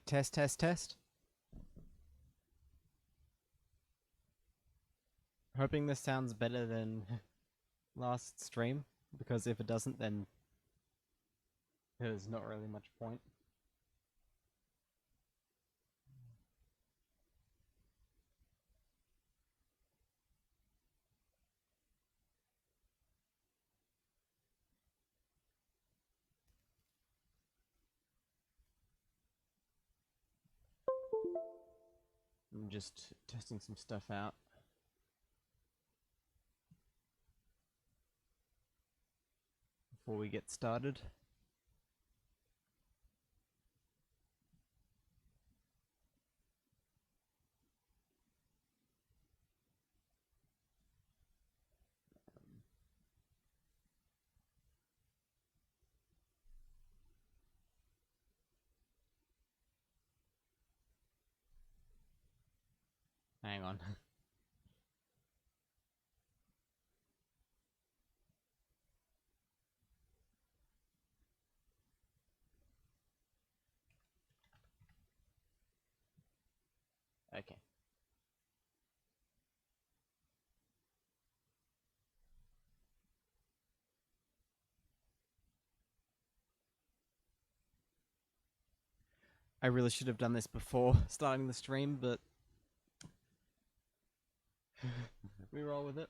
Test, test, test. Hoping this sounds better than last stream, because if it doesn't, then there's not really much point. I'm just testing some stuff out. Before we get started. Hang on. Okay. I really should have done this before starting the stream, but we roll with it.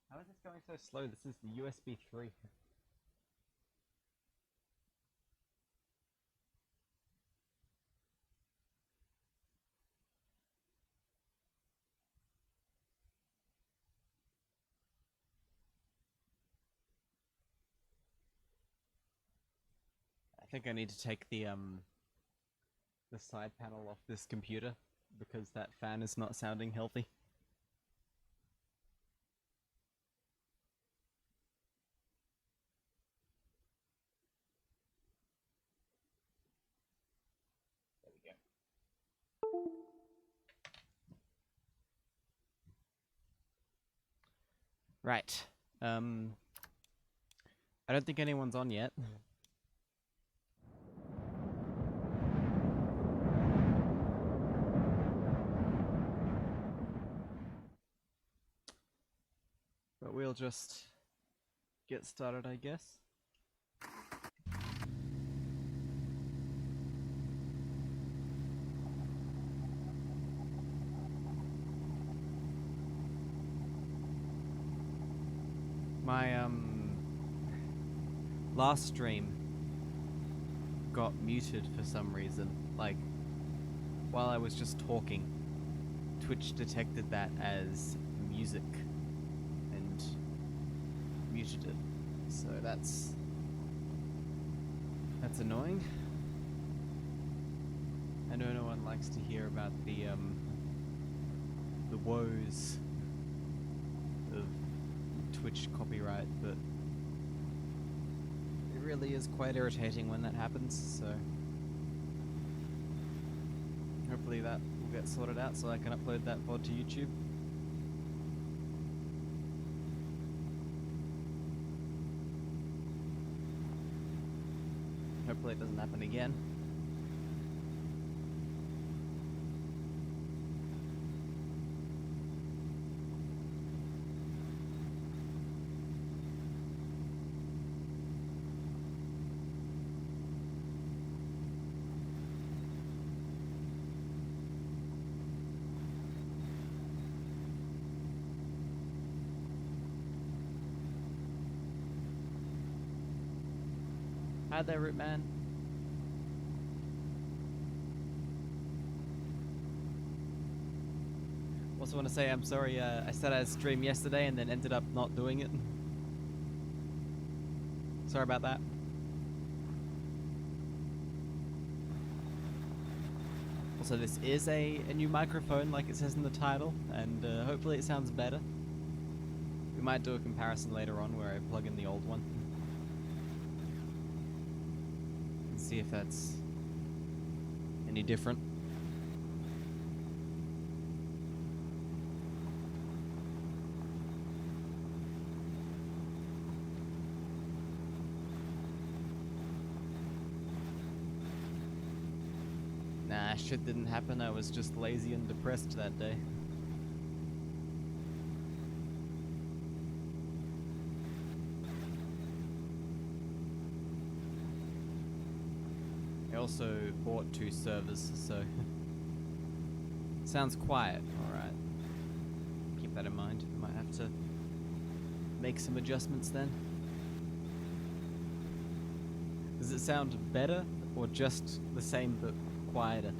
How is this going so slow? This is the USB 3. I think I need to take the side panel off this computer because that fan is not sounding healthy. There we go. Right. I don't think anyone's on yet. But we'll just get started, I guess. My last stream got muted for some reason. Like while I was just talking, Twitch detected that as music and muted it. So that's annoying. I know no one likes to hear about the woes of Twitch copyright, but it really is quite irritating when that happens, so hopefully that will get sorted out so I can upload that VOD to YouTube. Hopefully it doesn't happen again. Hi there, Rootman. Also want to say I'm sorry, I said I'd stream yesterday and then ended up not doing it. Sorry about that. Also, this is a new microphone, like it says in the title, and hopefully it sounds better. We might do a comparison later on where I plug in the old one. And see if that's any different. That shit didn't happen. I was just lazy and depressed that day. I also bought 2 servers, so sounds quiet. Alright. Keep that in mind. Might have to make some adjustments then. Does it sound better or just the same but quieter?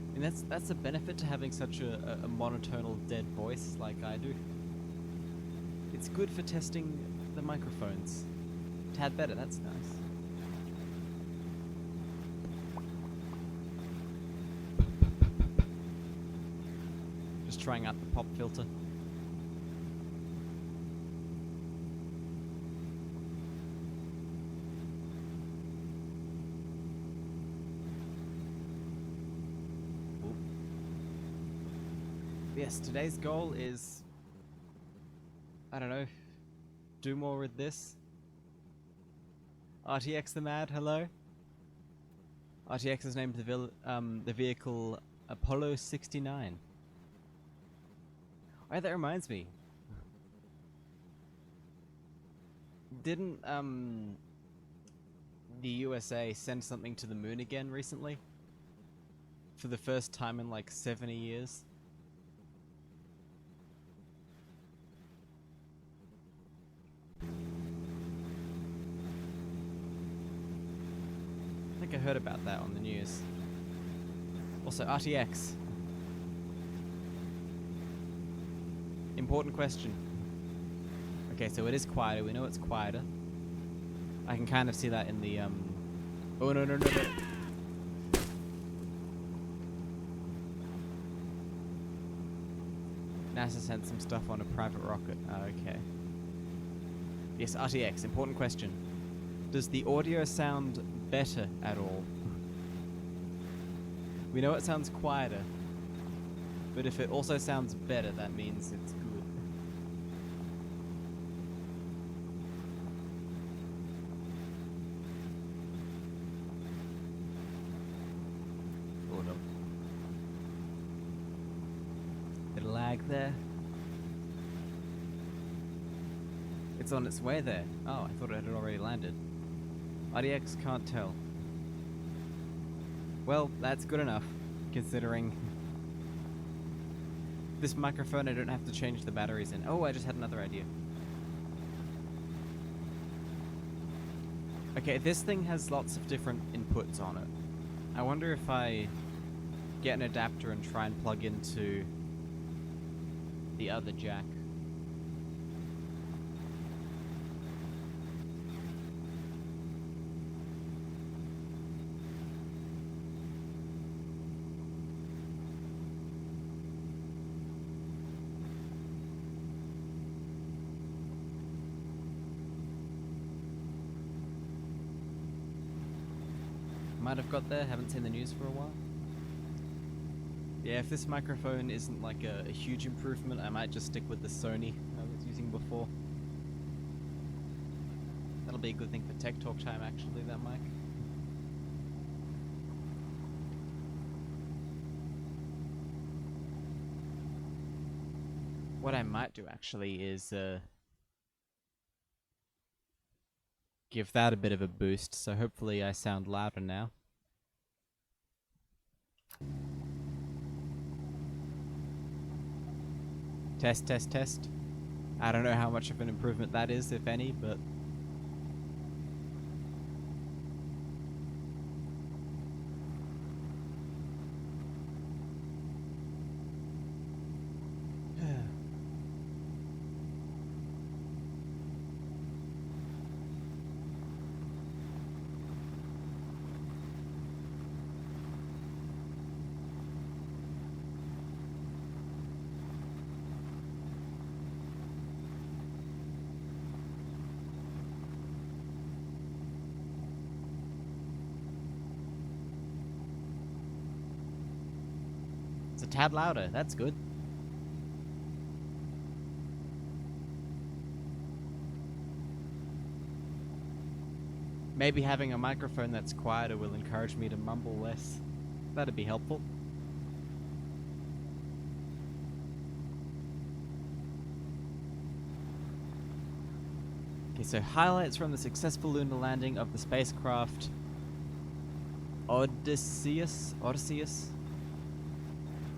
I mean, that's a benefit to having such a monotonal dead voice like I do. It's good for testing the microphones. Tad better, that's nice. Just trying out the pop filter. Yes, today's goal is, I don't know, do more with this. RTX the Mad, hello. RTX has named the vehicle Apollo 69. Oh, that reminds me. Didn't the USA send something to the moon again recently? For the first time in like 70 years? I think I heard about that on the news. Also, RTX. Important question. Okay, so it is quieter. We know it's quieter. I can kind of see that in the, Oh, no, no, no, no. NASA sent some stuff on a private rocket. Okay. Yes, RTX. Important question. Does the audio sound better at all? We know it sounds quieter, but if it also sounds better, that means it's good. Oh no. Bit of lag there. It's on its way there. Oh, I thought it had already landed. RTX can't tell. Well, that's good enough, considering this microphone I don't have to change the batteries in. Oh, I just had another idea. Okay, this thing has lots of different inputs on it. I wonder if I get an adapter and try and plug into the other jack. Might have got there, haven't seen the news for a while. Yeah, if this microphone isn't like a huge improvement, I might just stick with the Sony I was using before. That'll be a good thing for Tech Talk time, actually, that mic. What I might do, actually, is give that a bit of a boost, so hopefully I sound louder now. Test, test, test. I don't know how much of an improvement that is, if any, but... It's a tad louder, that's good. Maybe having a microphone that's quieter will encourage me to mumble less. That'd be helpful. Okay, so highlights from the successful lunar landing of the spacecraft Odysseus?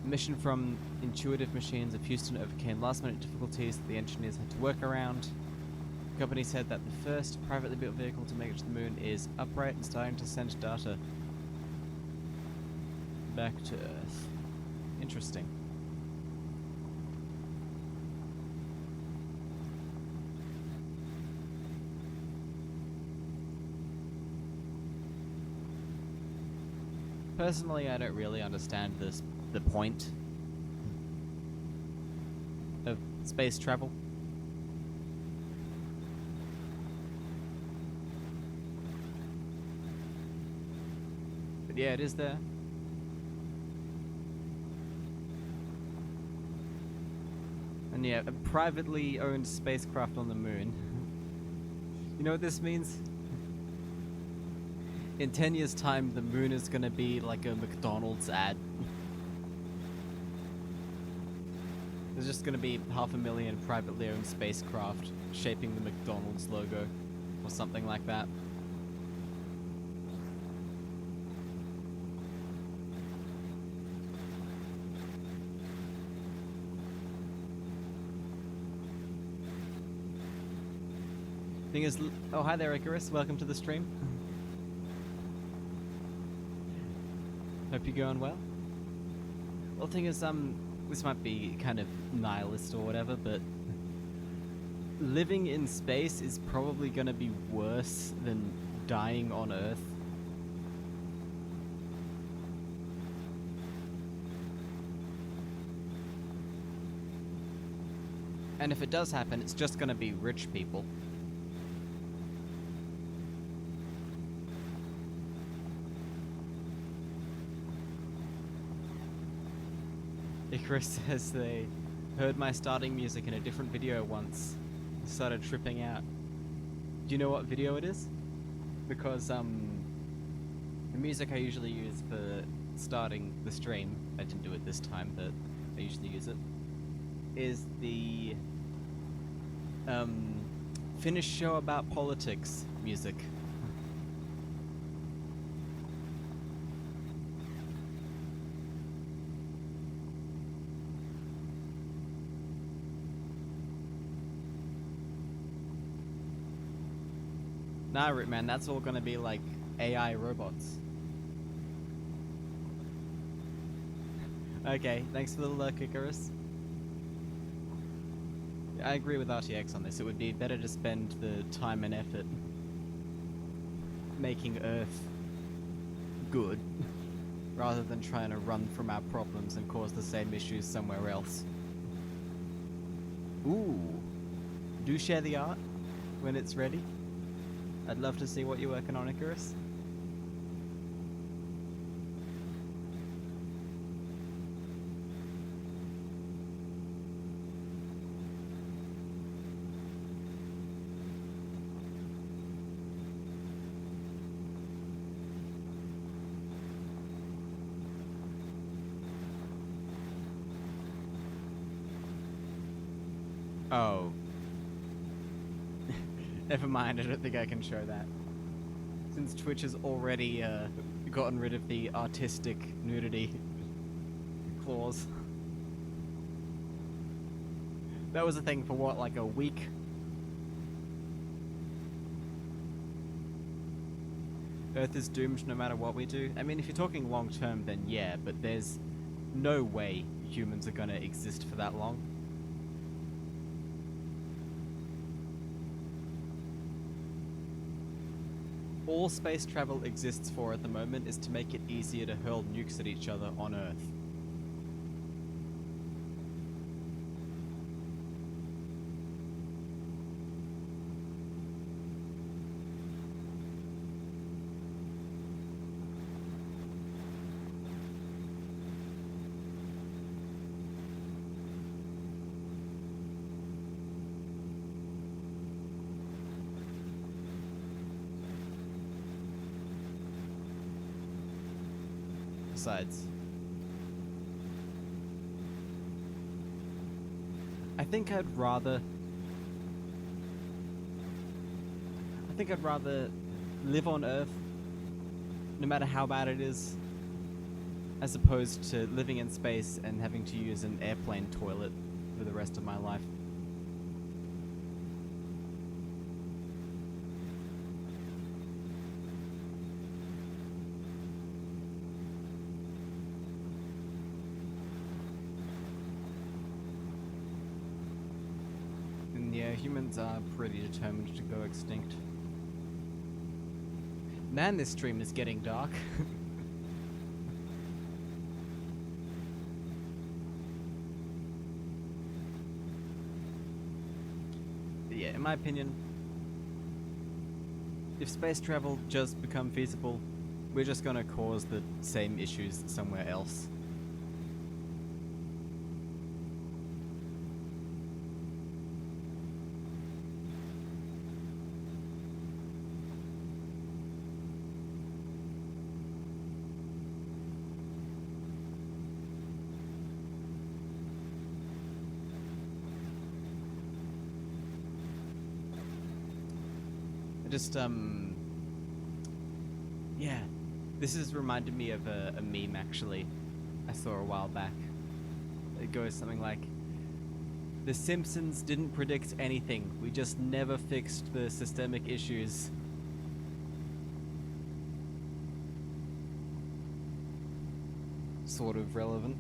Mission from Intuitive Machines of Houston overcame last-minute difficulties that the engineers had to work around. The company said that the first privately built vehicle to make it to the moon is upright and starting to send data back to Earth. Interesting. Personally, I don't really understand the point of space travel. But yeah, it is there. And yeah, a privately owned spacecraft on the moon. You know what this means? In 10 years' time, the moon is gonna be like a McDonald's ad. There's just gonna be 500,000 privately owned spacecraft shaping the McDonald's logo, or something like that. Thing is, oh hi there, Icarus. Welcome to the stream. Hope you're going well. Well, the thing is, this might be kind of nihilist or whatever, but living in space is probably gonna be worse than dying on Earth. And if it does happen, it's just gonna be rich people. Icarus says they heard my starting music in a different video once. Started tripping out. Do you know what video it is? Because the music I usually use for starting the stream, I didn't do it this time, but I usually use it, is the Finnish show about politics music. Nah, Rip man, that's all gonna be like AI robots. Okay, thanks for the lurk, Icarus. I agree with RTX on this. It would be better to spend the time and effort making Earth good rather than trying to run from our problems and cause the same issues somewhere else. Ooh. Do share the art when it's ready. I'd love to see what you're working on, Icarus. Oh. Never mind, I don't think I can show that. Since Twitch has already gotten rid of the artistic nudity clause. That was a thing for what, like a week? Earth is doomed no matter what we do? I mean, if you're talking long term, then yeah, but there's no way humans are gonna exist for that long. All space travel exists for at the moment is to make it easier to hurl nukes at each other on Earth. Besides, I think I'd rather. I think I'd rather live on Earth, no matter how bad it is, as opposed to living in space and having to use an airplane toilet for the rest of my life. And yeah, humans are pretty determined to go extinct. Man, this stream is getting dark. Yeah, in my opinion, if space travel does become feasible, we're just gonna cause the same issues somewhere else. Just, yeah. This has reminded me of a meme, actually, I saw a while back. It goes something like, "The Simpsons didn't predict anything. We just never fixed the systemic issues." Sort of relevant.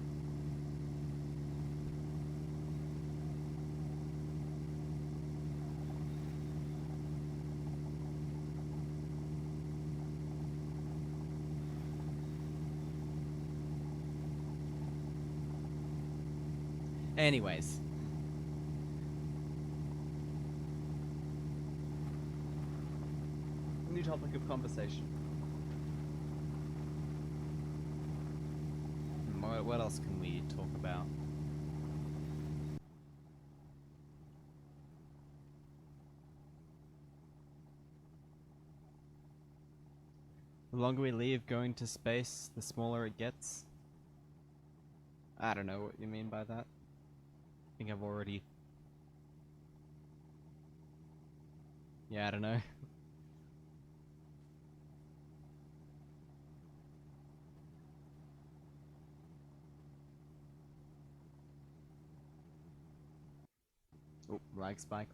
Anyways. New topic of conversation. What else can we talk about? The longer we leave going to space, the smaller it gets. I don't know what you mean by that. I think I've already... Yeah, I don't know. Oh, lag spike.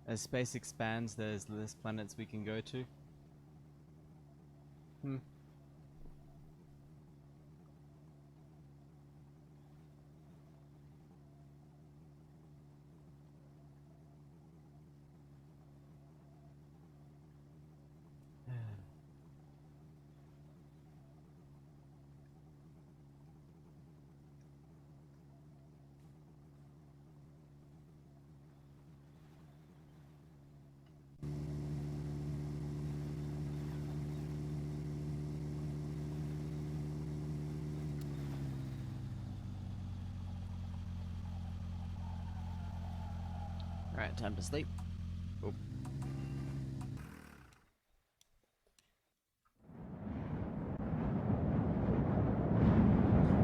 As space expands, there's less planets we can go to. Hmm. Alright, time to sleep. Oh.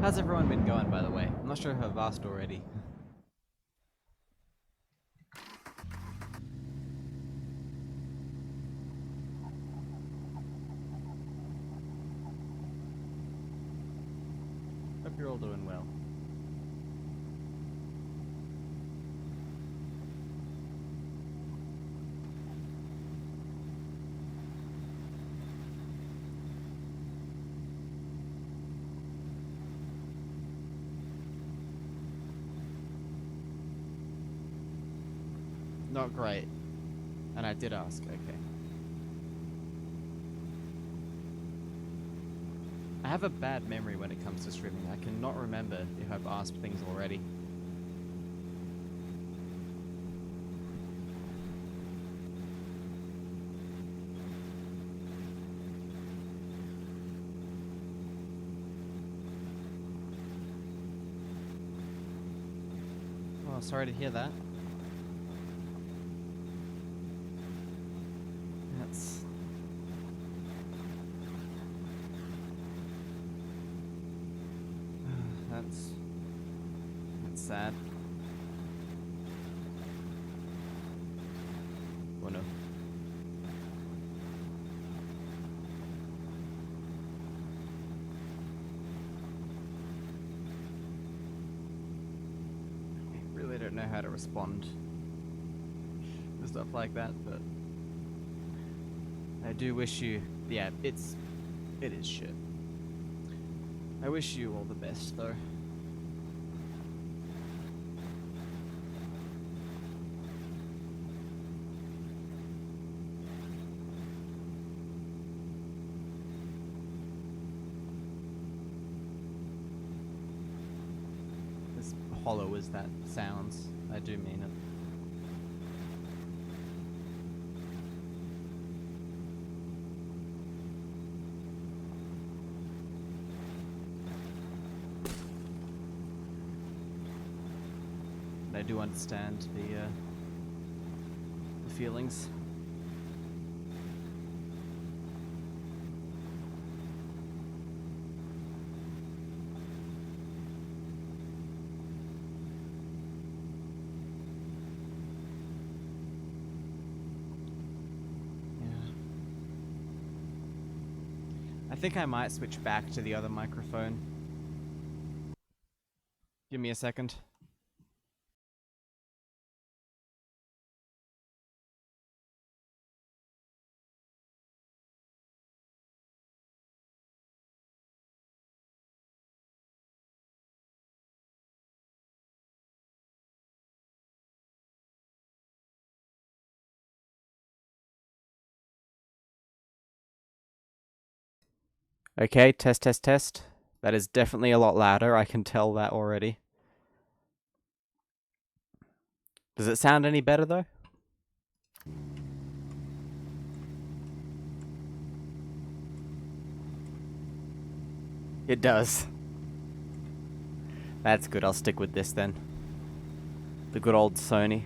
How's everyone been going, by the way? I'm not sure if I've asked already. Hope you're all doing well. Not great. And I did ask, okay. I have a bad memory when it comes to streaming. I cannot remember if I've asked things already. Oh, sorry to hear that. no. I really don't know how to respond to stuff like that, but I do wish you, yeah, it is shit. I wish you all the best, though. As hollow as that sounds, I do mean it. I do understand the feelings. Yeah. I think I might switch back to the other microphone. Give me a second. Okay, test, test, test. That is definitely a lot louder. I can tell that already. Does it sound any better, though? It does. That's good. I'll stick with this then. The good old Sony.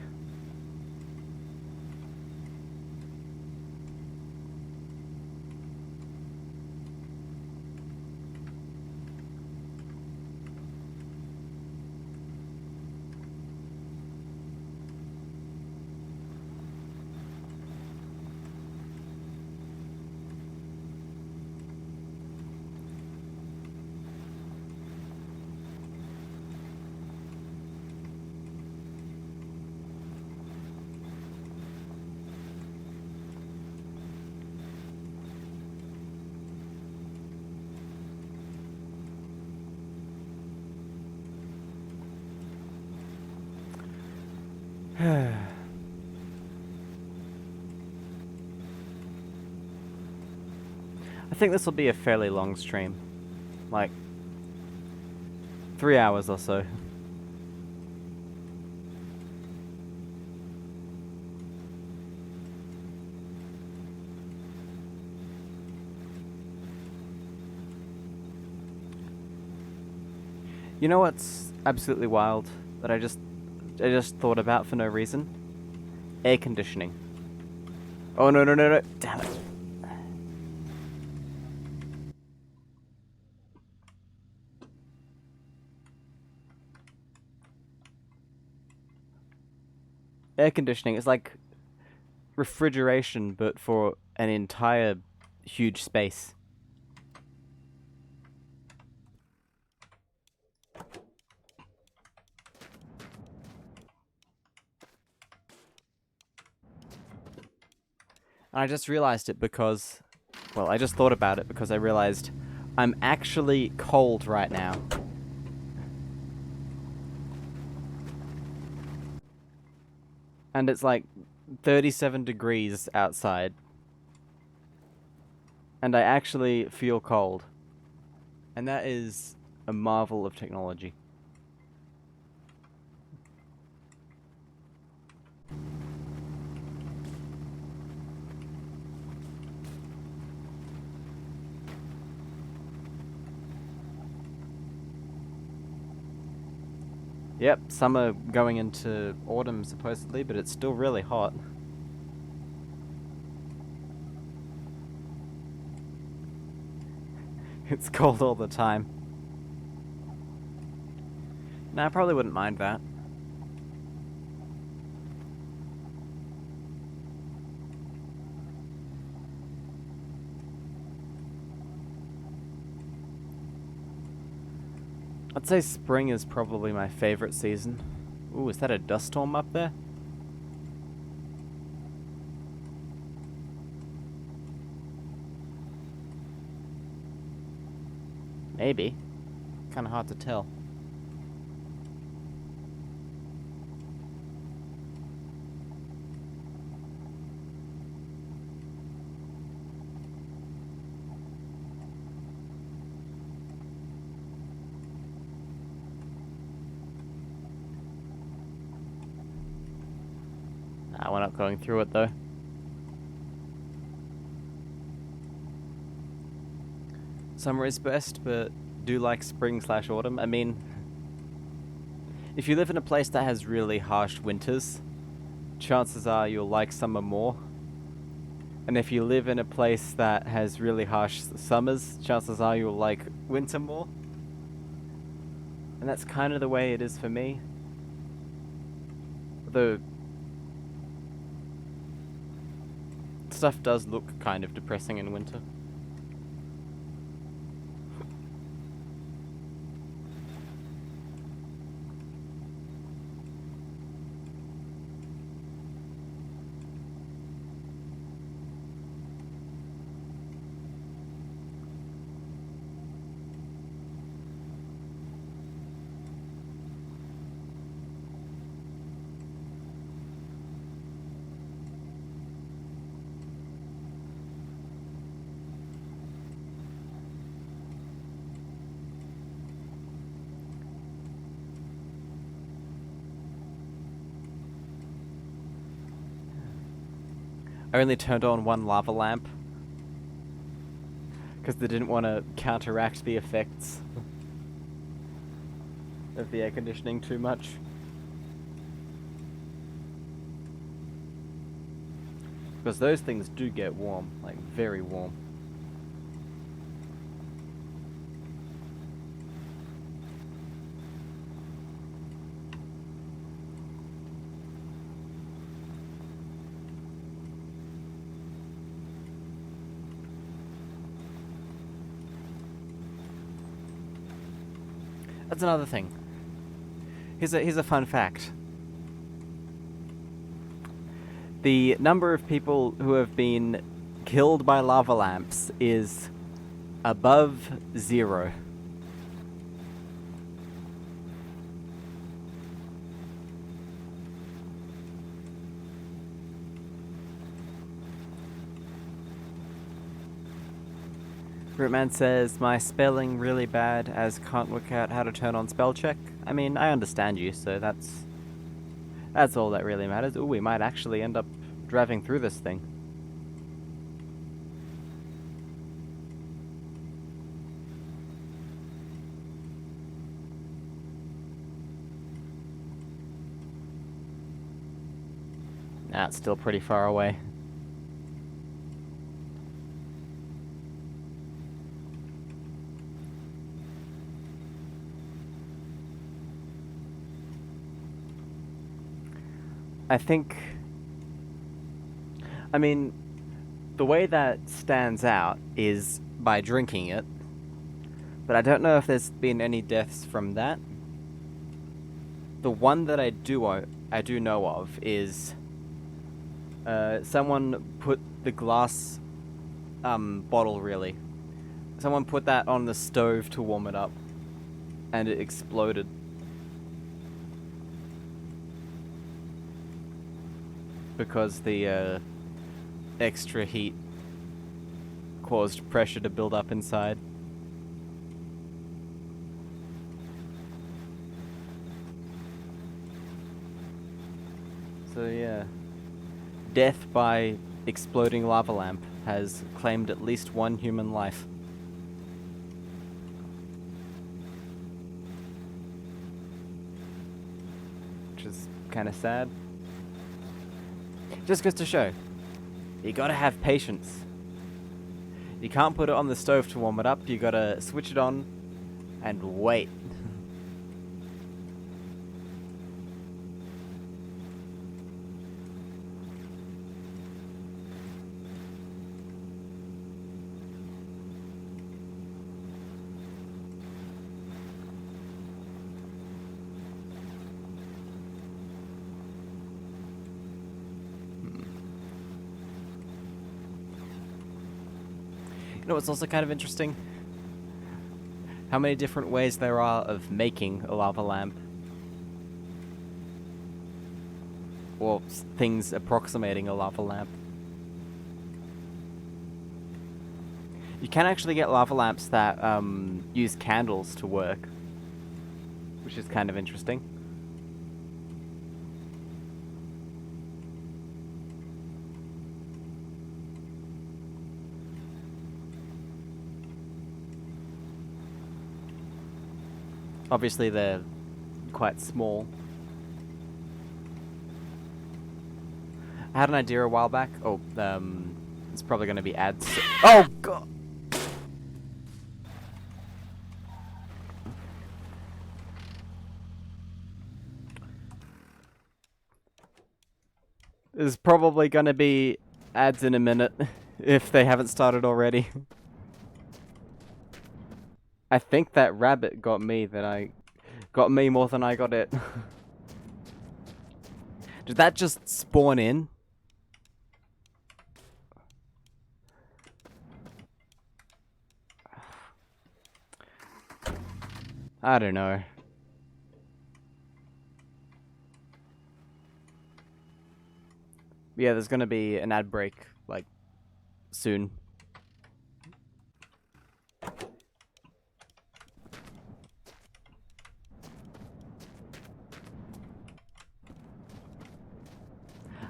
I think this will be a fairly long stream. Like 3 hours or so. You know what's absolutely wild that I just thought about for no reason? Air conditioning. Oh no no no no! Damn it! Air conditioning is like refrigeration, but for an entire huge space. And I just realized it because, well, I just thought about it because I realized I'm actually cold right now. And it's like 37 degrees outside. And I actually feel cold. And that is a marvel of technology. Yep, summer going into autumn supposedly, but it's still really hot. It's cold all the time. No, I probably wouldn't mind that. I'd say spring is probably my favorite season. Ooh, is that a dust storm up there? Maybe. Kind of hard to tell. We're not going through it though. Summer is best, but do like spring/autumn. I mean, if you live in a place that has really harsh winters, chances are you'll like summer more. And if you live in a place that has really harsh summers, chances are you'll like winter more. And that's kind of the way it is for me. Although stuff does look kind of depressing in winter. I only turned on one lava lamp because they didn't want to counteract the effects of the air conditioning too much. Because those things do get warm, like very warm. That's another thing. Here's a fun fact. The number of people who have been killed by lava lamps is above 0. Rootman says, my spelling really bad as can't work out how to turn on spell check. I mean, I understand you, so that's all that really matters. Ooh, we might actually end up driving through this thing. Nah, it's still pretty far away. I think... I mean, the way that stands out is by drinking it, but I don't know if there's been any deaths from that. The one that I do know of is someone put the glass bottle, really. Someone put that on the stove to warm it up, and it exploded. Because the extra heat caused pressure to build up inside. So yeah, death by exploding lava lamp has claimed at least one human life. Which is kind of sad. Just goes to show, you gotta have patience. You can't put it on the stove to warm it up, you gotta switch it on and wait. You know what's also kind of interesting? How many different ways there are of making a lava lamp. Or things approximating a lava lamp. You can actually get lava lamps that use candles to work, which is kind of interesting. Obviously, they're quite small. I had an idea a while back. Oh, it's probably going to be ads. Oh, God! There's probably going to be ads in a minute, if they haven't started already. I think that rabbit got me more than I got it. Did that just spawn in? I don't know. Yeah, there's gonna be an ad break, like, soon.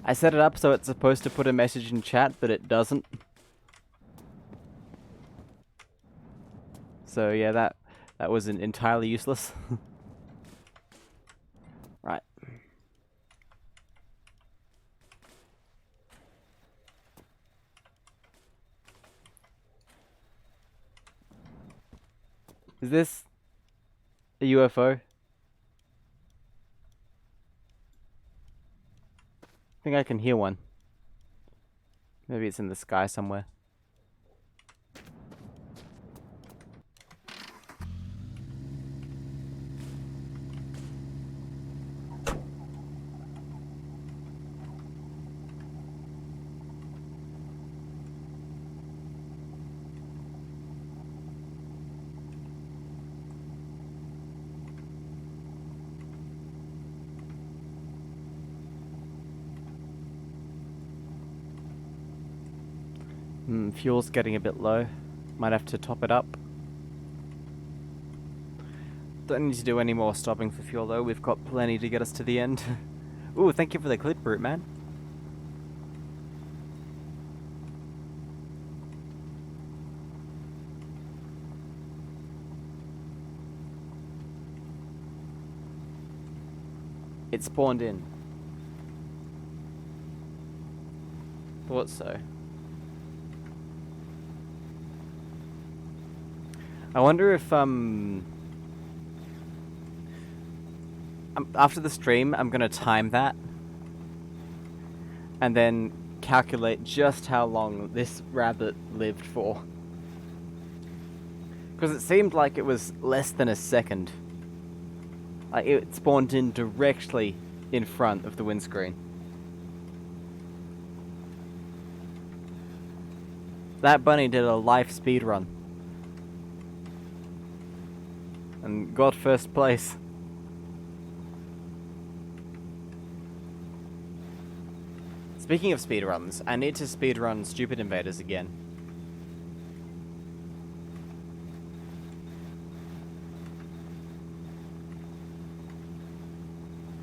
I set it up so it's supposed to put a message in chat, but it doesn't. So yeah, that was entirely useless. Right. Is this a UFO? I think I can hear one. Maybe it's in the sky somewhere. Fuel's getting a bit low. Might have to top it up. Don't need to do any more stopping for fuel though. We've got plenty to get us to the end. Ooh, thank you for the clip, Brute Man. It spawned in. Thought so. I wonder if after the stream I'm gonna time that and then calculate just how long this rabbit lived for. Because it seemed like it was less than a second. Like it spawned in directly in front of the windscreen. That bunny did a life speed run. And got first place. Speaking of speedruns, I need to speedrun Stupid Invaders again.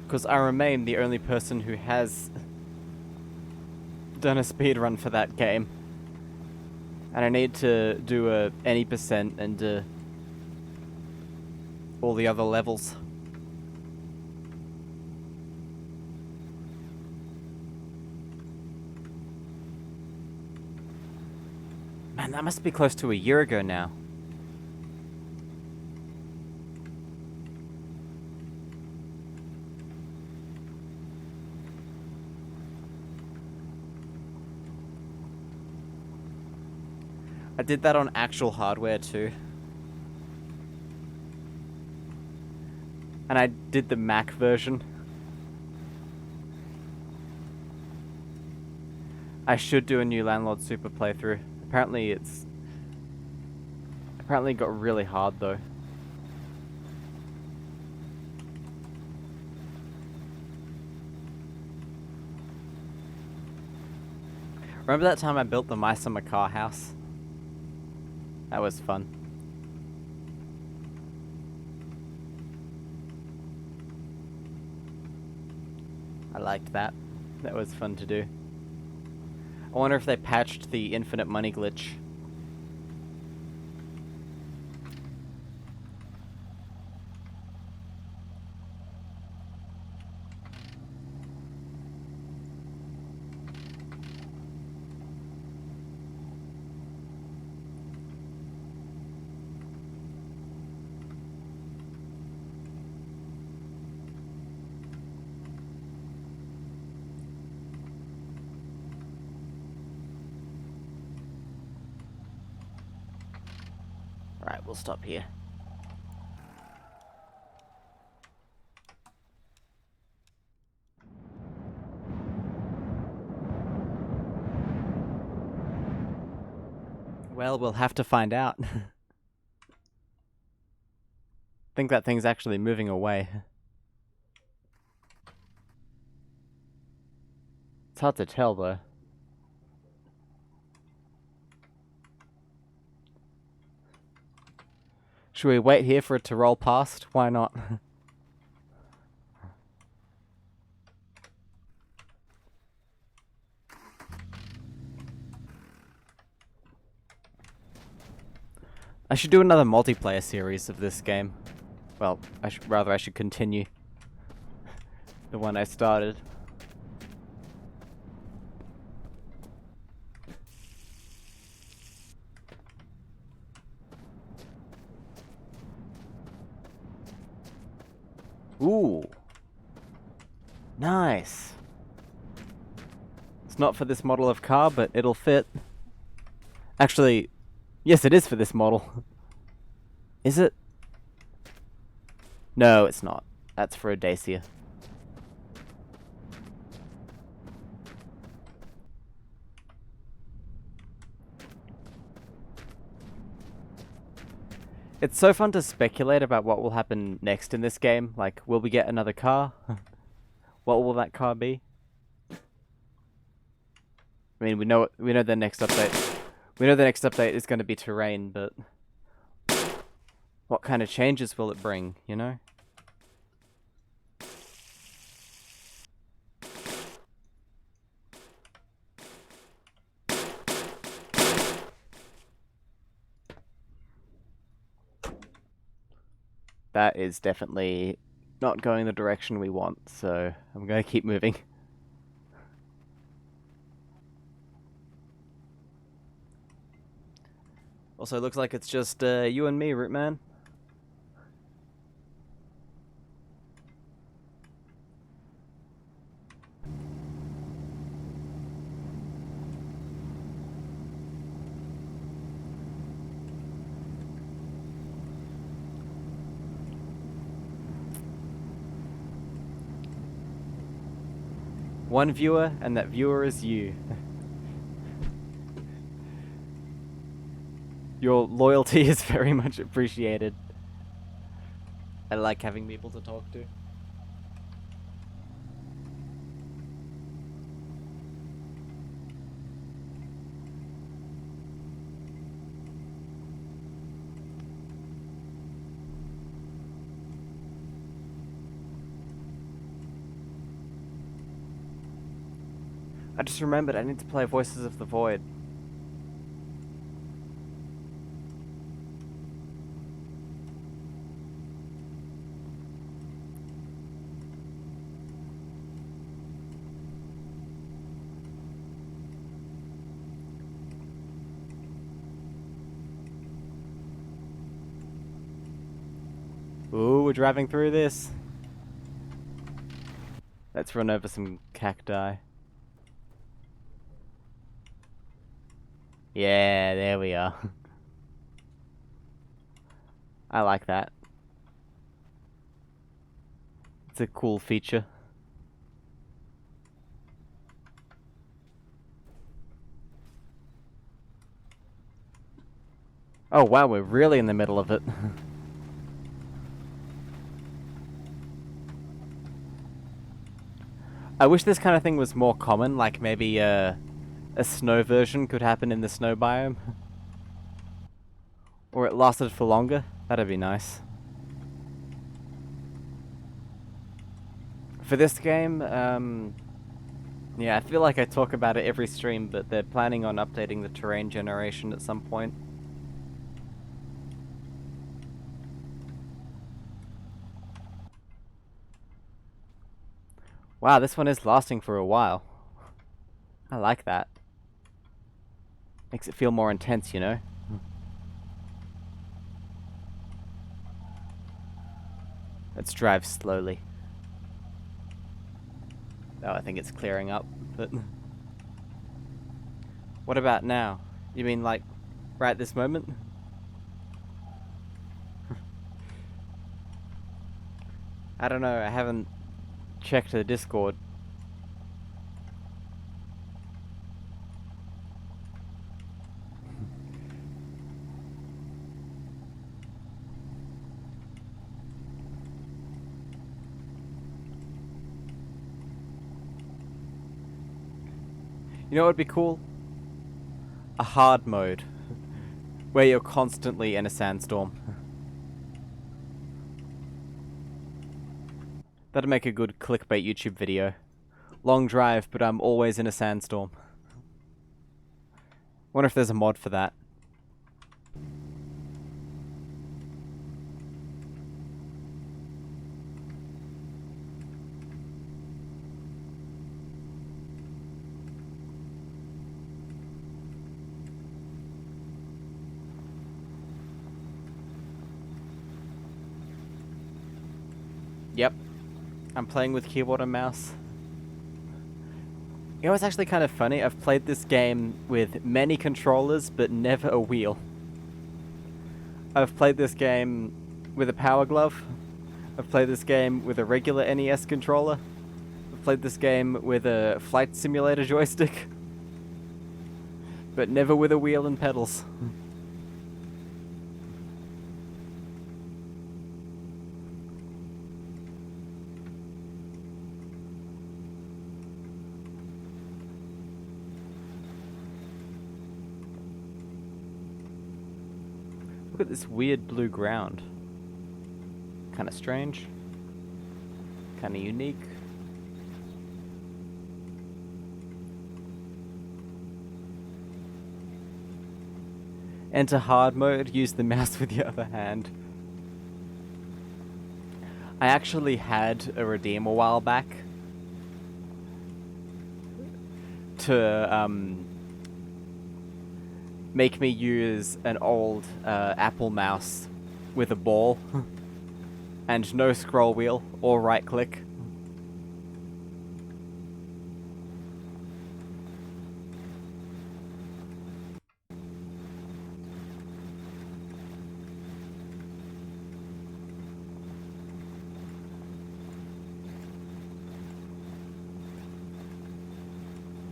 Because I remain the only person who has done a speedrun for that game. And I need to do a any percent and all the other levels. Man, that must be close to a year ago now. I did that on actual hardware too. And I did the Mac version. I should do a new Landlord Super playthrough. Apparently it's Apparently it got really hard though. Remember that time I built the My Summer Car house? That was fun. I liked that. That was fun to do. I wonder if they patched the infinite money glitch. Right, we'll stop here. Well, we'll have to find out. I think that thing's actually moving away. It's hard to tell, though. Should we wait here for it to roll past? Why not? I should do another multiplayer series of this game. Well, I should continue the one I started. Ooh. Nice. It's not for this model of car, but it'll fit. Actually, yes, it is for this model. Is it? No, it's not. That's for a Dacia. It's so fun to speculate about what will happen next in this game. Like, will we get another car? What will that car be? I mean, we know the next update. We know the next update is going to be terrain, but what kind of changes will it bring, you know? That is definitely not going the direction we want, so I'm going to keep moving. Also, looks like it's just you and me, Rootman. One viewer, and that viewer is you. Your loyalty is very much appreciated. I like having people to talk to. I just remembered I need to play Voices of the Void. Ooh, we're driving through this. Let's run over some cacti. Yeah, there we are. I like that. It's a cool feature. Oh wow, we're really in the middle of it. I wish this kind of thing was more common, like maybe a snow version could happen in the snow biome. Or it lasted for longer. That'd be nice. For this game, yeah, I feel like I talk about it every stream, but they're planning on updating the terrain generation at some point. Wow, this one is lasting for a while. I like that. Makes it feel more intense, you know? Let's drive slowly. Oh, I think it's clearing up, but... What about now? You mean, like, right this moment? I don't know, I haven't checked the Discord. You know what would be cool? A hard mode. Where you're constantly in a sandstorm. That'd make a good clickbait YouTube video. Long drive, but I'm always in a sandstorm. Wonder if there's a mod for that. Yep. I'm playing with keyboard and mouse. You know what's actually kind of funny? I've played this game with many controllers, but never a wheel. I've played this game with a Power Glove. I've played this game with a regular NES controller. I've played this game with a Flight Simulator joystick. But never with a wheel and pedals. Look at this weird blue ground. Kinda strange. Kinda unique. Enter hard mode, use the mouse with the other hand. I actually had a Redeem a while back to make me use an old Apple mouse with a ball and no scroll wheel or right click.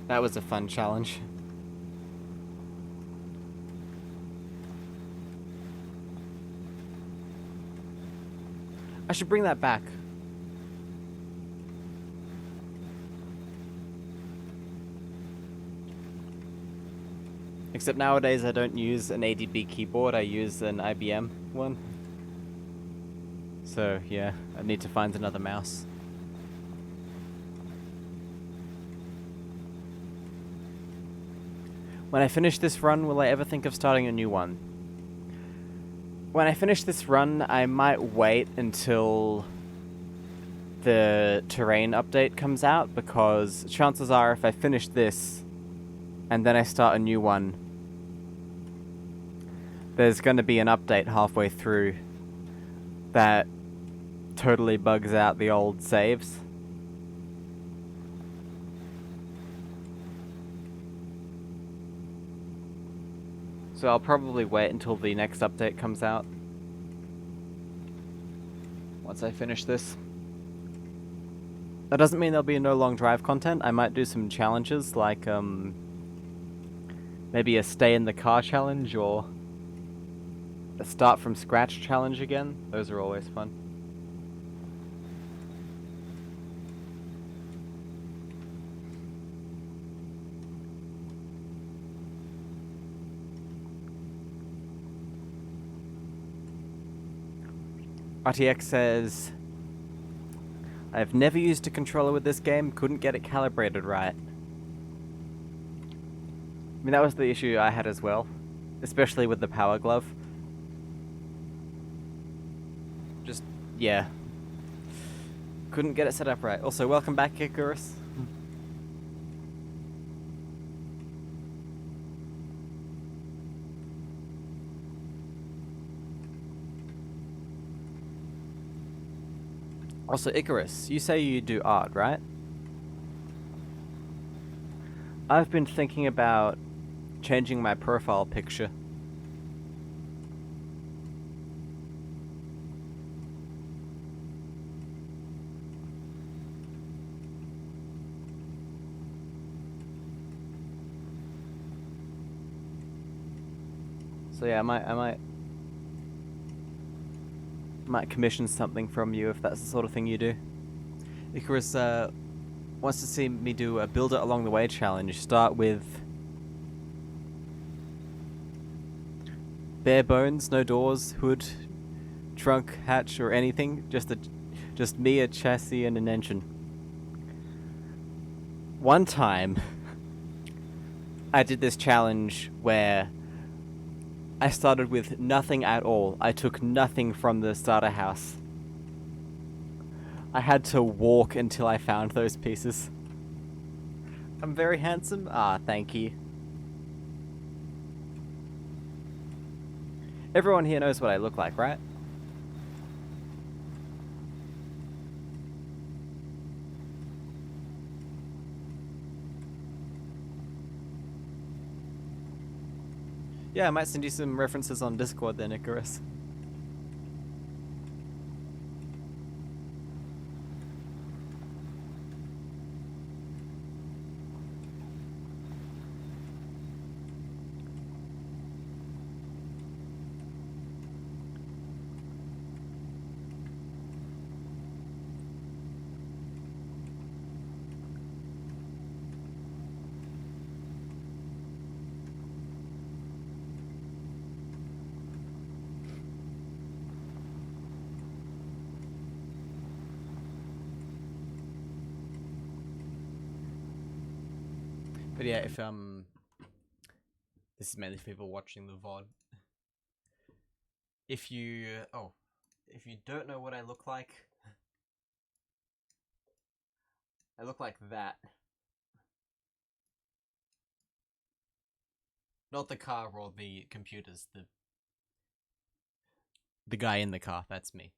That was a fun challenge. I should bring that back. Except nowadays I don't use an ADB keyboard, I use an IBM one. So yeah, I need to find another mouse. When I finish this run, will I ever think of starting a new one? When I finish this run, I might wait until the terrain update comes out, because chances are if I finish this and then I start a new one, there's going to be an update halfway through that totally bugs out the old saves. So I'll probably wait until the next update comes out. Once I finish this. That doesn't mean there'll be no long drive content. I might do some challenges like maybe a stay in the car challenge or a start from scratch challenge again. Those are always fun. RTX says, I've never used a controller with this game, couldn't get it calibrated right. I mean, that was the issue I had as well, especially with the Power Glove. Just, yeah. Couldn't get it set up right. Also, welcome back, Icarus. Also, Icarus, you say you do art, right? I've been thinking about changing my profile picture. So yeah, I might commission something from you if that's the sort of thing you do. Icarus wants to see me do a build it along the way challenge. Start with bare bones, no doors, hood, trunk, hatch, or anything. Just me, a chassis, and an engine. One time, I did this challenge where I started with nothing at all. I took nothing from the starter house. I had to walk until I found those pieces. I'm very handsome? Ah, thank you. Everyone here knows what I look like, right? Yeah, I might send you some references on Discord then, Icarus. But yeah, if this is mainly for people watching the VOD. If you don't know what I look like that. Not the car or the computers, the guy in the car, that's me.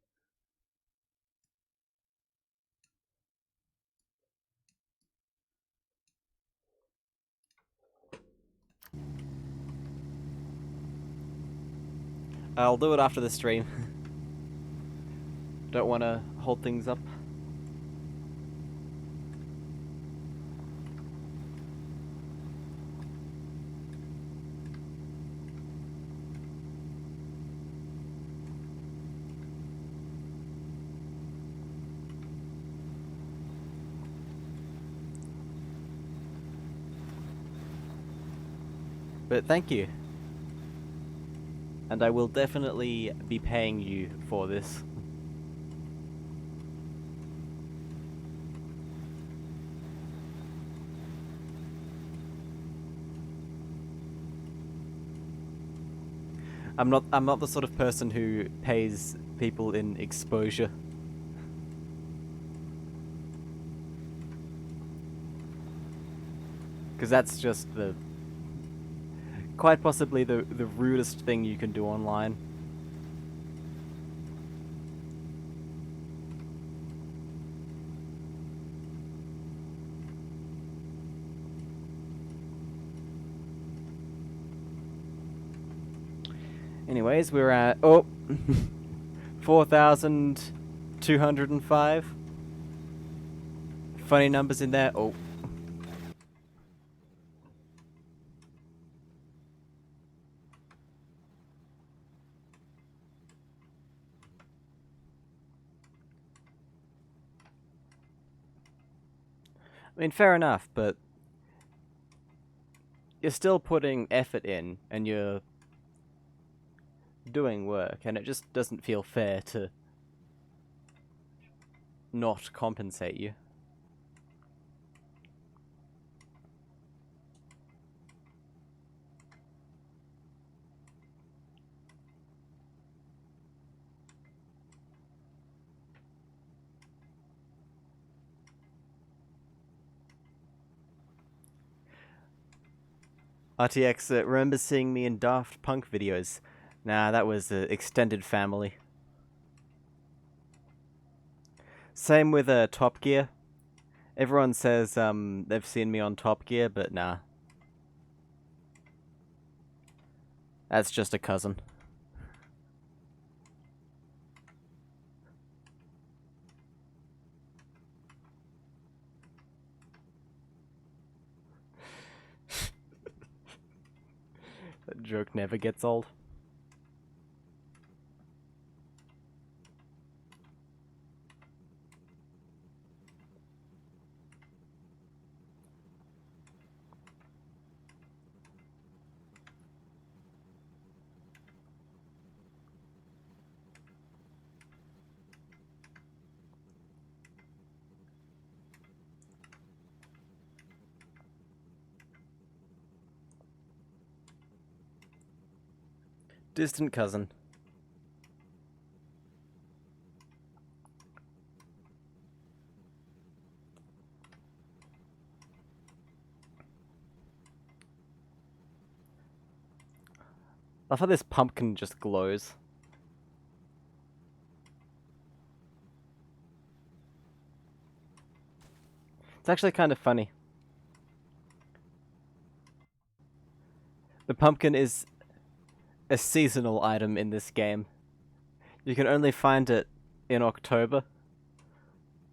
I'll do it after the stream. Don't want to hold things up. But thank you. And I will definitely be paying you for this. I'm not the sort of person who pays people in exposure. Because that's just quite possibly the rudest thing you can do online. Anyways, we're at 4,205. Funny numbers in there. Oh. I mean, fair enough, but you're still putting effort in, and you're doing work, and it just doesn't feel fair to not compensate you. RTX, remember seeing me in Daft Punk videos? Nah, that was extended family. Same with Top Gear. Everyone says they've seen me on Top Gear, but nah. That's just a cousin. That joke never gets old. Distant cousin. I love how this pumpkin just glows. It's actually kind of funny. The pumpkin is a seasonal item in this game. You can only find it in October,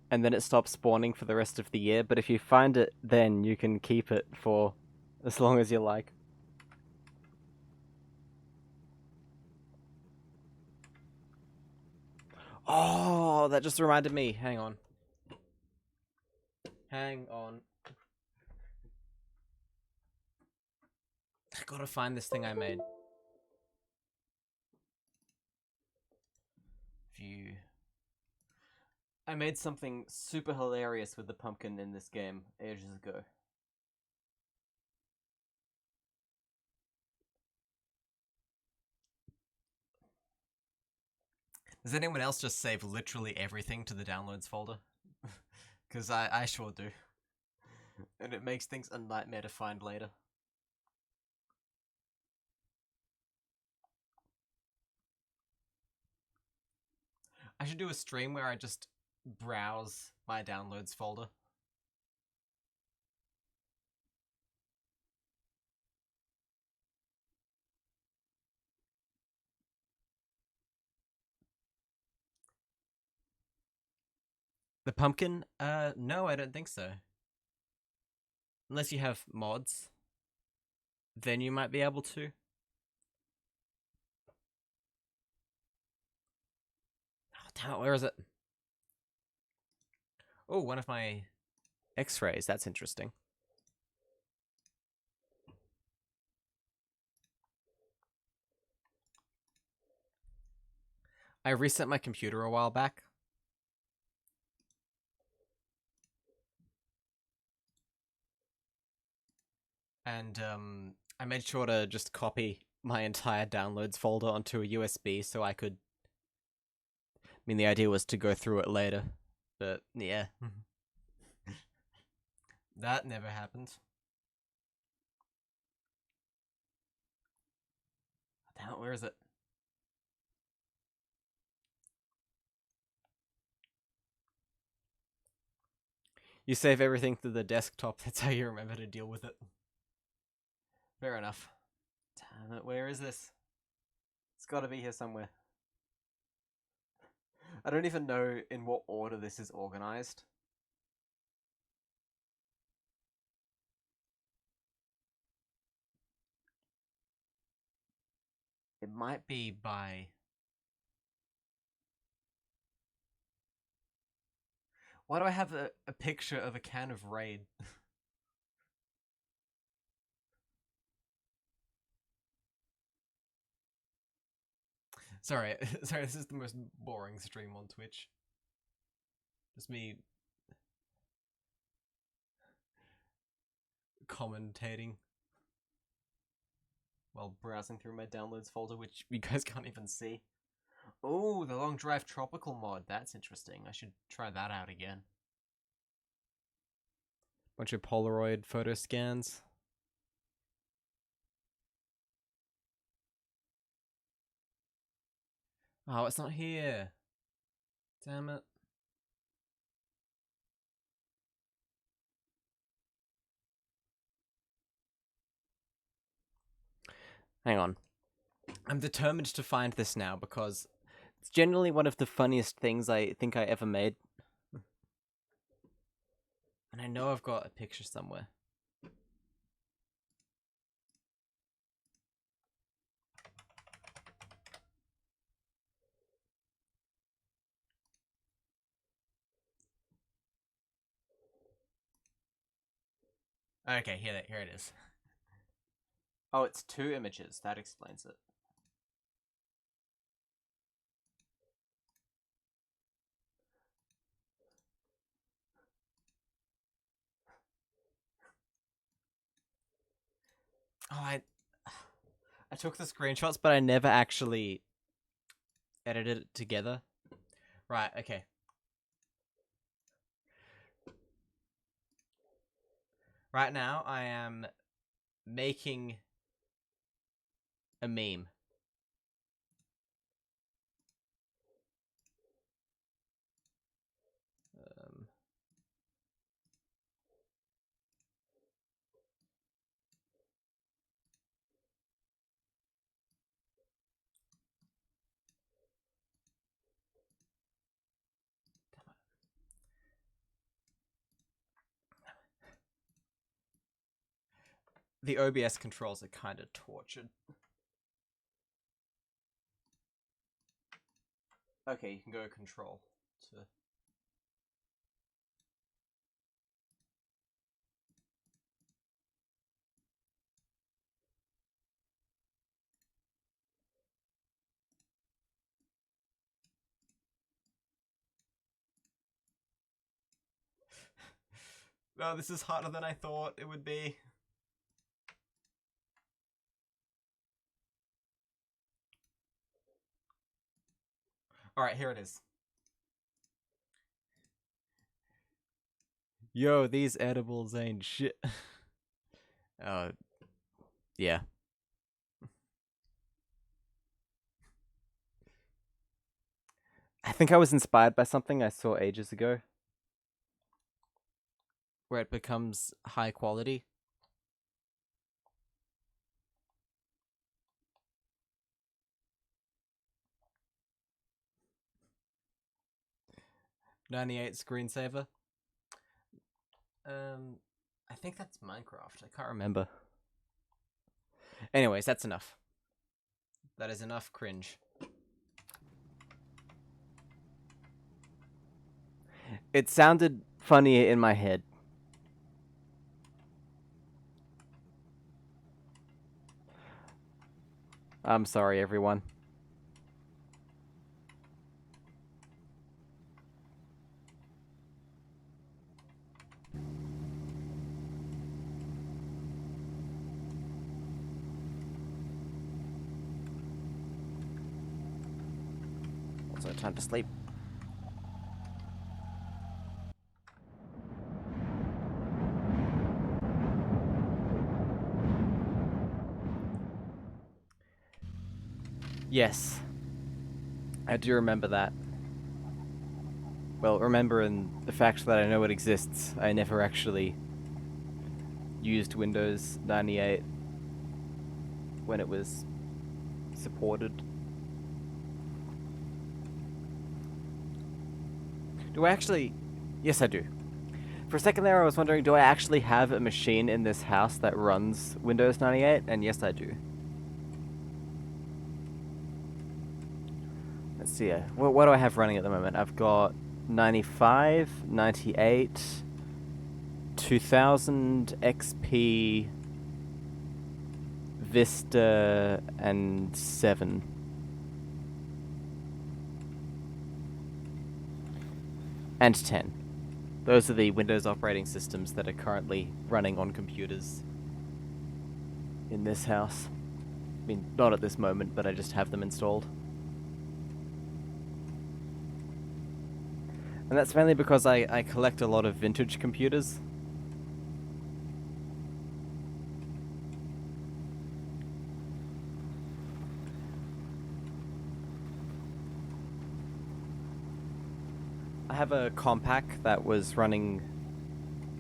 and then it stops spawning for the rest of the year, but if you find it then, you can keep it for as long as you like. Oh, that just reminded me. Hang on. Hang on. I gotta find this thing I made. View. I made something super hilarious with the pumpkin in this game ages ago. Does anyone else just save literally everything to the downloads folder? Because I sure do. And it makes things a nightmare to find later. I should do a stream where I just browse my downloads folder. The pumpkin? No, I don't think so. Unless you have mods, then you might be able to. Oh, damn it, where is it? Oh, one of my X-rays, that's interesting. I reset my computer a while back. And I made sure to just copy my entire downloads folder onto a USB so I could... I mean, the idea was to go through it later, but yeah. That never happened. Damn it, where is it? You save everything to the desktop, that's how you remember to deal with it. Fair enough. Damn it, where is this? It's gotta be here somewhere. I don't even know in what order this is organized. It might be by... Why do I have a picture of a can of Raid? Sorry, sorry, this is the most boring stream on Twitch. Just me commentating while browsing through my downloads folder, which you guys can't even see. Oh, the Long Drive Tropical mod. That's interesting. I should try that out again. Bunch of Polaroid photo scans. Oh, it's not here. Damn it. Hang on. I'm determined to find this now because it's generally one of the funniest things I think I ever made. And I know I've got a picture somewhere. Okay, here it is. Oh, it's 2 images. That explains it. Oh, I took the screenshots, but I never actually edited it together. Right, okay. Right now, I am making a meme. The OBS controls are kind of tortured. Okay, you can go control to... No, this is harder than I thought it would be. Alright, here it is. Yo, these edibles ain't shit. Yeah. I think I was inspired by something I saw ages ago. Where it becomes high quality. '98 screensaver. I think that's Minecraft. I can't remember. Anyways, that's enough. That is enough cringe. It sounded funny in my head. I'm sorry, everyone. Also, time to sleep. Yes. I do remember that. Well, remember in the fact that I know it exists, I never actually used Windows 98 when it was supported. Do I actually... Yes, I do. For a second there, I was wondering, do I actually have a machine in this house that runs Windows 98? And yes, I do. Let's see. What do I have running at the moment? I've got 95, 98, 2000 XP, Vista, and 7. And 10. Those are the Windows operating systems that are currently running on computers in this house. I mean, not at this moment, but I just have them installed. And that's mainly because I collect a lot of vintage computers. I have a Compaq that was running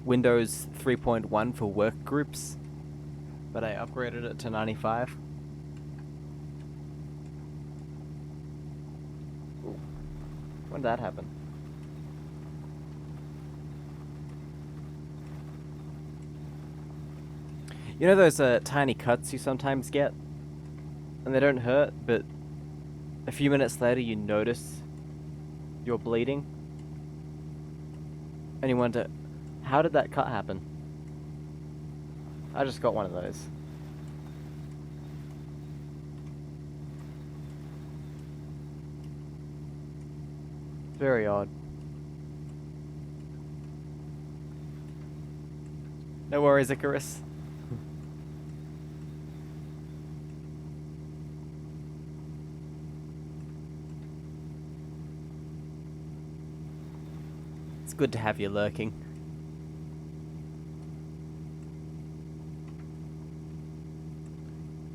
Windows 3.1 for work groups, but I upgraded it to 95. Ooh. When did that happen? You know those tiny cuts you sometimes get? And they don't hurt, but a few minutes later you notice you're bleeding? And you wonder, how did that cut happen? I just got one of those. Very odd. No worries, Icarus. It's good to have you lurking.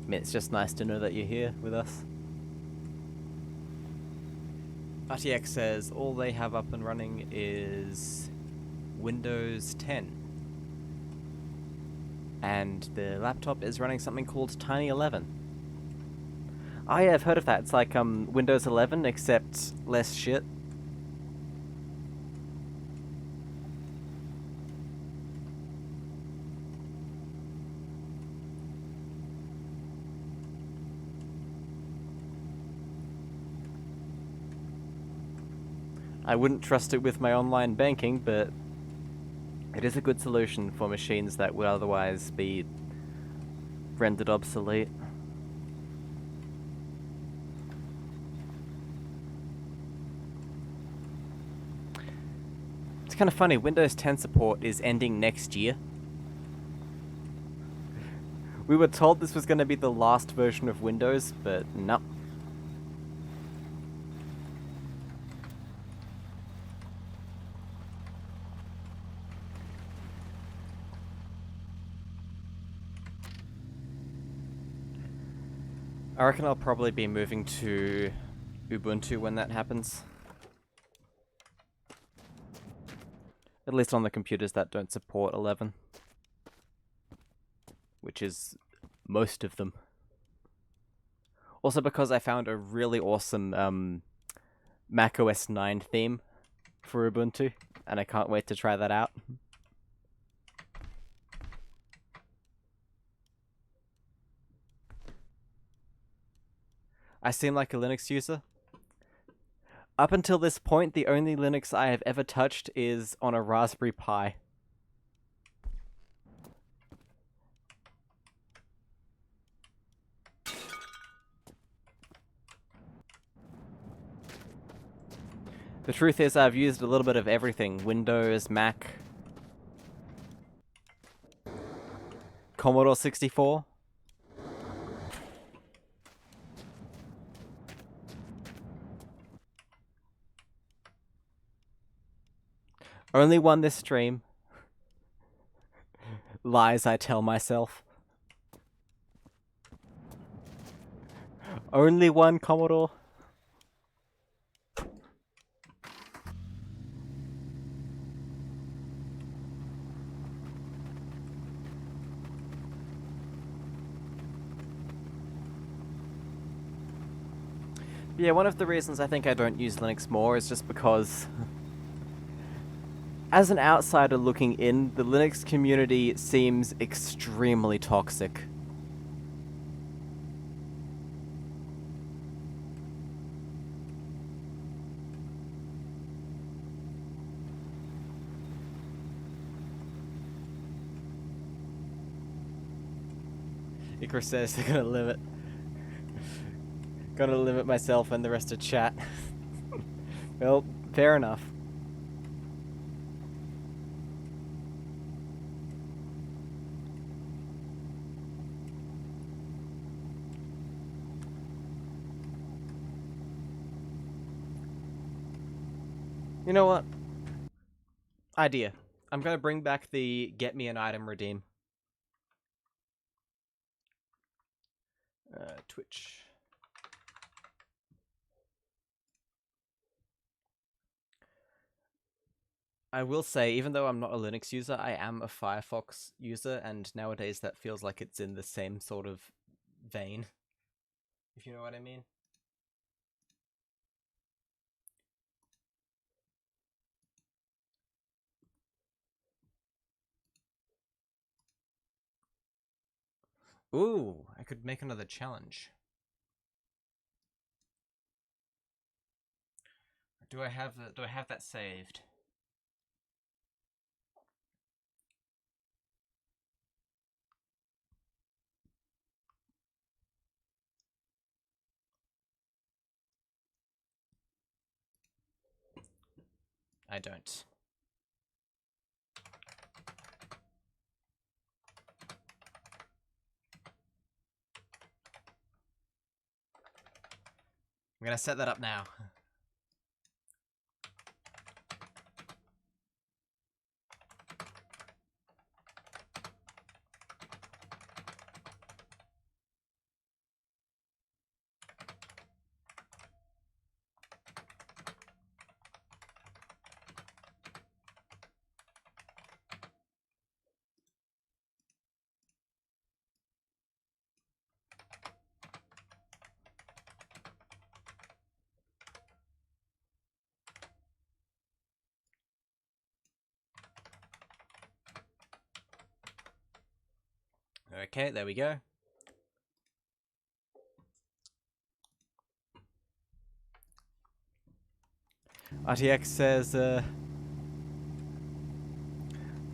I mean, it's just nice to know that you're here with us. RTX says all they have up and running is Windows 10. And the laptop is running something called Tiny 11. Oh yeah, I've heard of that. It's like Windows 11, except less shit. I wouldn't trust it with my online banking, but it is a good solution for machines that would otherwise be rendered obsolete. It's kind of funny, Windows 10 support is ending next year. We were told this was going to be the last version of Windows, but no. I reckon I'll probably be moving to Ubuntu when that happens. At least on the computers that don't support 11. Which is most of them. Also because I found a really awesome Mac OS 9 theme for Ubuntu, and I can't wait to try that out. I seem like a Linux user. Up until this point, the only Linux I have ever touched is on a Raspberry Pi. The truth is, I've used a little bit of everything. Windows, Mac, Commodore 64. Only won this stream. Lies I tell myself. Only one Commodore. Yeah, one of the reasons I think I don't use Linux more is just because as an outsider looking in, the Linux community seems extremely toxic. Icarus says they're gonna limit. Gonna limit myself and the rest of chat. Well, fair enough. You know what? Idea. I'm gonna bring back the get me an item redeem. Twitch. I will say, even though I'm not a Linux user, I am a Firefox user, and nowadays that feels like it's in the same sort of vein. If you know what I mean. Ooh, I could make another challenge. Do I have that saved? I don't. I'm gonna set that up now. Okay, there we go. RTX says,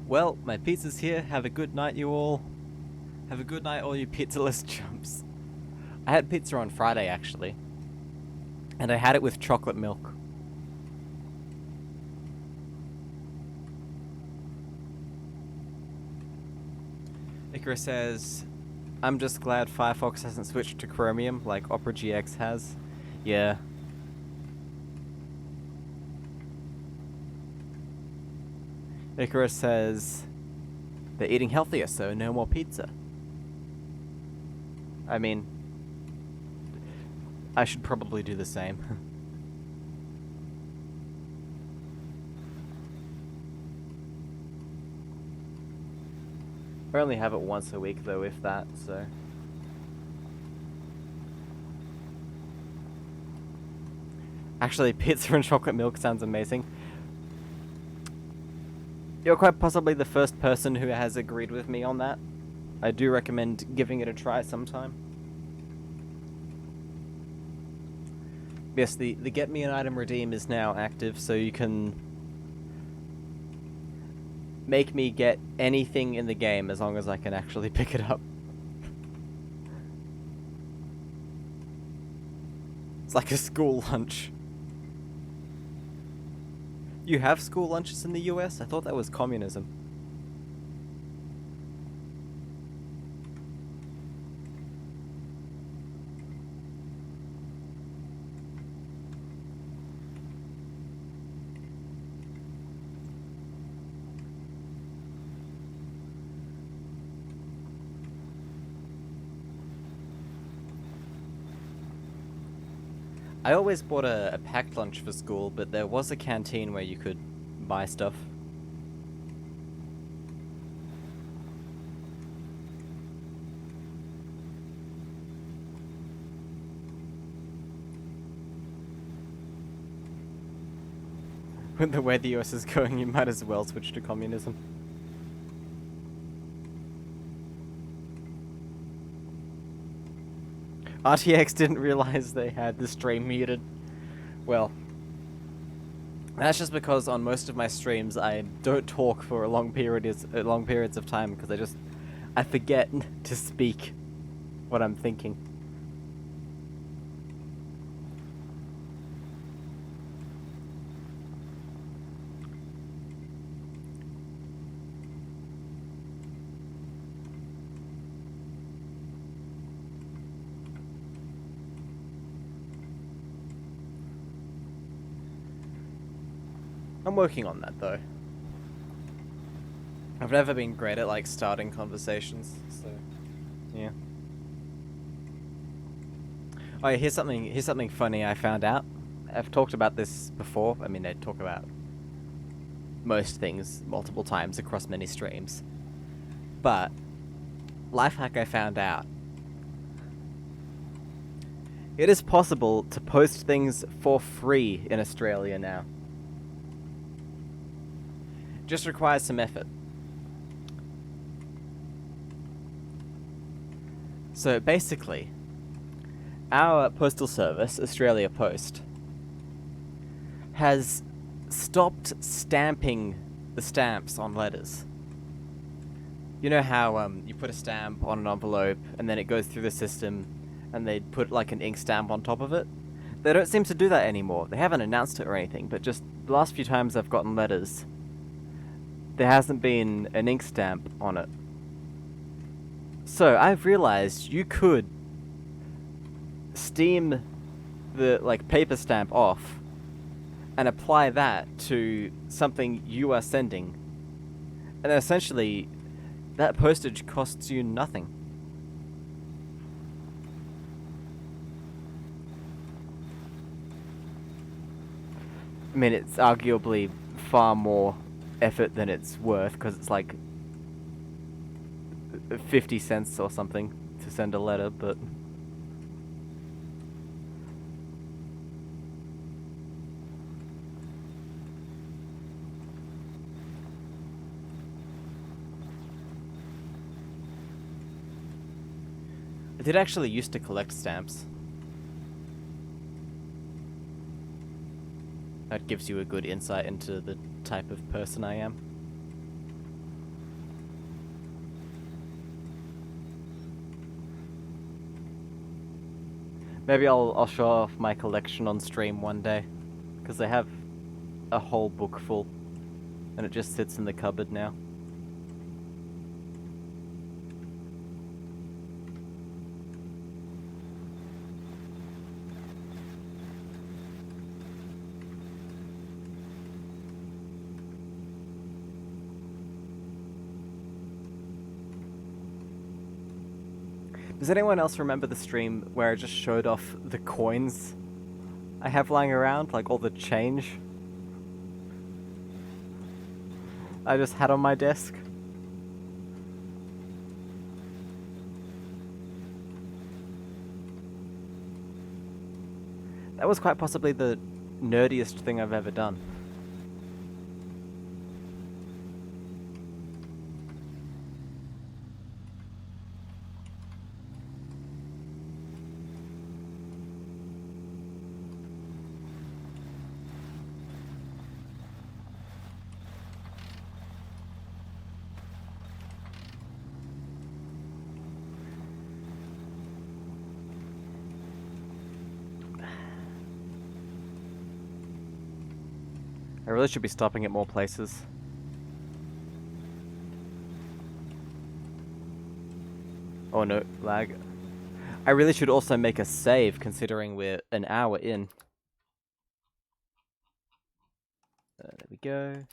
well, my pizza's here. Have a good night, you all. Have a good night, all you pizzaless chumps. I had pizza on Friday, actually. And I had it with chocolate milk. Icarus says, I'm just glad Firefox hasn't switched to Chromium like Opera GX has. Yeah. Icarus says, they're eating healthier, so no more pizza. I mean, I should probably do the same. I only have it once a week though, if that, so. Actually, pizza and chocolate milk sounds amazing. You're quite possibly the first person who has agreed with me on that. I do recommend giving it a try sometime. Yes, the Get Me an Item Redeem is now active, so you can make me get anything in the game as long as I can actually pick it up. It's like a school lunch. You have school lunches in the US? I thought that was communism. I always bought a packed lunch for school, but there was a canteen where you could buy stuff. With the way the US is going, you might as well switch to communism. RTX didn't realize they had the stream muted. Well, that's just because on most of my streams I don't talk for long periods of time because I forget to speak. what I'm thinking. I'm working on that though. I've never been great at like starting conversations, so yeah. Oh, yeah, here's something funny I found out. I've talked about this before. I mean, I talk about most things multiple times across many streams. But life hack I found out. It is possible to post things for free in Australia now. Just requires some effort. So basically, our postal service, Australia Post, has stopped stamping the stamps on letters. You know how you put a stamp on an envelope and then it goes through the system and they put like an ink stamp on top of it? They don't seem to do that anymore. They haven't announced it or anything, but just the last few times I've gotten letters, there hasn't been an ink stamp on it. So I've realized you could steam the like paper stamp off and apply that to something you are sending, and essentially that postage costs you nothing. I mean, it's arguably far more effort than it's worth because it's like 50 cents or something to send a letter, but I did actually used to collect stamps. That gives you a good insight into the type of person I am. Maybe I'll show off my collection on stream one day, because I have a whole book full, and it just sits in the cupboard now. Does anyone else remember the stream where I just showed off the coins I have lying around? Like all the change I just had on my desk? That was quite possibly the nerdiest thing I've ever done. I really should be stopping at more places. Oh no, lag. I really should also make a save considering we're an hour in. There we go.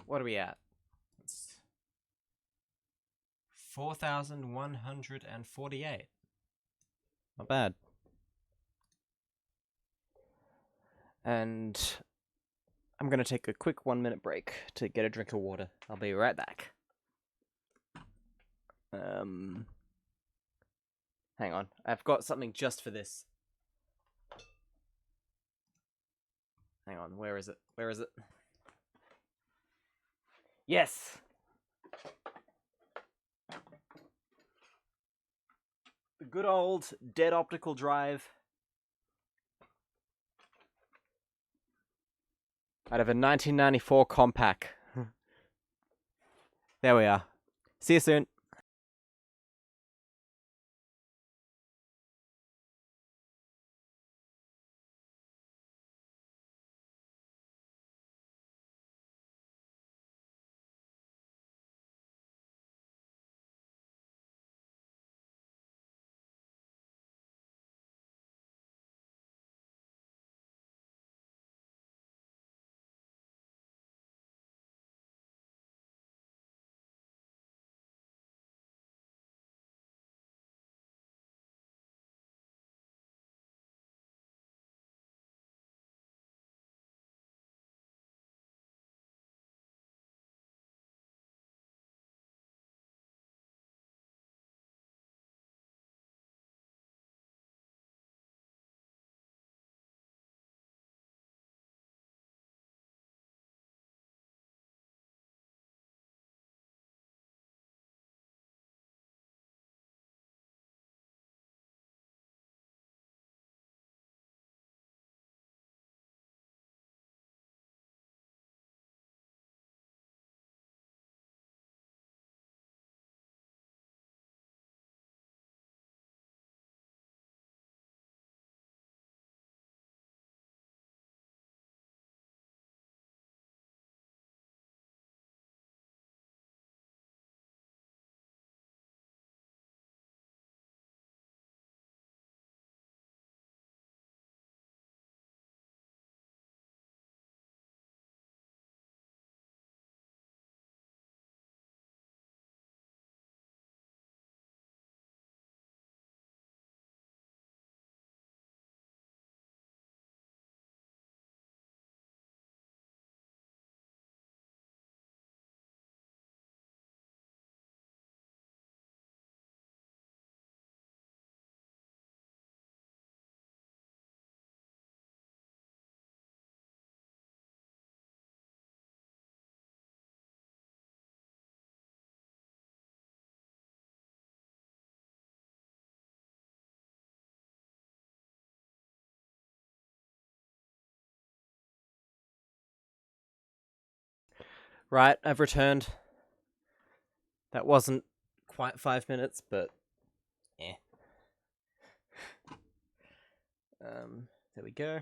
What are we at? It's 4,148. Not bad. And I'm gonna take a quick 1-minute break to get a drink of water. I'll be right back. Hang on. I've got something just for this. Hang on, where is it? Where is it? Yes! The good old dead optical drive. Out of a 1994 Compaq. There we are. See you soon. Right, I've returned. That wasn't quite 5 minutes, but eh. There we go.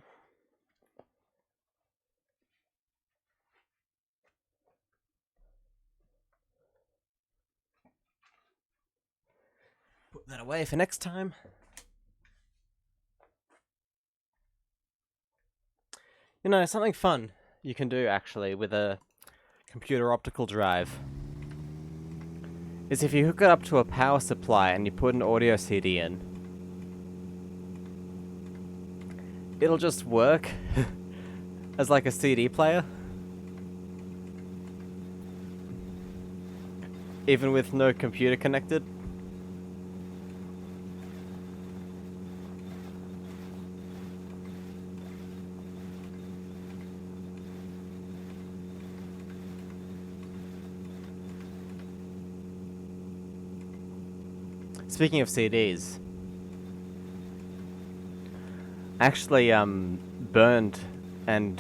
Put that away for next time. You know, something fun you can do actually with a computer optical drive is if you hook it up to a power supply and you put an audio CD in, it'll just work as like a CD player. Even with no computer connected. Speaking of CDs, actually burned and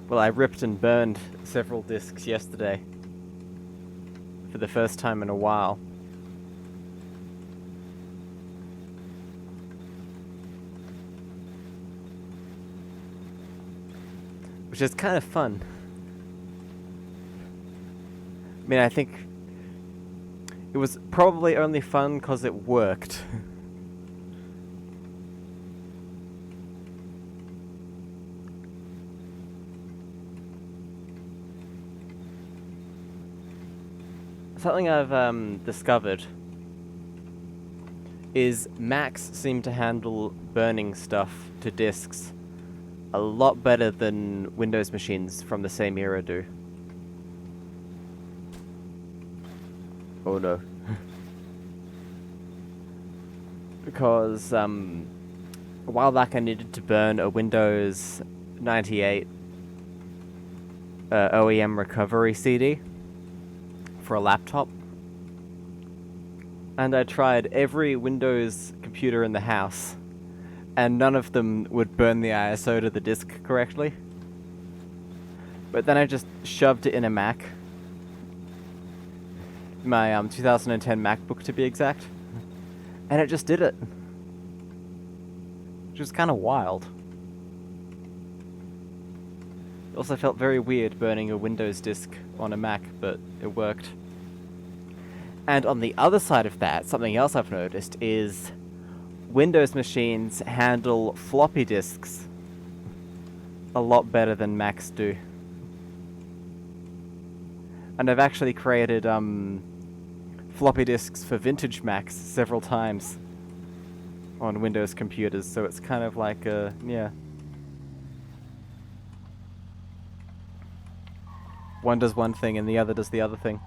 well, I ripped and burned several discs yesterday for the first time in a while. Which is kind of fun. I mean, I think it was probably only fun because it worked. Something I've discovered is Macs seem to handle burning stuff to disks a lot better than Windows machines from the same era do. Oh no. Because a while back I needed to burn a Windows 98 OEM recovery CD for a laptop. And I tried every Windows computer in the house, and none of them would burn the ISO to the disk correctly. But then I just shoved it in a Mac. My 2010 MacBook to be exact. And it just did it. Which was kind of wild. It also felt very weird burning a Windows disk on a Mac, but it worked. And on the other side of that, something else I've noticed is Windows machines handle floppy disks a lot better than Macs do. And I've actually created floppy disks for vintage Macs several times on Windows computers, so it's kind of like yeah. One does one thing and the other does the other thing.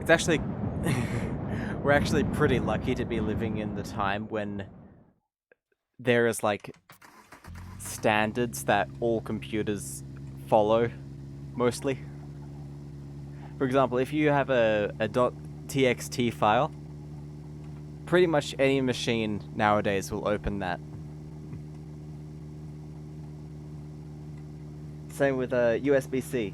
It's actually... we're actually pretty lucky to be living in the time when there is, like, standards that all computers follow, mostly. For example, if you have a .txt file, pretty much any machine nowadays will open that. Same with USB-C.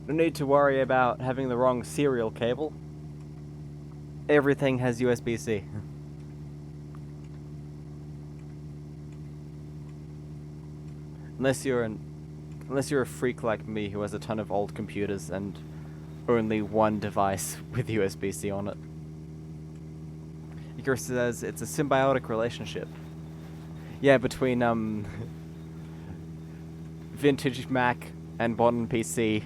No need to worry about having the wrong serial cable. Everything has USB-C. Unless you're a freak like me who has a ton of old computers and only one device with USB-C on it. Icarus says it's a symbiotic relationship. Yeah, between vintage Mac and modern PC,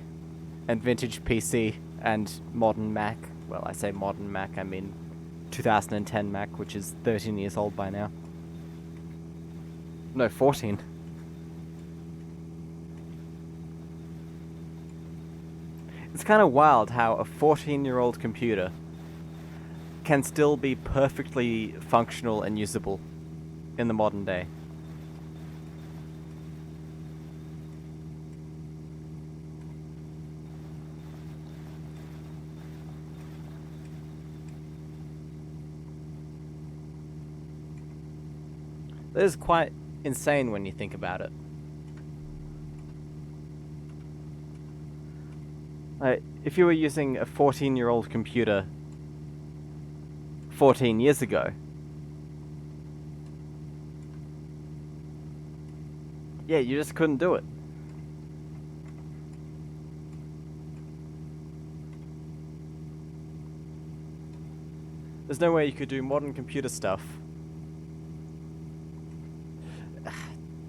and vintage PC and modern Mac. Well, I say modern Mac, I mean 2010 Mac, which is 13 years old by now. No, 14. It's kind of wild how a 14-year-old computer can still be perfectly functional and usable in the modern day. That is quite insane when you think about it. If you were using a 14-year-old computer 14 years ago, yeah, you just couldn't do it. There's no way you could do modern computer stuff.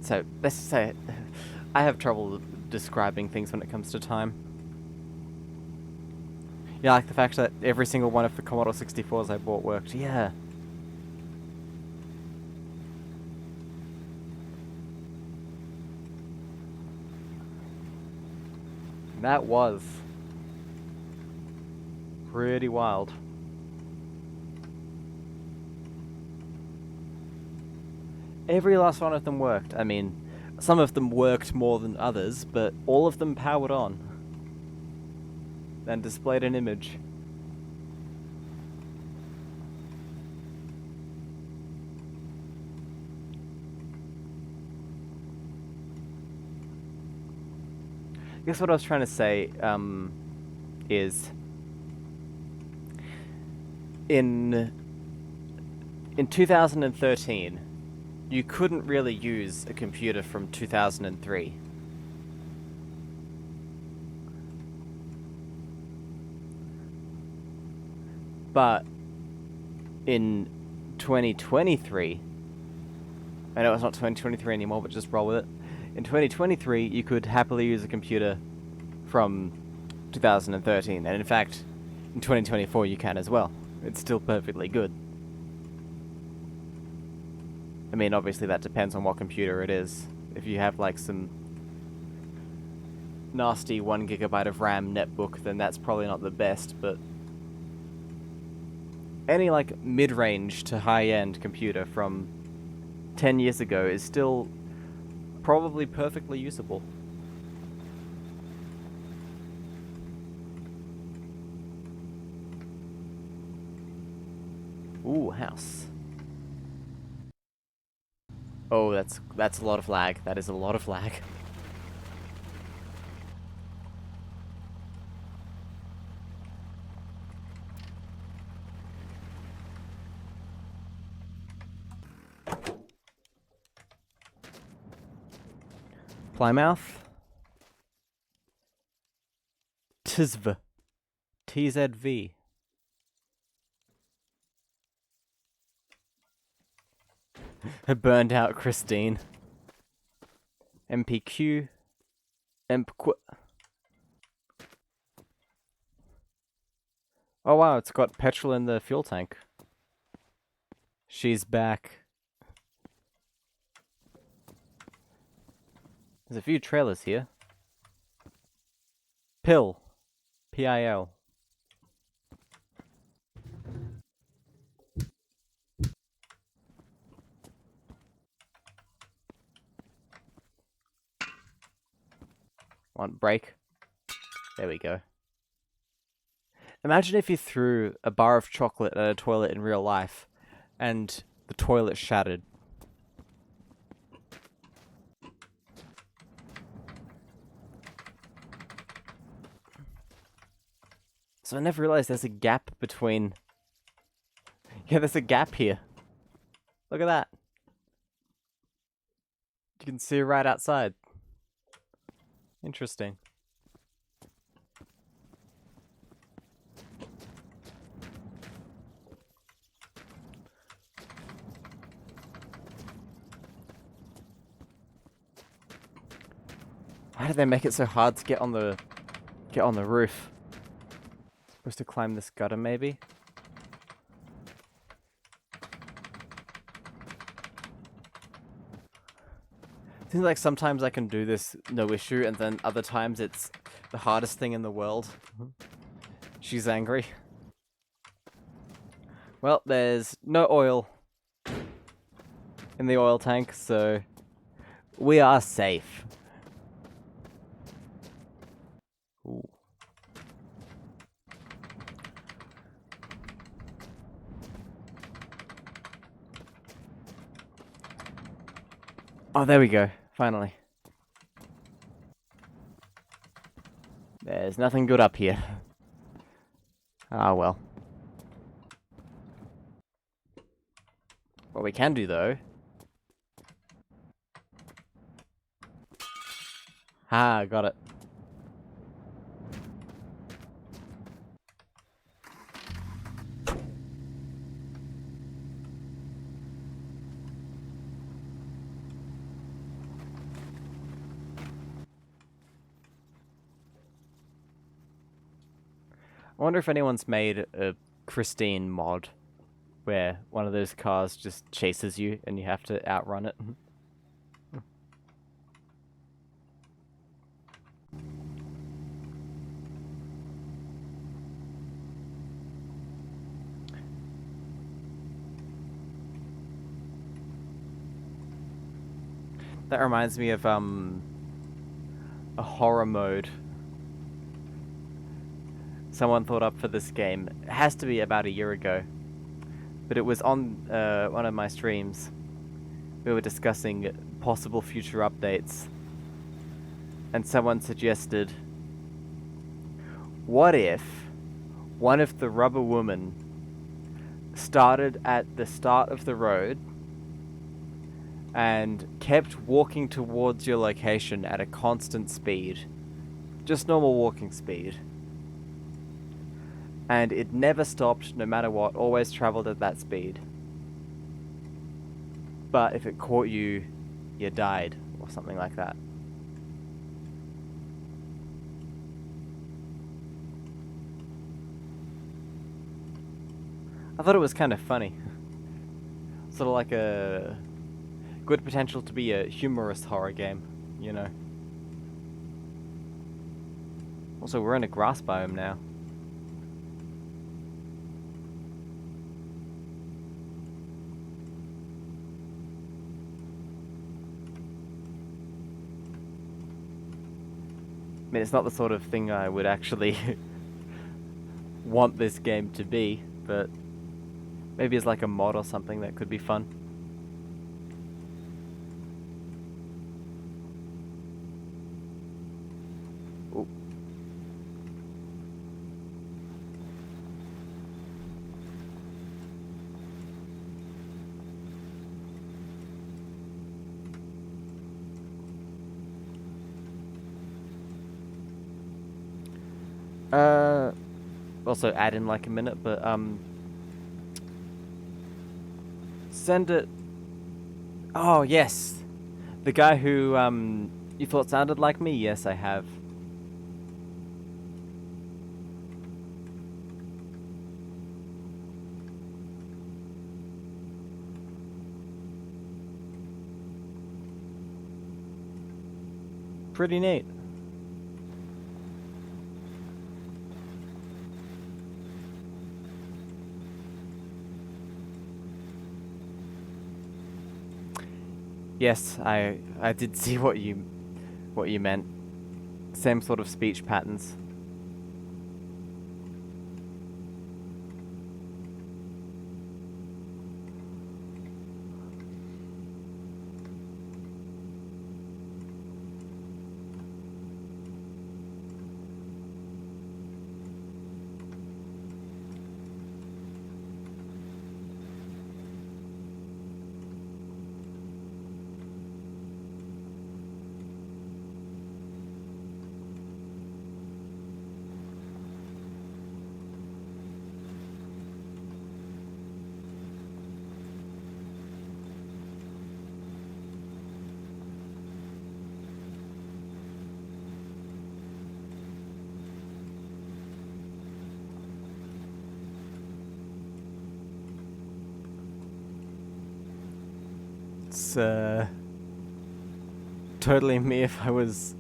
So, let's say, I have trouble describing things when it comes to time. Yeah, like the fact that every single one of the Commodore 64s I bought worked. Yeah. That was pretty wild. Every last one of them worked. I mean, some of them worked more than others, but all of them powered on and displayed an image. I guess what I was trying to say is in 2013, you couldn't really use a computer from 2003. But in 2023, I know it's not 2023 anymore, but just roll with it. In 2023, you could happily use a computer from 2013, and in fact, in 2024 you can as well. It's still perfectly good. I mean, obviously that depends on what computer it is. If you have like some nasty 1 GB of RAM netbook, then that's probably not the best, but any like mid-range to high-end computer from 10 years ago is still probably perfectly usable. Ooh, house. Oh, that's a lot of lag. That is a lot of lag. Plymouth. TZV. TZV. Burned out Christine. MPQ. MPQ. Oh wow, it's got petrol in the fuel tank. She's back. There's a few trailers here. Pill. P-I-L. Want break? There we go. Imagine if you threw a bar of chocolate at a toilet in real life, and the toilet shattered. So I never realized there's a gap between... Yeah, there's a gap here. Look at that. You can see right outside. Interesting. Why do they make it so hard to get on the roof? Supposed to climb this gutter, maybe? Seems like sometimes I can do this no issue, and then other times it's the hardest thing in the world. She's angry. Well, there's no oil in the oil tank, so we are safe. Ooh. Oh, there we go. Finally. There's nothing good up here. Ah, well. What we can do, though... Ah, got it. I wonder if anyone's made a Christine mod where one of those cars just chases you and you have to outrun it. That reminds me of a horror mode someone thought up for this game. It has to be about a year ago, but it was on one of my streams. We were discussing possible future updates, and someone suggested, what if one of the rubber women started at the start of the road and kept walking towards your location at a constant speed, just normal walking speed, and it never stopped no matter what, always traveled at that speed, but if it caught you, you died, or something like that. I thought it was kind of funny. Sort of like a good potential to be a humorous horror game, you know. Also, we're in a grass biome now. I mean, it's not the sort of thing I would actually want this game to be, but maybe as like a mod or something that could be fun. Ooh. Also add in like a minute, but send it. Oh yes, the guy who you thought sounded like me. Yes, I have. Pretty neat. Yes, I did see what you meant. Same sort of speech patterns. It's totally me if I was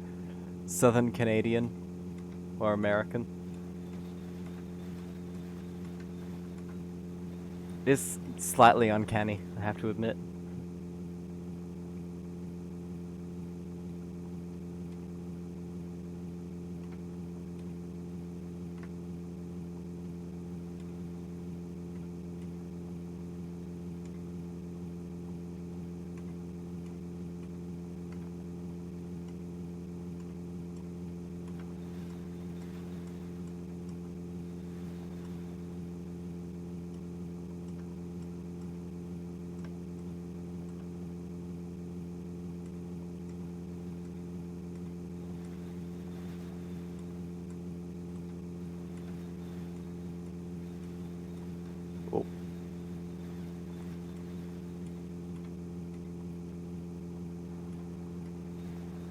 Southern Canadian or American. It's slightly uncanny, I have to admit.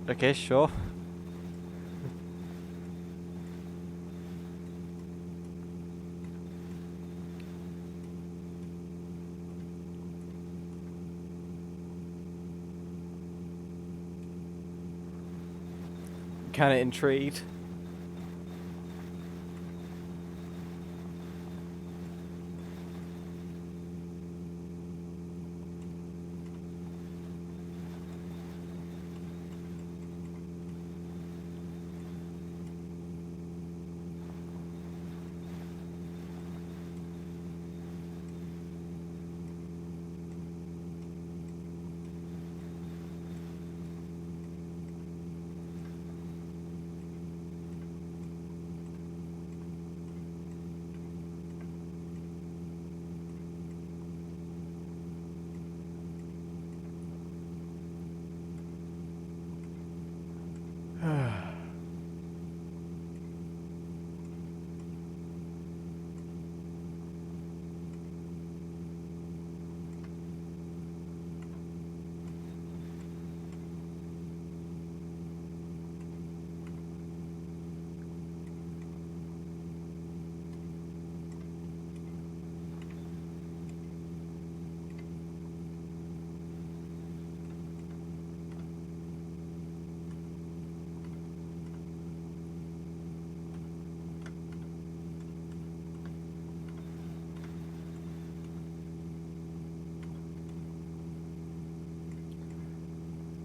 Okay, sure. Kind of intrigued.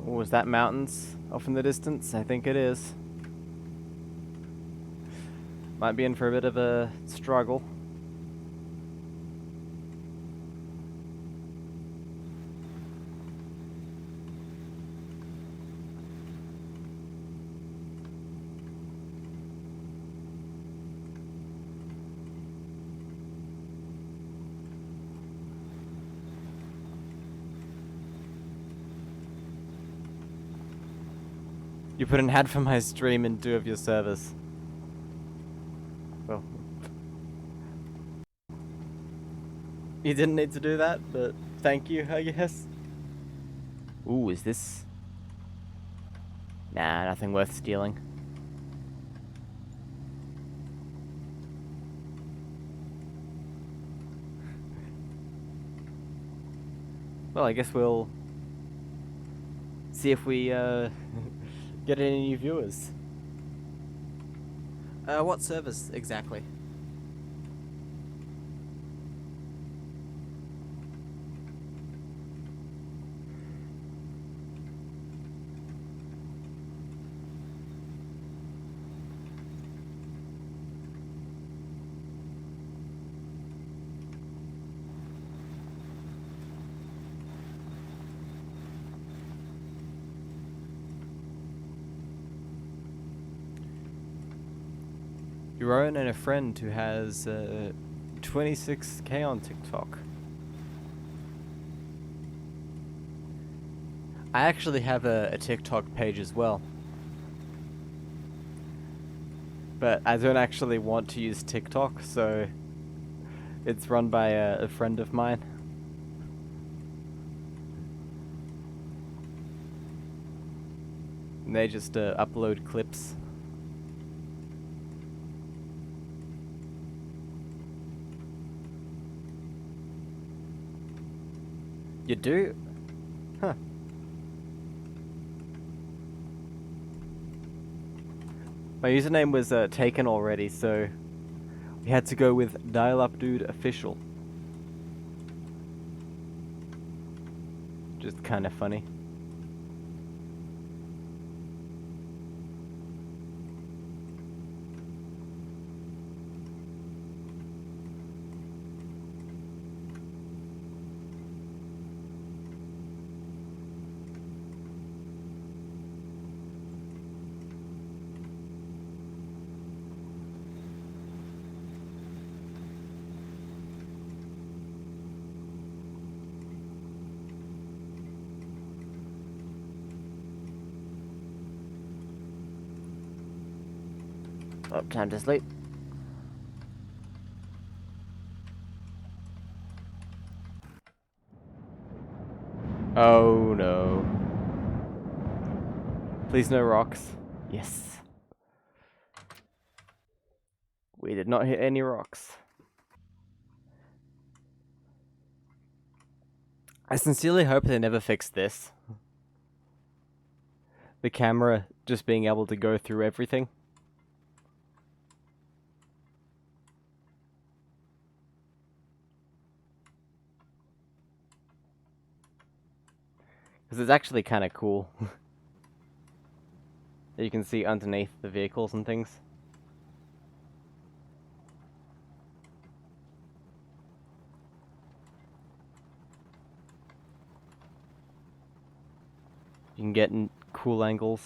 Oh, is that mountains off in the distance? I think it is. Might be in for a bit of a struggle. You put an ad for my stream in 2 of your servers. Well, you didn't need to do that, but thank you, I guess. Ooh, is this? Nah, nothing worth stealing. Well, I guess we'll see if we get any new viewers. What servers exactly? Your own and a friend who has 26k on TikTok. I actually have a TikTok page as well. But I don't actually want to use TikTok, so it's run by a friend of mine. And they just upload clips. You do? Huh. My username was taken already, so we had to go with Dial Up Dude Official. Just kind of funny. Oh, time to sleep. Oh no. Please no rocks. Yes. We did not hit any rocks. I sincerely hope they never fix this. The camera just being able to go through everything. Because it's actually kind of cool. You can see underneath the vehicles and things. You can get in cool angles.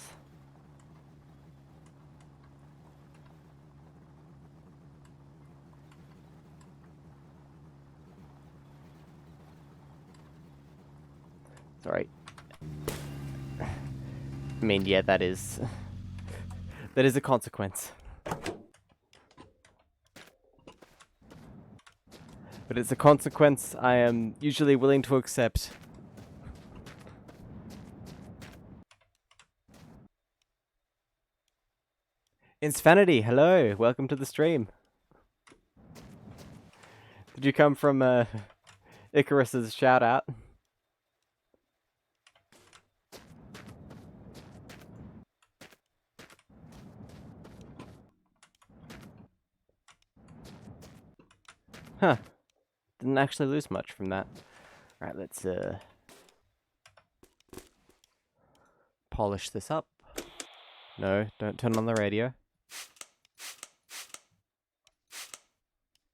Sorry. I mean, yeah, that is a consequence. But it's a consequence I am usually willing to accept. Insfanity, hello, welcome to the stream. Did you come from Icarus's shout out? Huh. Didn't actually lose much from that. Right, let's polish this up. No, don't turn on the radio.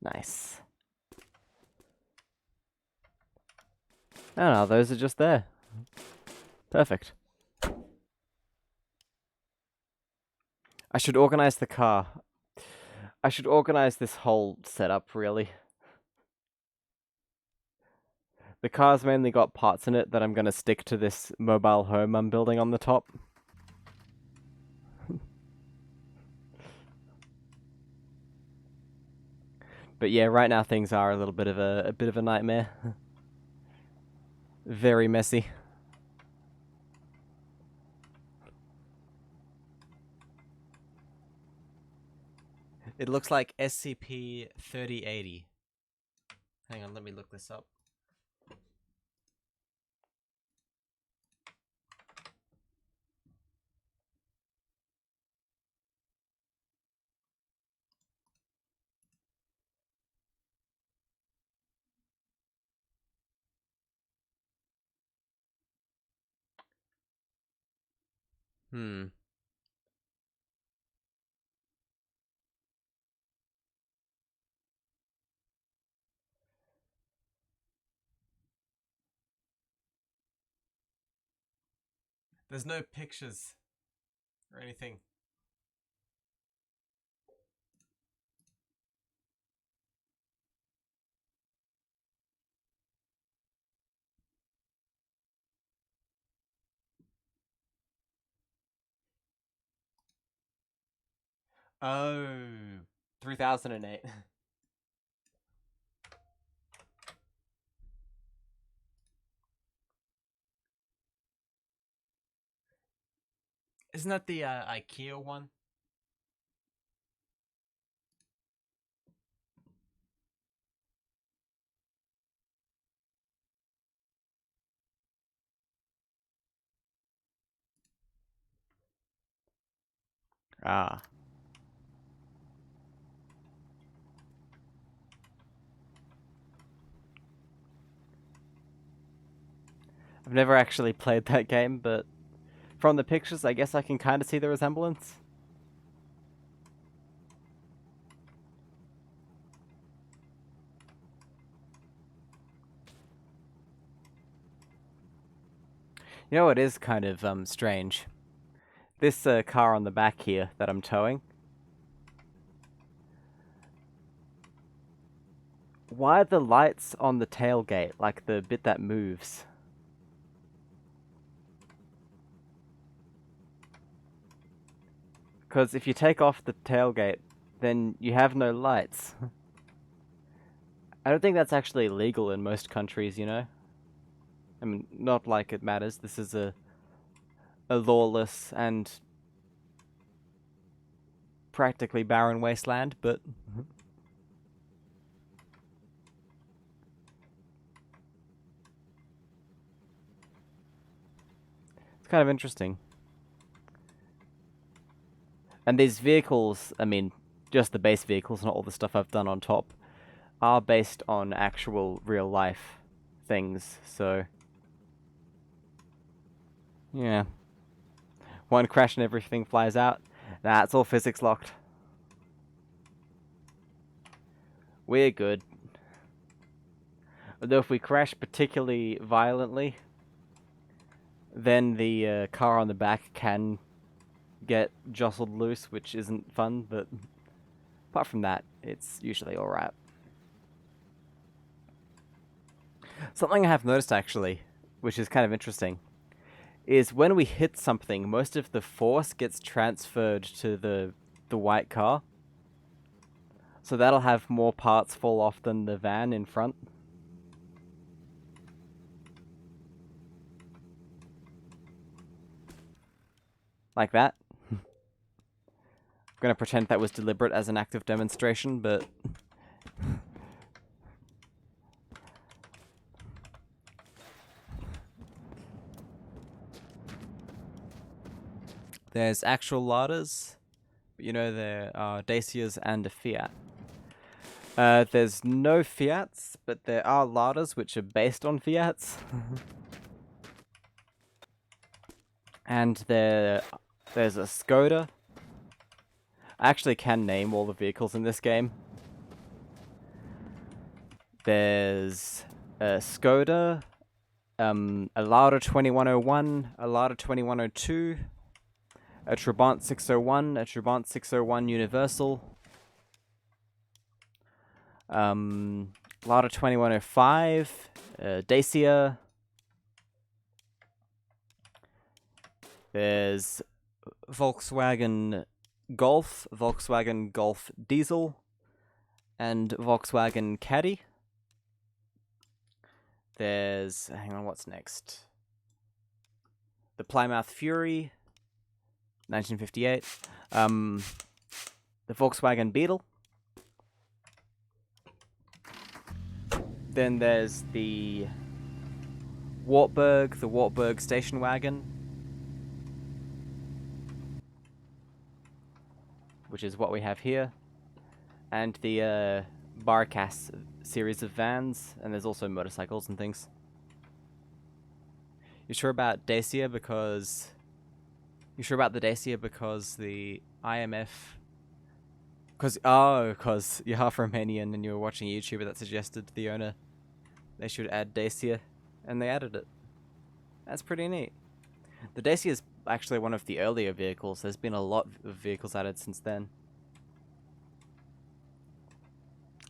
Nice. No, those are just there. Perfect. I should organize the car. I should organize this whole setup, really. The car's mainly got parts in it that I'm gonna stick to this mobile home I'm building on the top. But yeah, right now things are a little bit of a nightmare. Very messy. It looks like SCP-3080. Hang on, let me look this up. There's no pictures or anything. Oh, 3008. Isn't that the IKEA one? Ah. I've never actually played that game, but from the pictures, I guess I can kind of see the resemblance. You know, it is kind of strange. This car on the back here that I'm towing. Why are the lights on the tailgate, like the bit that moves? Because if you take off the tailgate, then you have no lights. I don't think that's actually legal in most countries, you know? I mean, not like it matters. This is a a lawless and practically barren wasteland, but it's kind of interesting. And these vehicles, I mean, just the base vehicles, not all the stuff I've done on top, are based on actual real life things, so yeah. One crash and everything flies out. Nah, it's all physics locked. We're good. Although if we crash particularly violently, then the car on the back can get jostled loose, which isn't fun, but apart from that, it's usually alright. Something I have noticed actually, which is kind of interesting, is when we hit something, most of the force gets transferred to the white car. So that'll have more parts fall off than the van in front. Like that. I'm gonna pretend that was deliberate as an act of demonstration, but there's actual Ladas, but you know there are Dacias and a Fiat. There's no Fiats, but there are Ladas which are based on Fiats. And there's a Skoda. I actually can name all the vehicles in this game. There's a Skoda, a Lada 2101, a Lada 2102, a Trabant 601, a Trabant 601 Universal, Lada 2105, Dacia. There's Volkswagen Golf, Volkswagen Golf Diesel, and Volkswagen Caddy. There's, hang on, what's next? The Plymouth Fury, 1958. The Volkswagen Beetle. Then there's the Wartburg station wagon, which is what we have here, and the Barcass series of vans, and there's also motorcycles and things. You sure about Dacia because... You sure about the Dacia because the IMF... Because you're half Romanian and you were watching a YouTuber that suggested to the owner they should add Dacia, and they added it. That's pretty neat. The Dacia is actually one of the earlier vehicles. There's been a lot of vehicles added since then.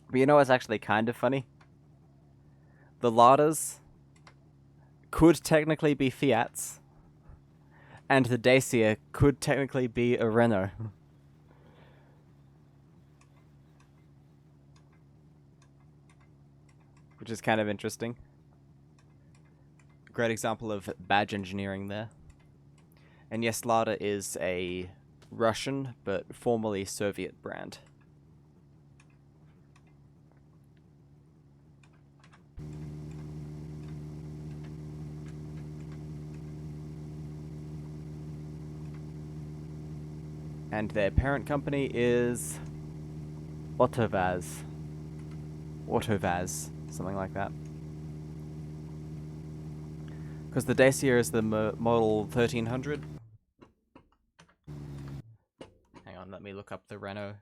But you know what's actually kind of funny? The Ladas could technically be Fiats, and the Dacia could technically be a Renault. Which is kind of interesting. Great example of badge engineering there. And yes, Lada is a Russian, but formerly Soviet brand. And their parent company is Autovaz. Autovaz, something like that. Because the Dacia is the model 1300. Hang on, let me look up the Renault.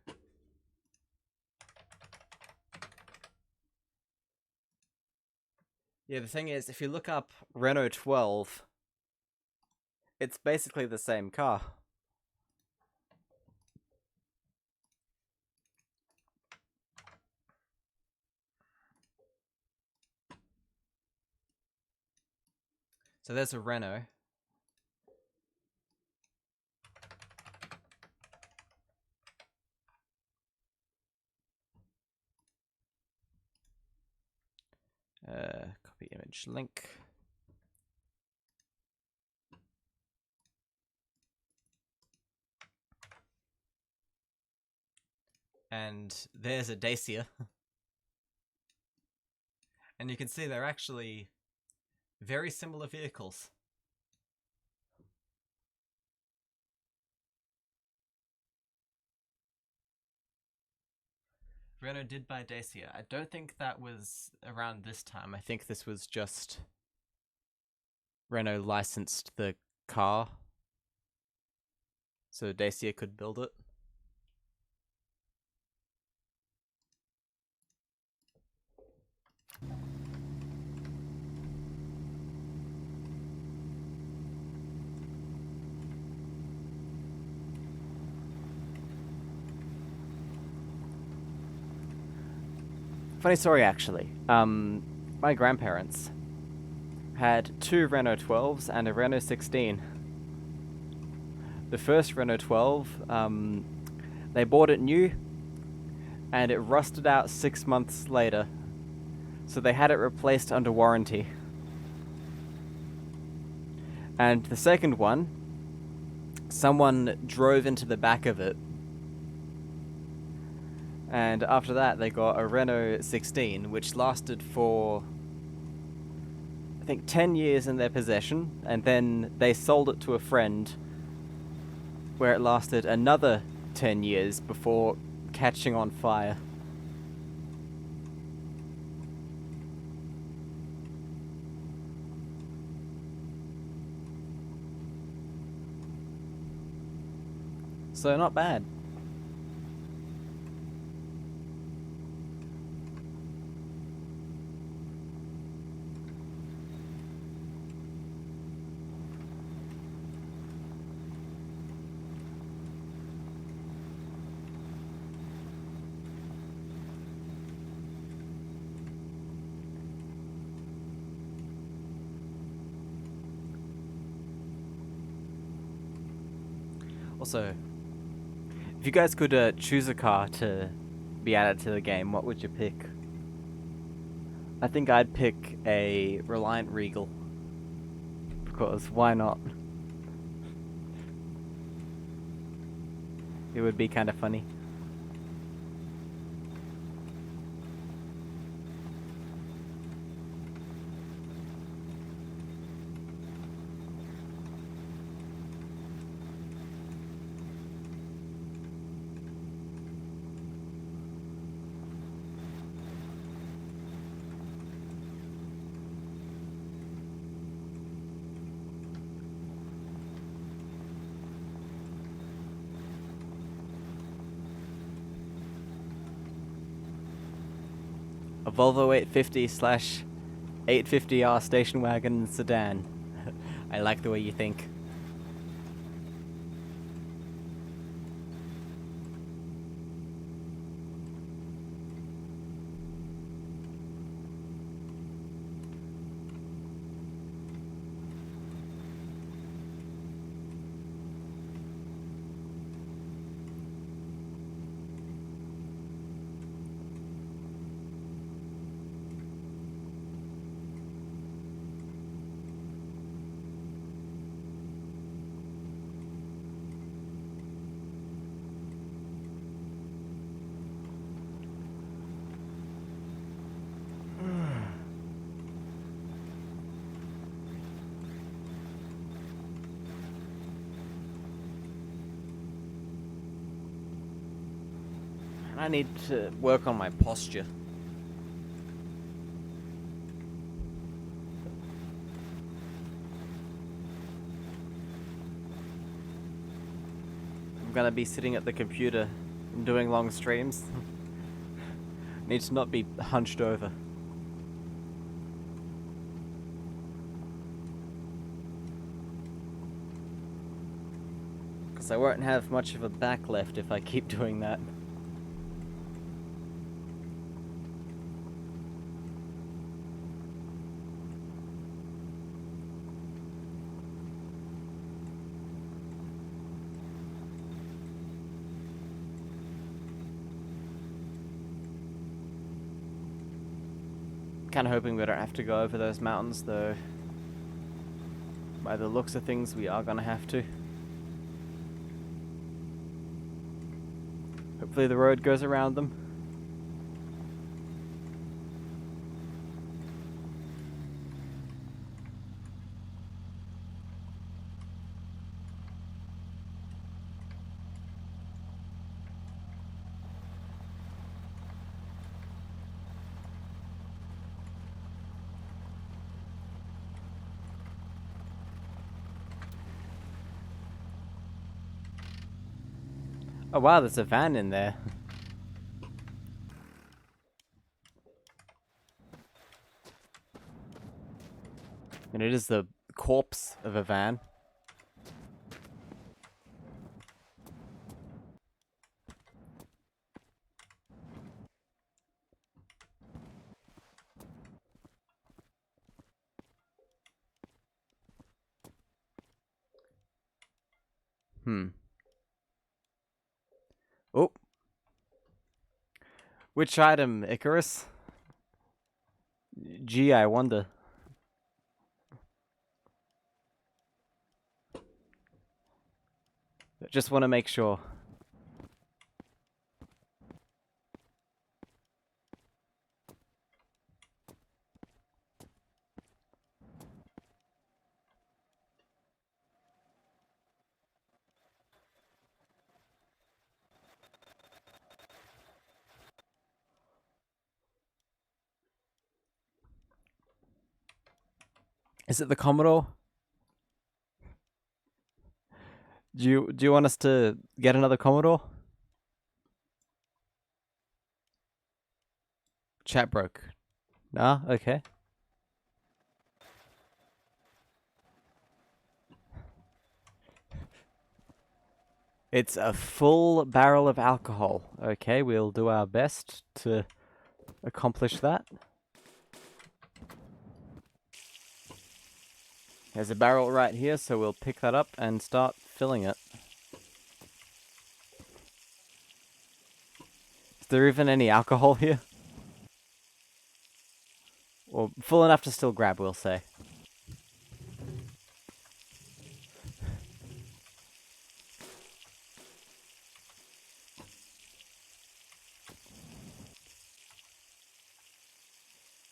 Yeah, the thing is, if you look up Renault 12, it's basically the same car. So there's a Renault. Copy image link. And there's a Dacia. And you can see they're actually very similar vehicles. Renault did buy Dacia. I don't think that was around this time. I think this was just Renault licensed the car so Dacia could build it. Funny story, actually. My grandparents had two Renault 12s and a Renault 16. The first Renault 12, they bought it new, and it rusted out 6 months later, so they had it replaced under warranty. And the second one, someone drove into the back of it, and after that they got a Renault 16, which lasted for, I think, 10 years in their possession, and then they sold it to a friend, where it lasted another 10 years before catching on fire. So not bad. Also, if you guys could choose a car to be added to the game, what would you pick? I think I'd pick a Reliant Regal. Because why not? It would be kind of funny. A Volvo 850/850R station wagon sedan. I like the way you think. I need to work on my posture. I'm gonna be sitting at the computer and doing long streams. Need to not be hunched over. Because I won't have much of a back left if I keep doing that. Kind of hoping we don't have to go over those mountains, though. By the looks of things, we are gonna have to. Hopefully the road goes around them. Oh wow, there's a van in there. And it is the corpse of a van. Oh. Which item, Icarus? Gee, I wonder. Just want to make sure. Is it the Commodore? Do you want us to get another Commodore? Chat broke. Nah, okay. It's a full barrel of alcohol. Okay, we'll do our best to accomplish that. There's a barrel right here, so we'll pick that up and start filling it. Is there even any alcohol here? Or full enough to still grab, we'll say.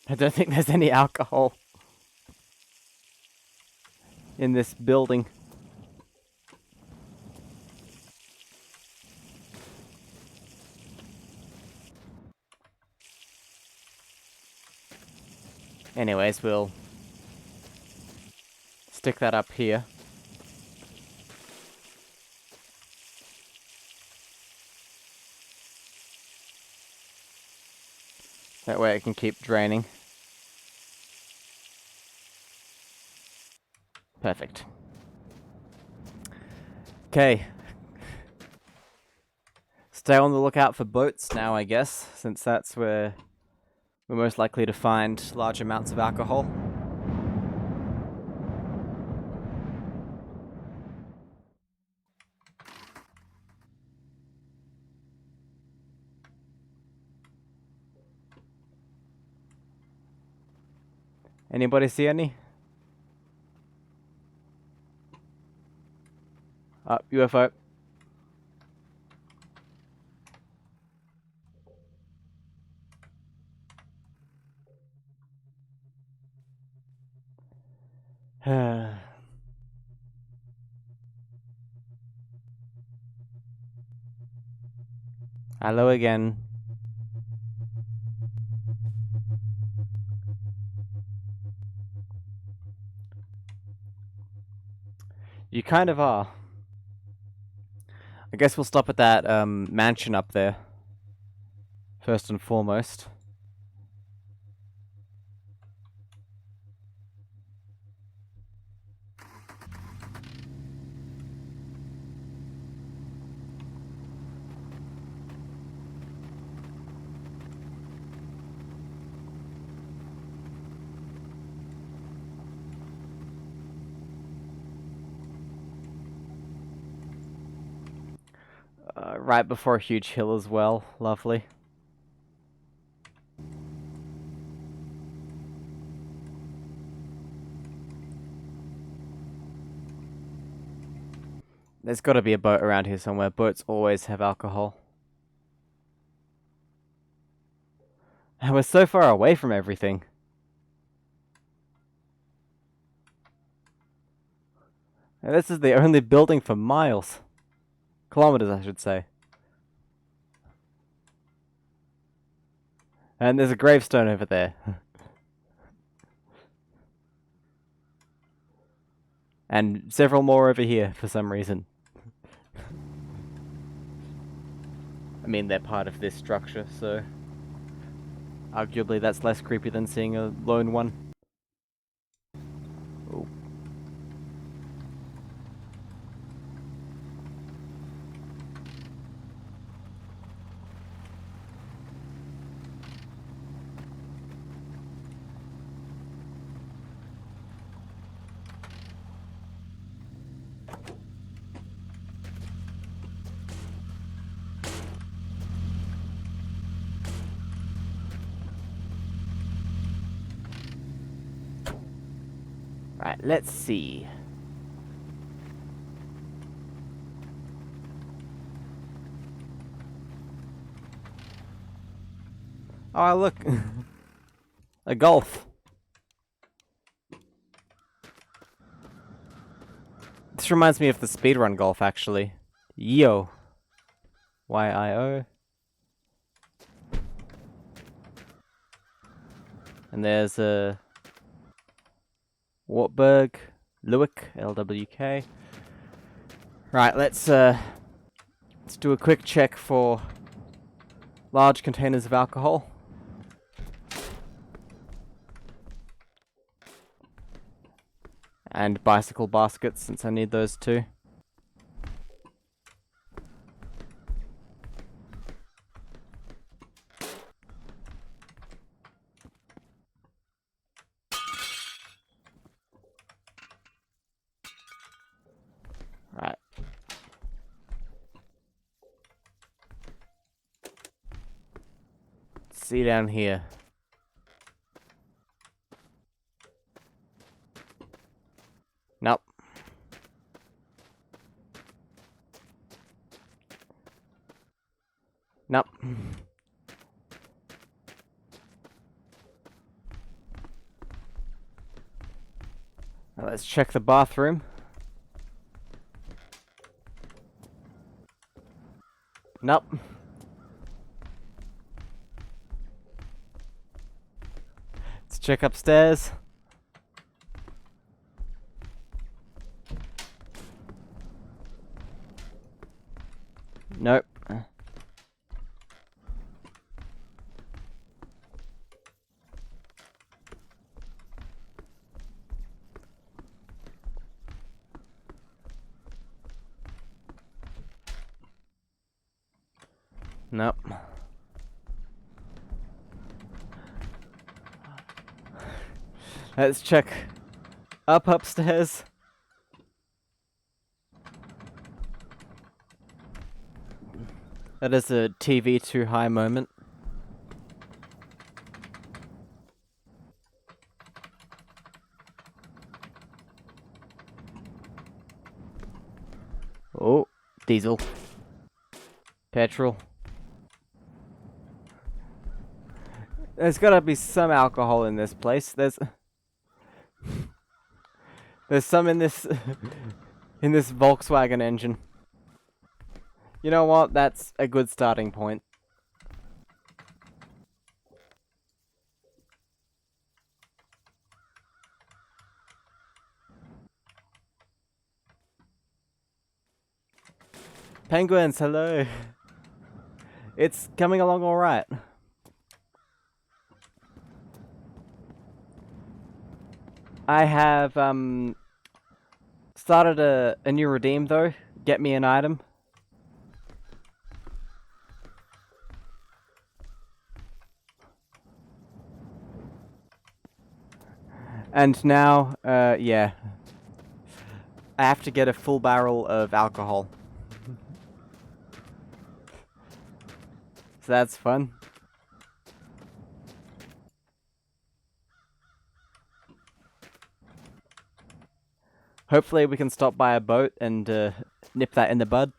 I don't think there's any alcohol in this building. Anyways, we'll stick that up here. That way it can keep draining. Perfect. Okay. Stay on the lookout for boats now, I guess, since that's where we're most likely to find large amounts of alcohol. Anybody see any? UFO. Hello again. You kind of are. I guess we'll stop at that mansion up there. First and foremost. Right before a huge hill as well. Lovely. There's got to be a boat around here somewhere. Boats always have alcohol. And we're so far away from everything. And this is the only building for miles. Kilometers, I should say. And there's a gravestone over there. And several more over here for some reason. I mean, they're part of this structure, so arguably that's less creepy than seeing a lone one. Ooh. Right, let's see. Oh, look. A golf. This reminds me of the speedrun golf, actually. Yo. Y-I-O. And there's a Wartburg, Lewick, LWK. Right, let's do a quick check for large containers of alcohol. And bicycle baskets, since I need those too. Right. See down here. Nope. Nope. Now let's check the bathroom. Nope. Let's check upstairs. Nope. Nope. Let's check upstairs. That is a TV too high moment. Oh, diesel. Petrol. There's gotta be some alcohol in this place. There's some in this in this Volkswagen engine. You know what? That's a good starting point. Penguins, hello. It's coming along all right. I have started a new redeem though. Get me an item. And now, yeah. I have to get a full barrel of alcohol. So that's fun. Hopefully we can stop by a boat and nip that in the bud.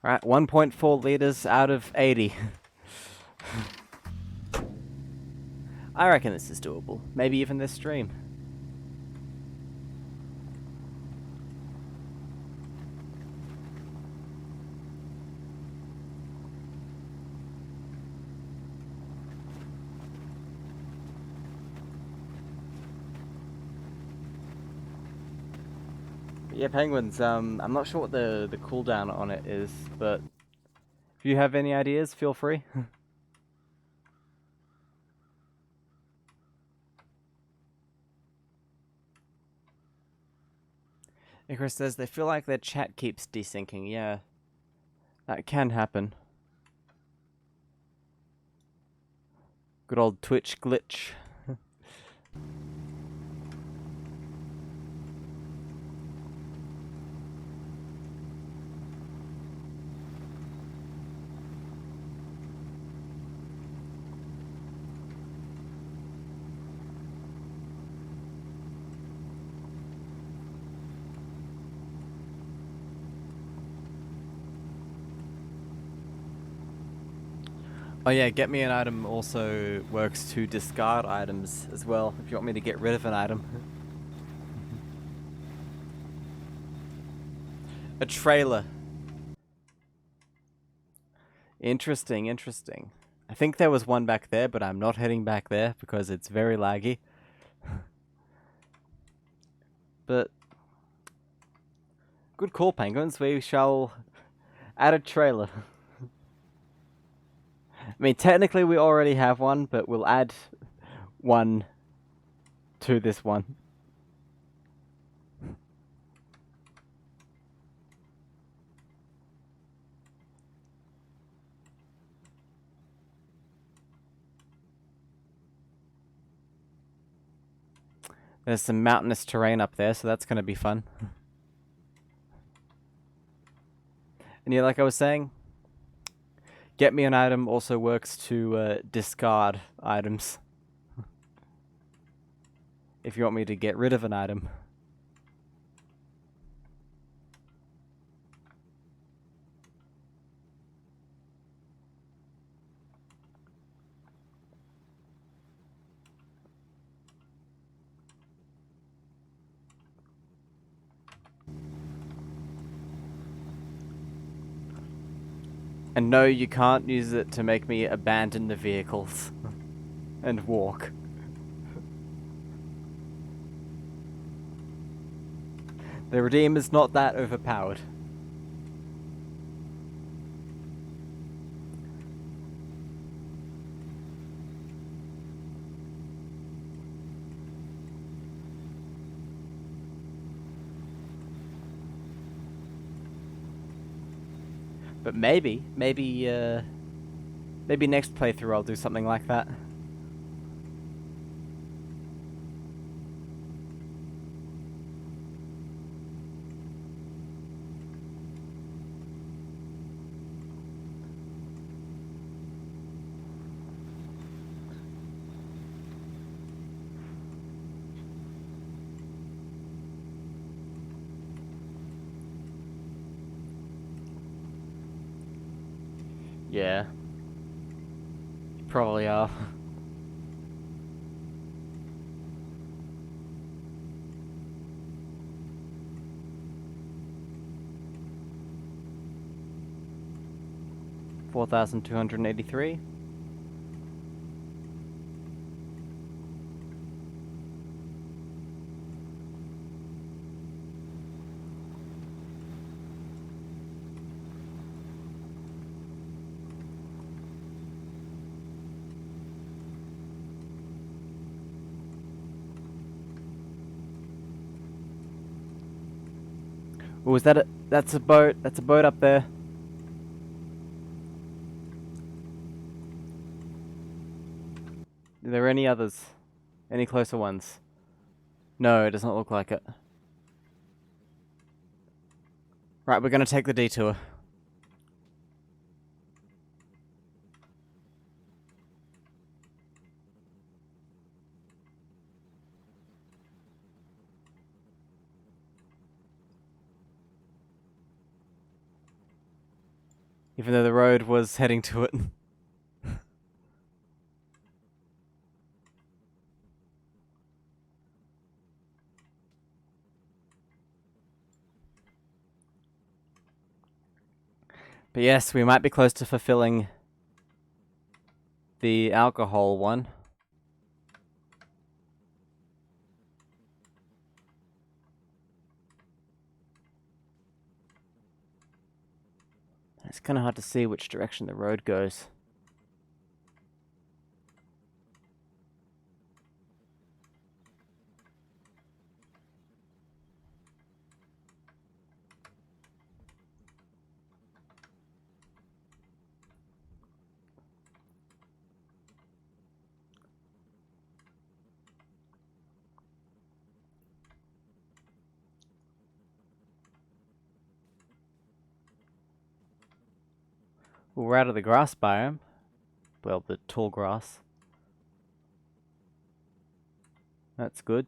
Right, 1.4 liters out of 80. I reckon this is doable. Maybe even this stream. But yeah, penguins, I'm not sure what the cooldown on it is, but if you have any ideas, feel free. Icarus says they feel like their chat keeps desyncing. Yeah, that can happen. Good old Twitch glitch. Oh yeah, get me an item also works to discard items as well, if you want me to get rid of an item. A trailer. Interesting, interesting. I think there was one back there, but I'm not heading back there because it's very laggy. But good call, penguins. We shall add a trailer. I mean, technically we already have one, but we'll add one to this one. There's some mountainous terrain up there, so that's going to be fun. And yeah, like I was saying, get me an item also works to discard items. If you want me to get rid of an item. And no, you can't use it to make me abandon the vehicles and walk. The Redeemer's not that overpowered. But maybe next playthrough I'll do something like that. Yeah. You probably are. $4,283. Oh, is that a... That's a boat. That's a boat up there. Are there any others? Any closer ones? No, it doesn't look like it. Right, we're gonna take the detour. Even though the road was heading to it. But yes, we might be close to fulfilling the alcohol one. It's kind of hard to see which direction the road goes. We're out of the grass biome. Well, the tall grass. That's good.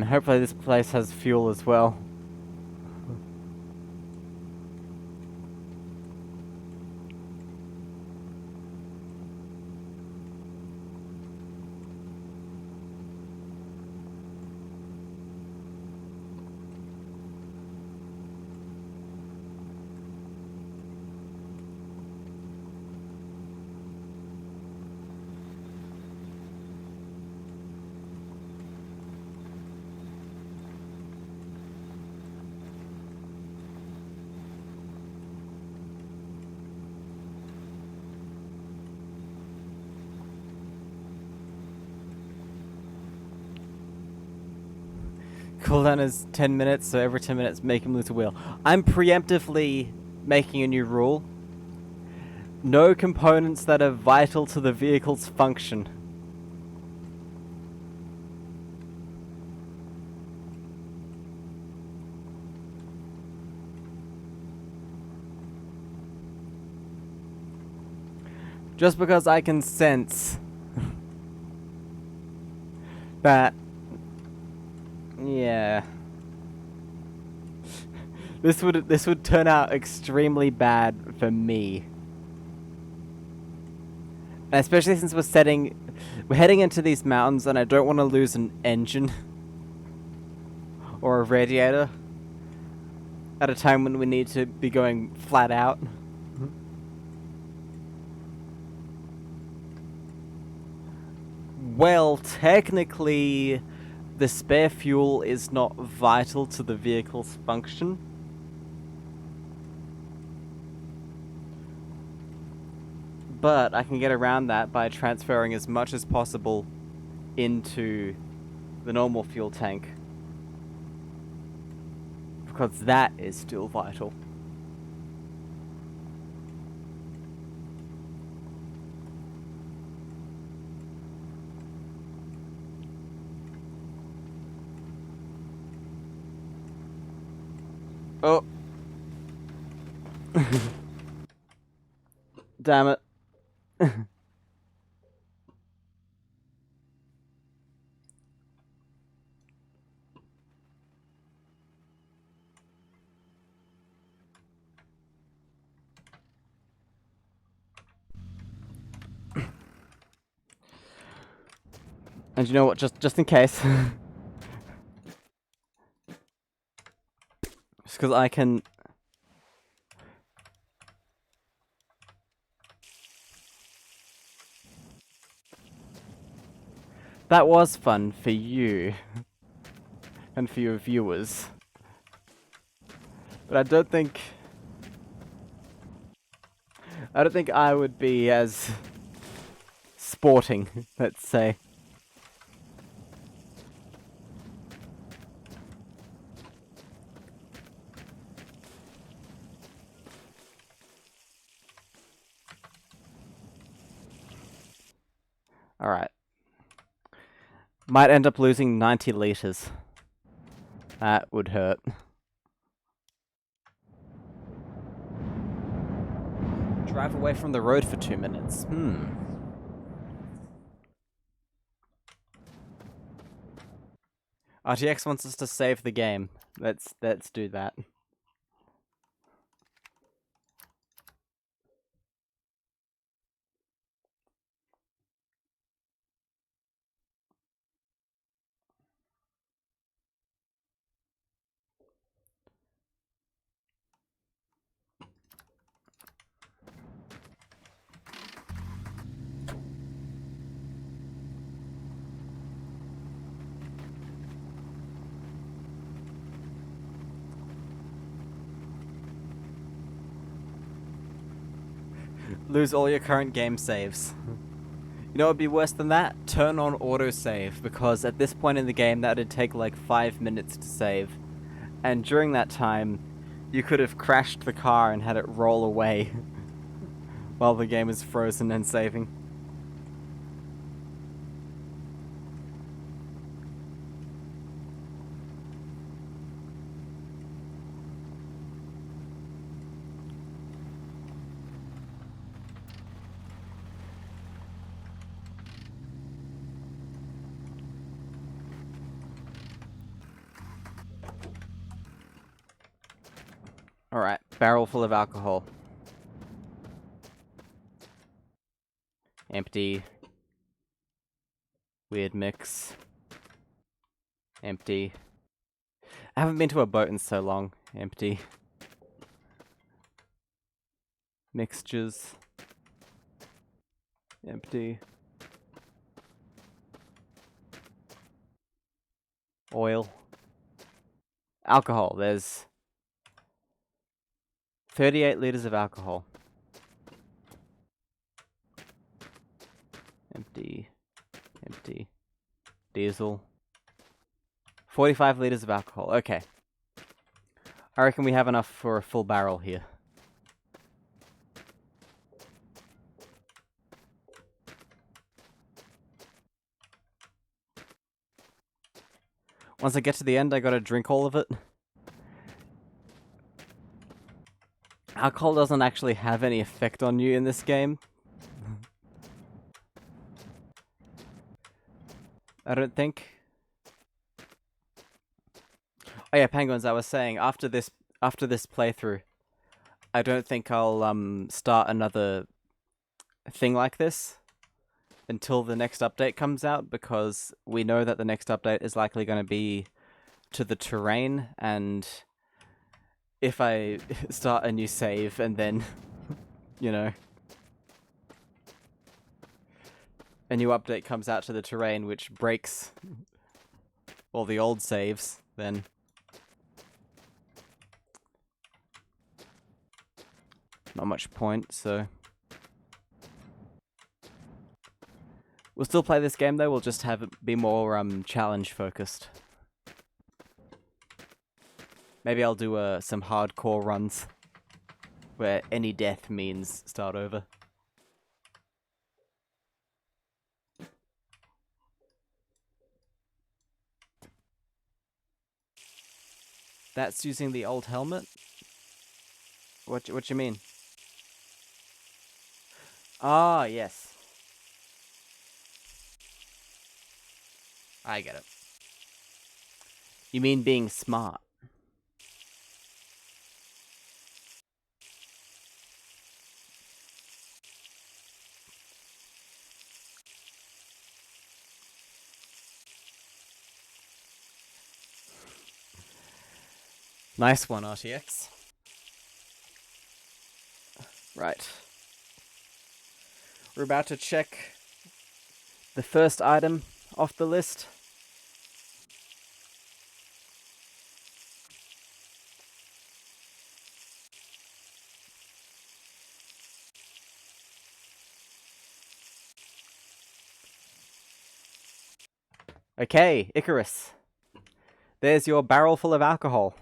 Hopefully this place has fuel as well. Cooldown is 10 minutes, so every 10 minutes make him lose a wheel. I'm preemptively making a new rule. No components that are vital to the vehicle's function. Just because I can sense that, yeah, this would turn out extremely bad for me, and especially since we're heading into these mountains, and I don't want to lose an engine or a radiator at a time when we need to be going flat out. Well, technically, the spare fuel is not vital to the vehicle's function. But I can get around that by transferring as much as possible into the normal fuel tank. Because that is still vital. Oh. Damn it. And you know what, just in case. Just because I can... That was fun for you. And for your viewers. But I don't think I would be as sporting, let's say. Alright. Might end up losing 90 liters. That would hurt. Drive away from the road for 2 minutes. RTX wants us to save the game. Let's do that. Lose all your current game saves. You know what would be worse than that? Turn on autosave, because at this point in the game that would take like 5 minutes to save. And during that time, you could have crashed the car and had it roll away while the game is frozen and saving. Alright, barrel full of alcohol. Empty. Weird mix. Empty. I haven't been to a boat in so long. Empty. Mixtures. Empty. Oil. Alcohol. There's 38 liters of alcohol. Empty. Empty. Diesel. 45 liters of alcohol. Okay. I reckon we have enough for a full barrel here. Once I get to the end, I gotta drink all of it. Alcohol doesn't actually have any effect on you in this game. I don't think. Oh yeah, Penguins, I was saying, after this playthrough, I don't think I'll start another thing like this until the next update comes out, because we know that the next update is likely going to be to the terrain, and if I start a new save and then, you know, a new update comes out to the terrain which breaks all the old saves, then not much point, so we'll still play this game though, we'll just have it be more challenge focused. Maybe I'll do some hardcore runs where any death means start over. That's using the old helmet? What you mean? Ah, yes. I get it. You mean being smart? Nice one, RTX. Right. We're about to check the first item off the list. Okay, Icarus. There's your barrel full of alcohol.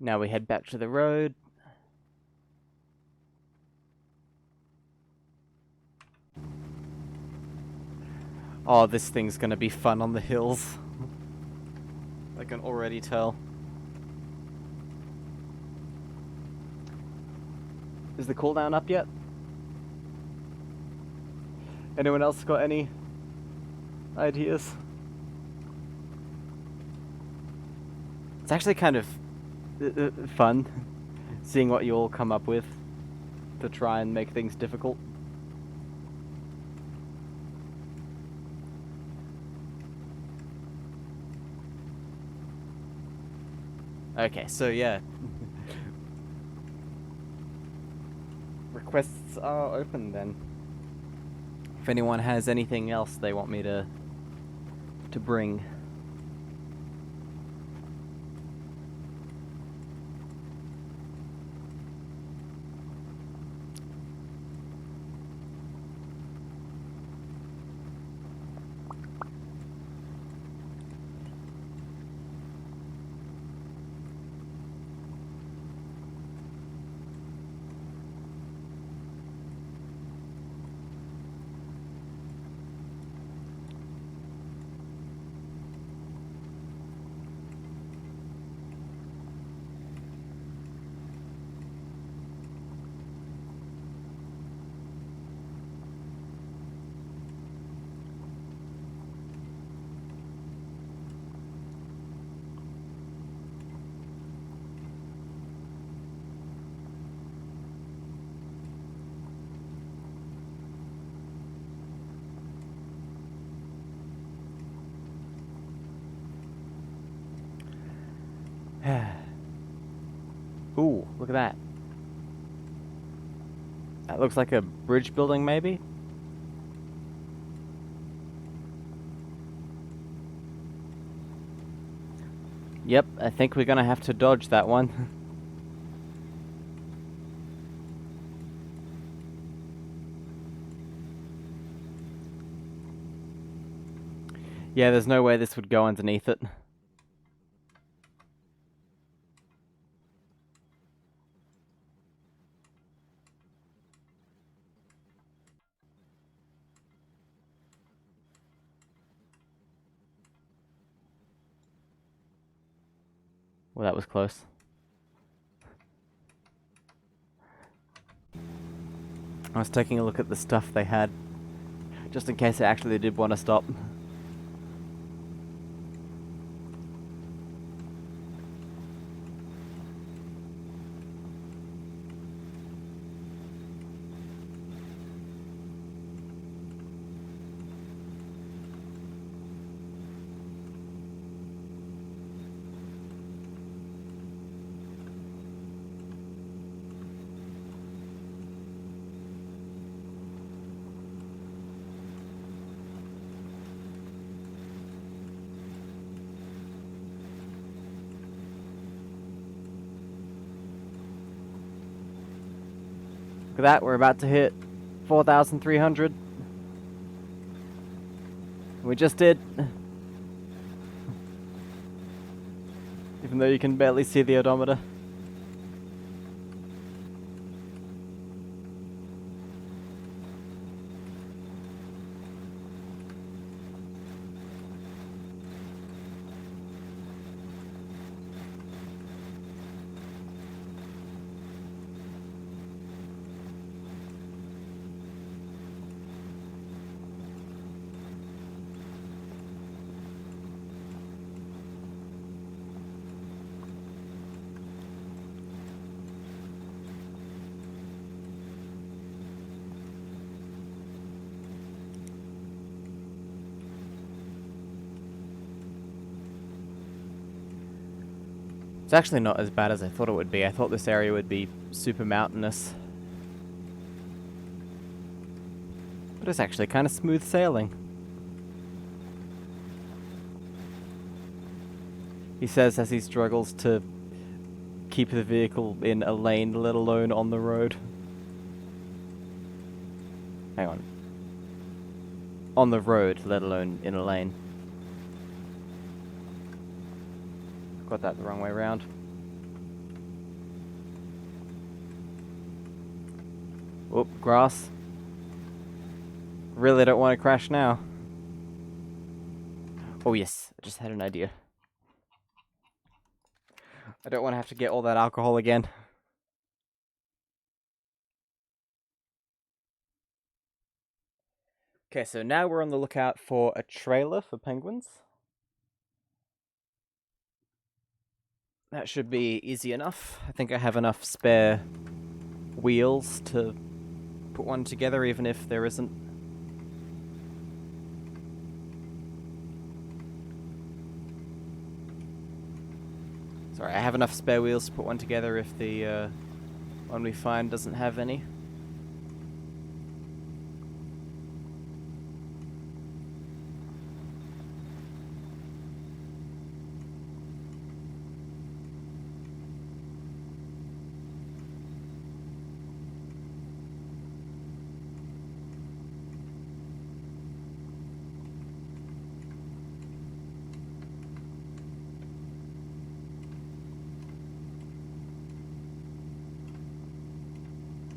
Now we head back to the road. Oh, this thing's gonna be fun on the hills. I can already tell. Is the cooldown up yet? Anyone else got any ideas? It's actually kind of fun seeing what you all come up with to try and make things difficult. Okay, so yeah. Requests are open then. If anyone has anything else they want me to bring. Ooh, look at that. That looks like a bridge building, maybe? Yep, I think we're gonna have to dodge that one. Yeah, there's no way this would go underneath it. Well, that was close. I was taking a look at the stuff they had, just in case I actually did want to stop. Look at that, we're about to hit 4,300. We just did. Even though you can barely see the odometer. It's actually not as bad as I thought it would be. I thought this area would be super mountainous. But it's actually kind of smooth sailing. He says as he struggles to keep the vehicle in a lane, let alone on the road. Hang on. On the road, let alone in a lane. Got that the wrong way around. Oop, grass. Really don't want to crash now. Oh yes, I just had an idea. I don't want to have to get all that alcohol again. Okay, so now we're on the lookout for a trailer for penguins. That should be easy enough. I think I have enough spare wheels to put one together, even if there isn't. Sorry, I have enough spare wheels to put one together if the one we find doesn't have any.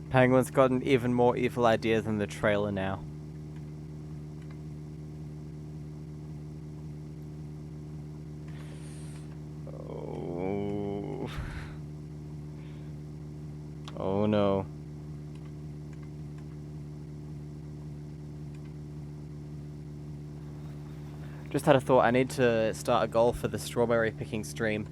Penguin's got an even more evil idea than the trailer now. Oh. Oh no. Just had a thought, I need to start a goal for the strawberry picking stream.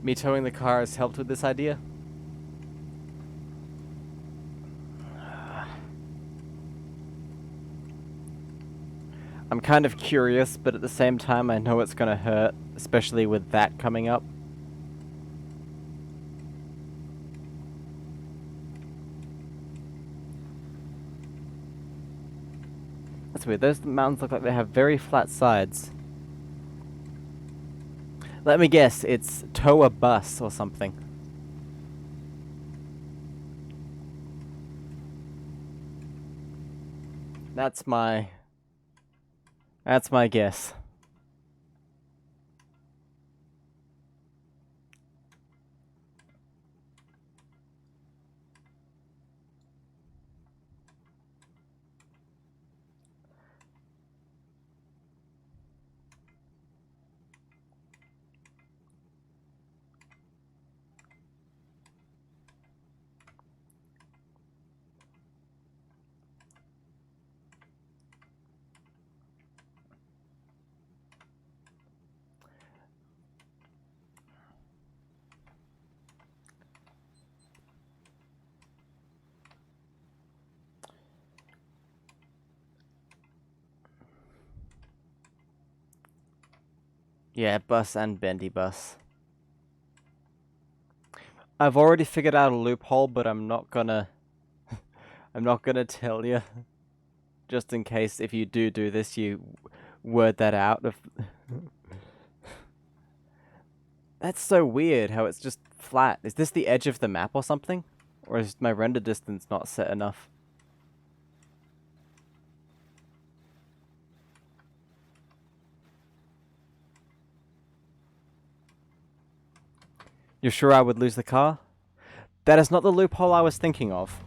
Me towing the car has helped with this idea. I'm kind of curious, but at the same time I know it's gonna hurt, especially with that coming up. That's weird, those mountains look like they have very flat sides. Let me guess, it's tow a bus or something. That's my guess. Yeah, bus and bendy bus. I've already figured out a loophole, but I'm not gonna tell you. Just in case if you do this, you word that out. That's so weird how it's just flat. Is this the edge of the map or something? Or is my render distance not set enough? You're sure I would lose the car? That is not the loophole I was thinking of.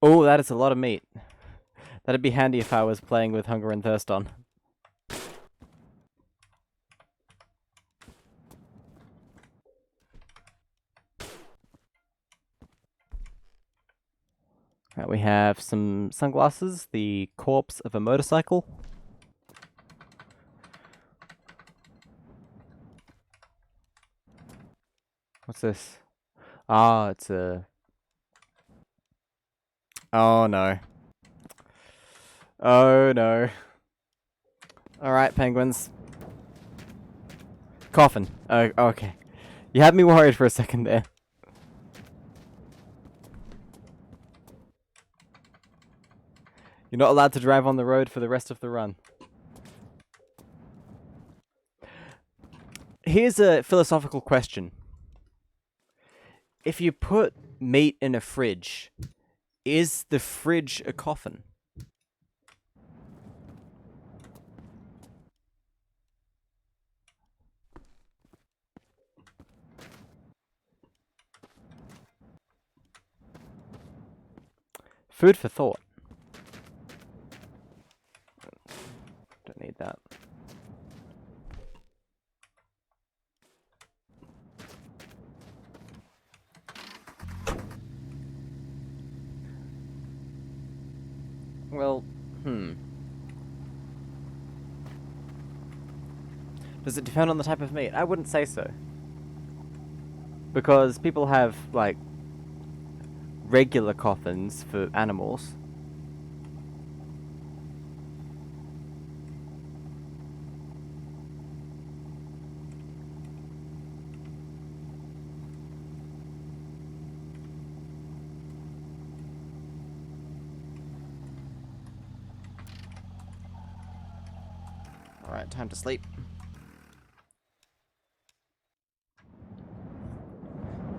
Oh, that is a lot of meat. That'd be handy if I was playing with Hunger and Thirst on. Right, we have some sunglasses, the corpse of a motorcycle. What's this? Ah, it's a... Oh no. Oh no. Alright, penguins. Coffin. Okay. You had me worried for a second there. You're not allowed to drive on the road for the rest of the run. Here's a philosophical question. If you put meat in a fridge, is the fridge a coffin? Food for thought. Don't need that. Well, Does it depend on the type of meat? I wouldn't say so. Because people have, like, regular coffins for animals. Alright, time to sleep.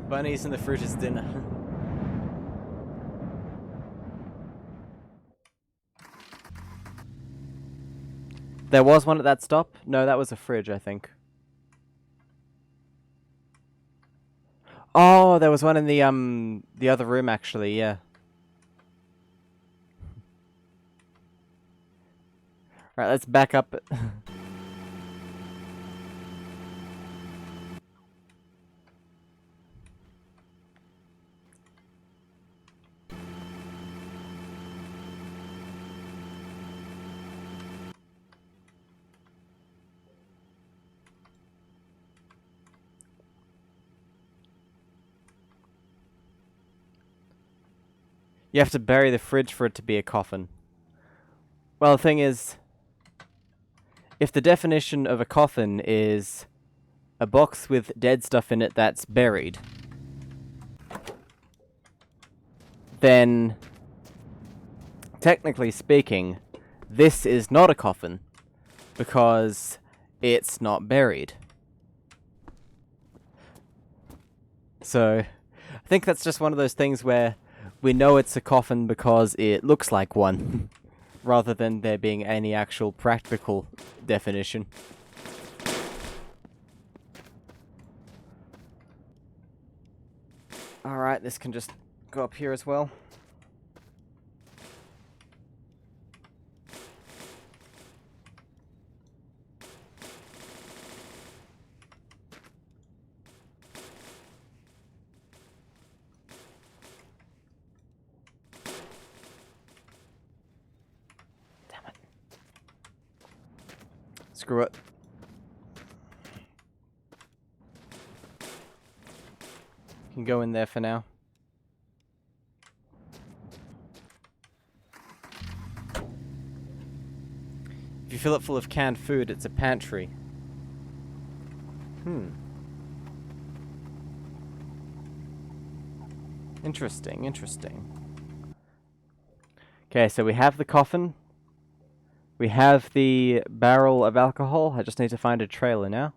Bunnies in the fruit is dinner. There was one at that stop? No, that was a fridge, I think. Oh, there was one in the other room, actually, yeah. Right, let's back up. You have to bury the fridge for it to be a coffin. Well, the thing is, if the definition of a coffin is a box with dead stuff in it that's buried, then, technically speaking, this is not a coffin, because it's not buried. So, I think that's just one of those things where we know it's a coffin because it looks like one, rather than there being any actual practical definition. Alright, this can just go up here as well. Screw it. Can go in there for now. If you fill it full of canned food, it's a pantry. Interesting, interesting. Okay, so we have the coffin. We have the barrel of alcohol. I just need to find a trailer now.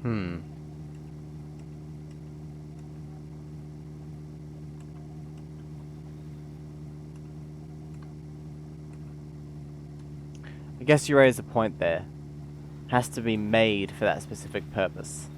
Hmm. I guess you raise a point there. Has to be made for that specific purpose.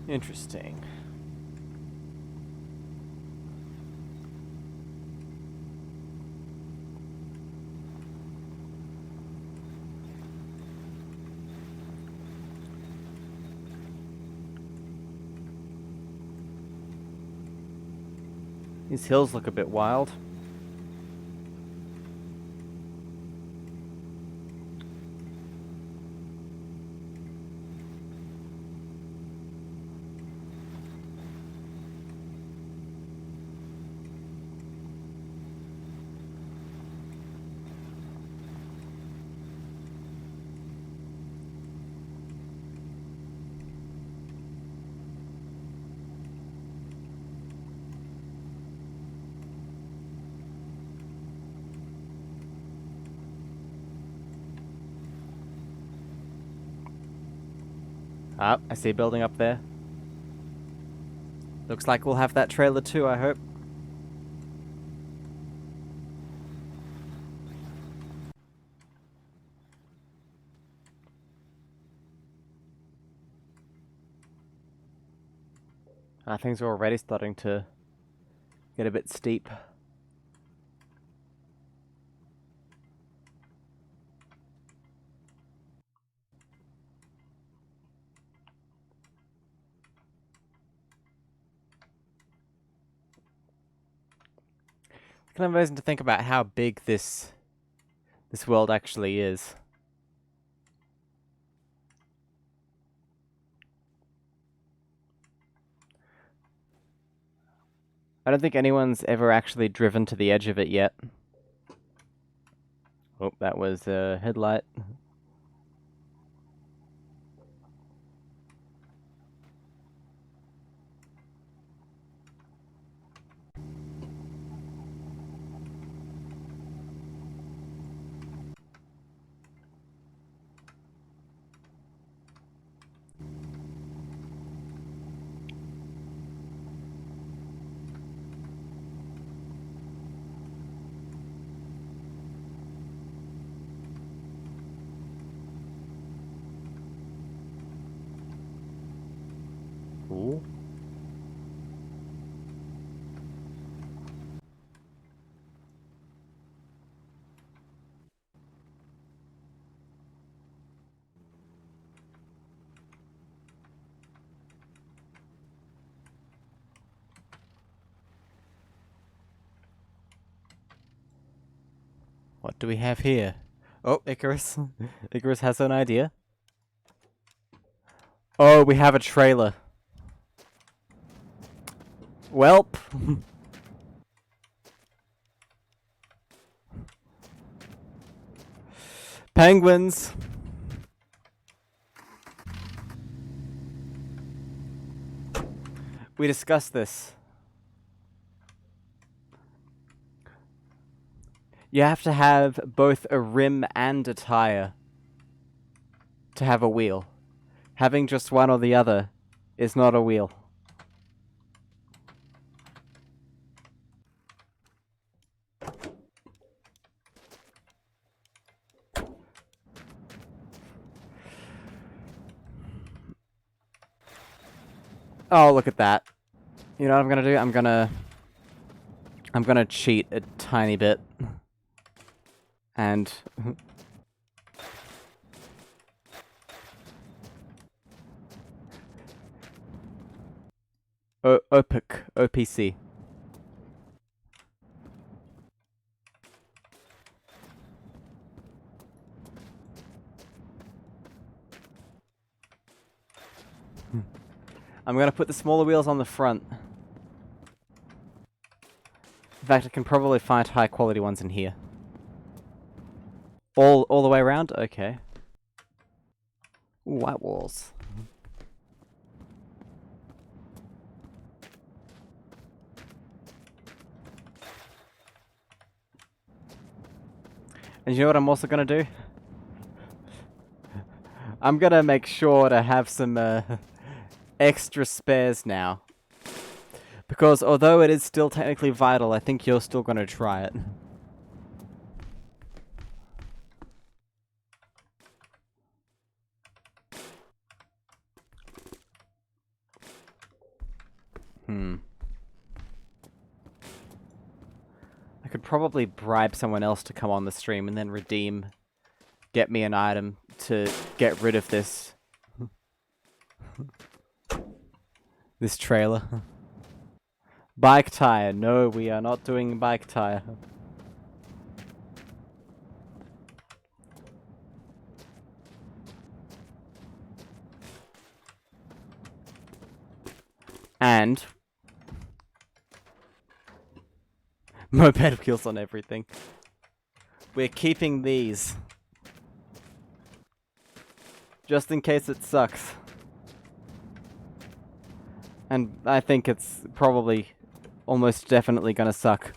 Interesting. These hills look a bit wild. Ah, I see a building up there. Looks like we'll have that trailer too, I hope. Things are already starting to get a bit steep. Kind of amazing to think about how big this world actually is. I don't think anyone's ever actually driven to the edge of it yet. Oh, that was a headlight. Ooh. What do we have here? Oh, Icarus. Icarus has an idea. Oh, we have a trailer. Welp. Penguins. We discussed this. You have to have both a rim and a tire to have a wheel. Having just one or the other is not a wheel. Oh, look at that. You know what I'm gonna do? I'm gonna cheat a tiny bit. And... OPC. OPC. I'm gonna put the smaller wheels on the front. In fact, I can probably find high quality ones in here. All the way around? Okay. Ooh, white walls. And you know what I'm also gonna do? I'm gonna make sure to have some extra spares now. Because although it is still technically vital, I think you're still gonna try it. I could probably bribe someone else to come on the stream and then get me an item to get rid of this this trailer. Bike tire. No, we are not doing bike tire. And moped wheels on everything. We're keeping these. Just in case it sucks. And I think it's probably almost definitely gonna suck.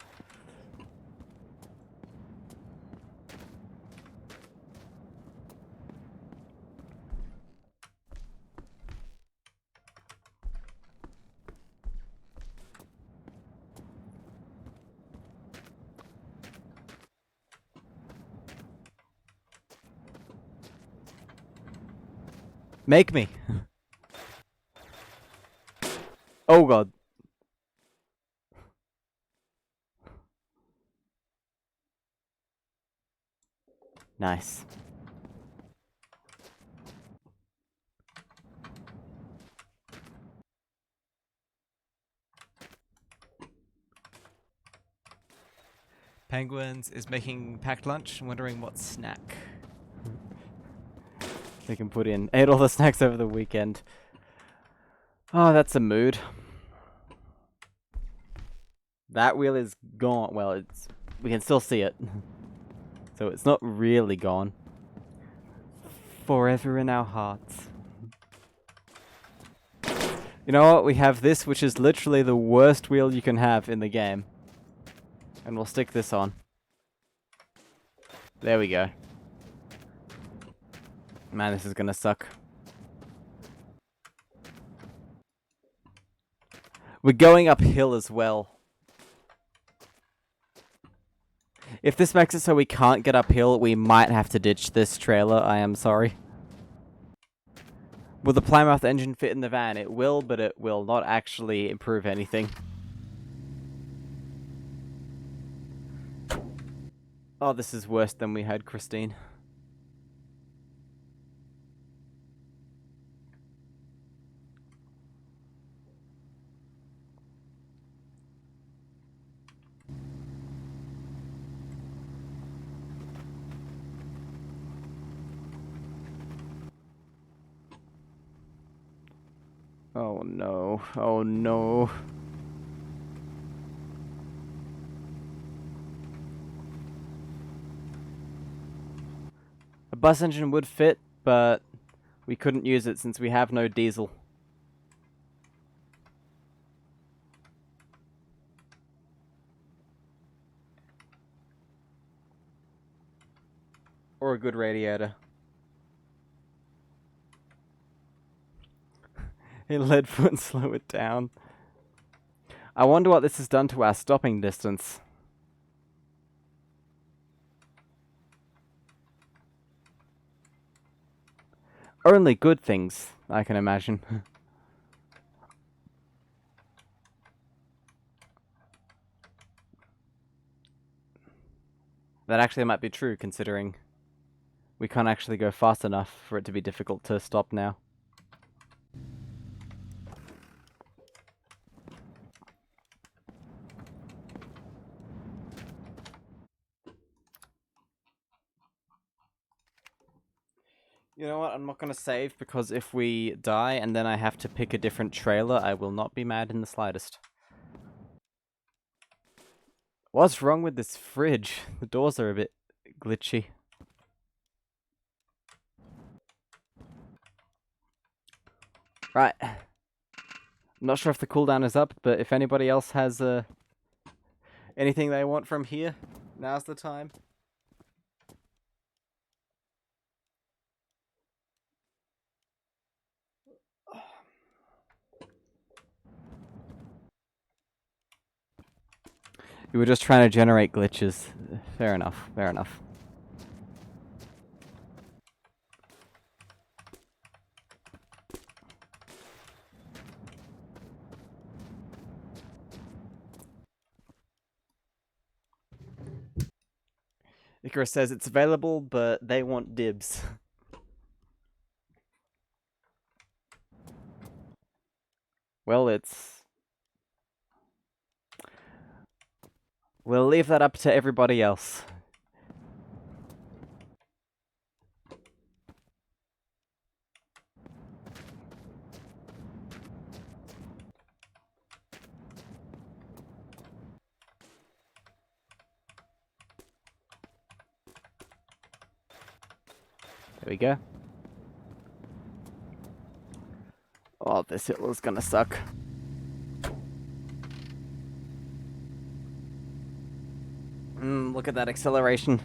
Make me. Oh god. Nice. Penguins is making packed lunch, wondering what snack. They can put in. Ate all the snacks over the weekend. Oh, that's a mood. That wheel is gone. Well, we can still see it. So it's not really gone. Forever in our hearts. You know what? We have this, which is literally the worst wheel you can have in the game. And we'll stick this on. There we go. Man, this is gonna suck. We're going uphill as well. If this makes it so we can't get uphill, we might have to ditch this trailer. I am sorry. Will the Plymouth engine fit in the van? It will, but it will not actually improve anything. Oh, this is worse than we had, Christine. Oh no. Oh no. A bus engine would fit, but we couldn't use it since we have no diesel. Or a good radiator. Hit lead foot and slow it down. I wonder what this has done to our stopping distance. Only good things, I can imagine. That actually might be true, considering we can't actually go fast enough for it to be difficult to stop now. You know what, I'm not gonna save, because if we die and then I have to pick a different trailer, I will not be mad in the slightest. What's wrong with this fridge? The doors are a bit glitchy. Right. I'm not sure if the cooldown is up, but if anybody else has anything they want from here, now's the time. You were just trying to generate glitches. Fair enough, fair enough. Icarus says it's available, but they want dibs. Well, we'll leave that up to everybody else. There we go. Oh, this Hitler's gonna suck. Look at that acceleration.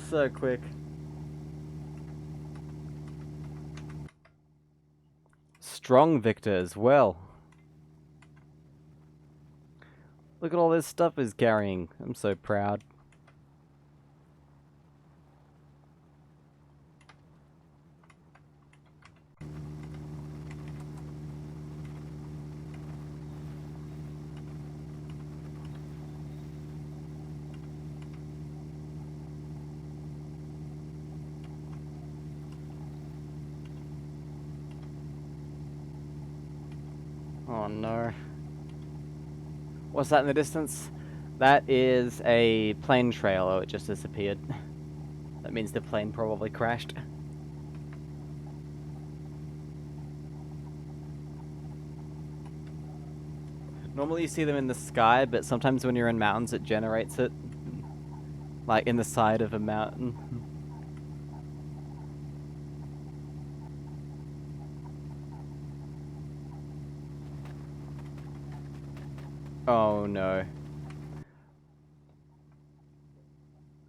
So quick. Strong Victor as well. Look at all this stuff he's carrying. I'm so proud. Oh no. What's that in the distance? That is a plane trail. Oh, it just disappeared. That means the plane probably crashed. Normally you see them in the sky, but sometimes when you're in mountains it generates it. Like in the side of a mountain. Oh no.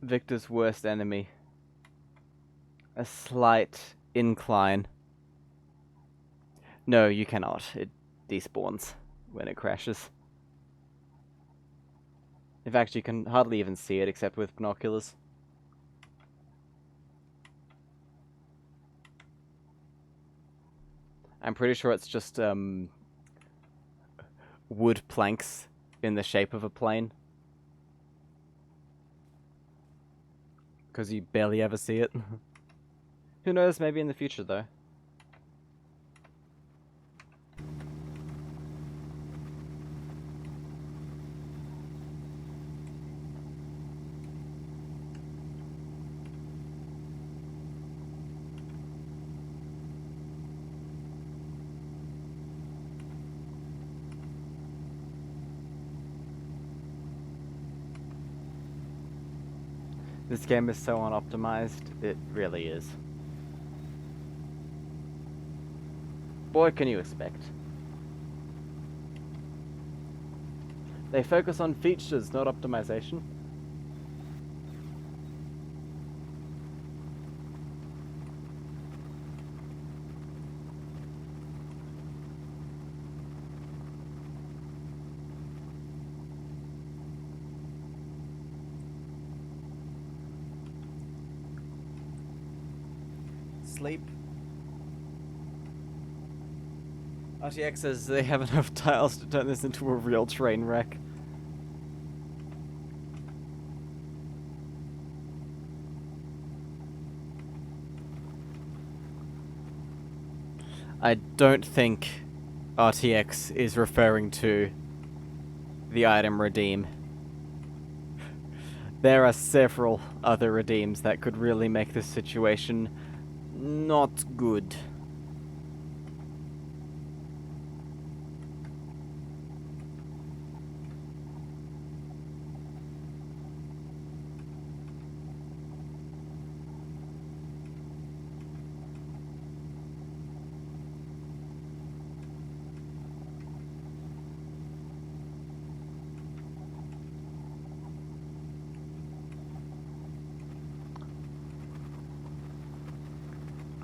Victor's worst enemy. A slight incline. No, you cannot. It despawns when it crashes. In fact, you can hardly even see it except with binoculars. I'm pretty sure it's just wood planks in the shape of a plane. Because you barely ever see it. Who knows, maybe in the future though. This game is so unoptimized, it really is. What can you expect? They focus on features, not optimization. sleep. RTX says they have enough tiles to turn this into a real train wreck. I don't think RTX is referring to the item redeem. There are several other redeems that could really make this situation not good.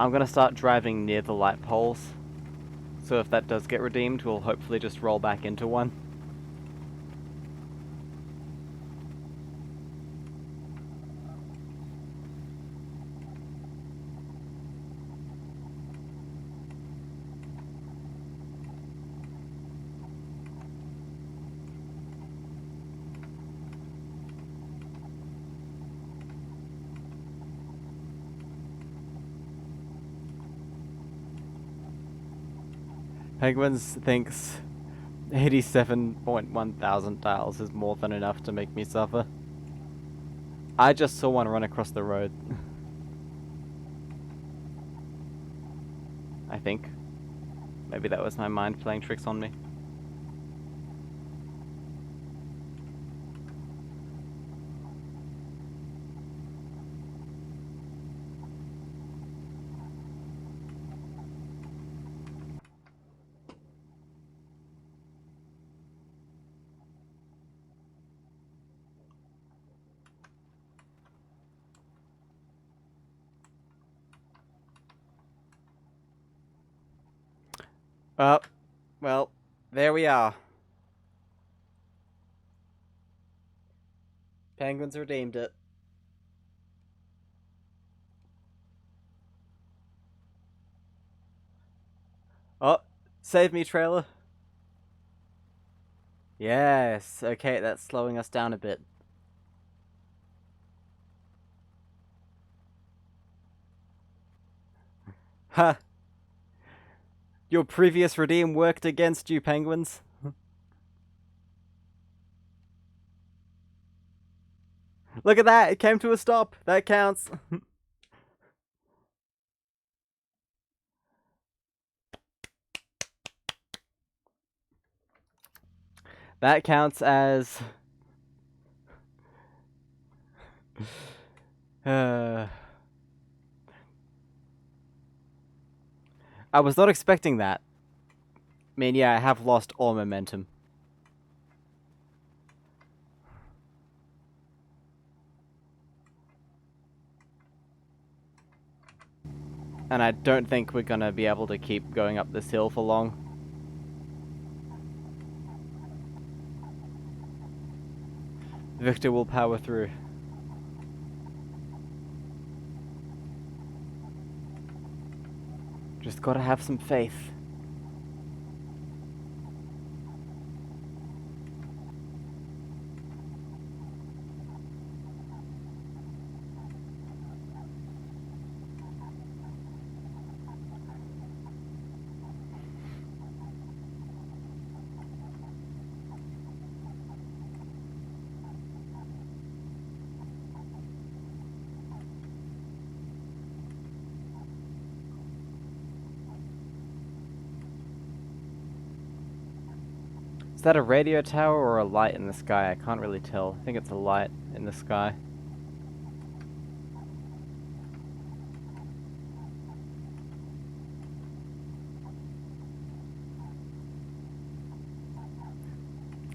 I'm gonna start driving near the light poles, so if that does get redeemed, we'll hopefully just roll back into one. Penguins thinks 87.1 thousand tiles is more than enough to make me suffer. I just saw one run across the road. I think. Maybe that was my mind playing tricks on me. Well, there we are. Penguins redeemed it. Oh, save me, trailer. Yes, okay, that's slowing us down a bit. Ha! Your previous redeem worked against you, penguins. Look at that, it came to a stop. That counts. That counts as... I was not expecting that. I mean, yeah, I have lost all momentum. And I don't think we're gonna be able to keep going up this hill for long. Victor will power through. Just gotta have some faith. Is that a radio tower or a light in the sky? I can't really tell. I think it's a light in the sky.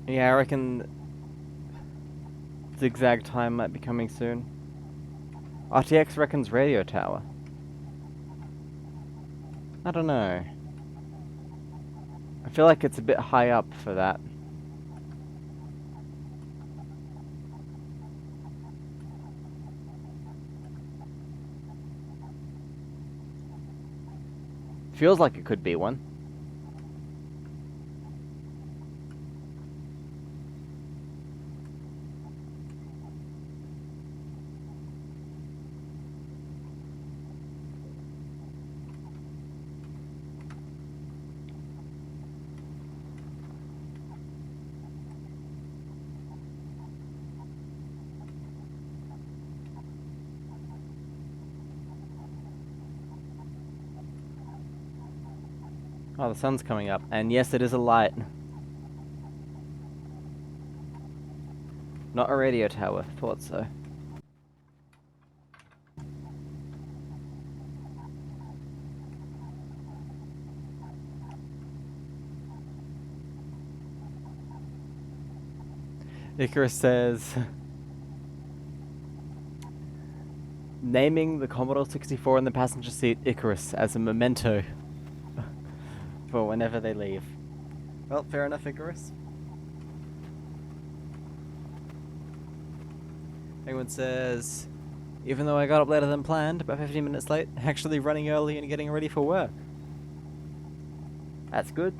Yeah, I reckon zigzag time might be coming soon. RTX reckons radio tower. I don't know. I feel like it's a bit high up for that. Feels like it could be one. Oh, the sun's coming up. And yes, it is a light. Not a radio tower. Thought so. Icarus says... naming the Commodore 64 in the passenger seat Icarus as a memento for whenever they leave. Well, fair enough, Icarus. Penguin says, even though I got up later than planned, about 15 minutes late, actually running early and getting ready for work. That's good.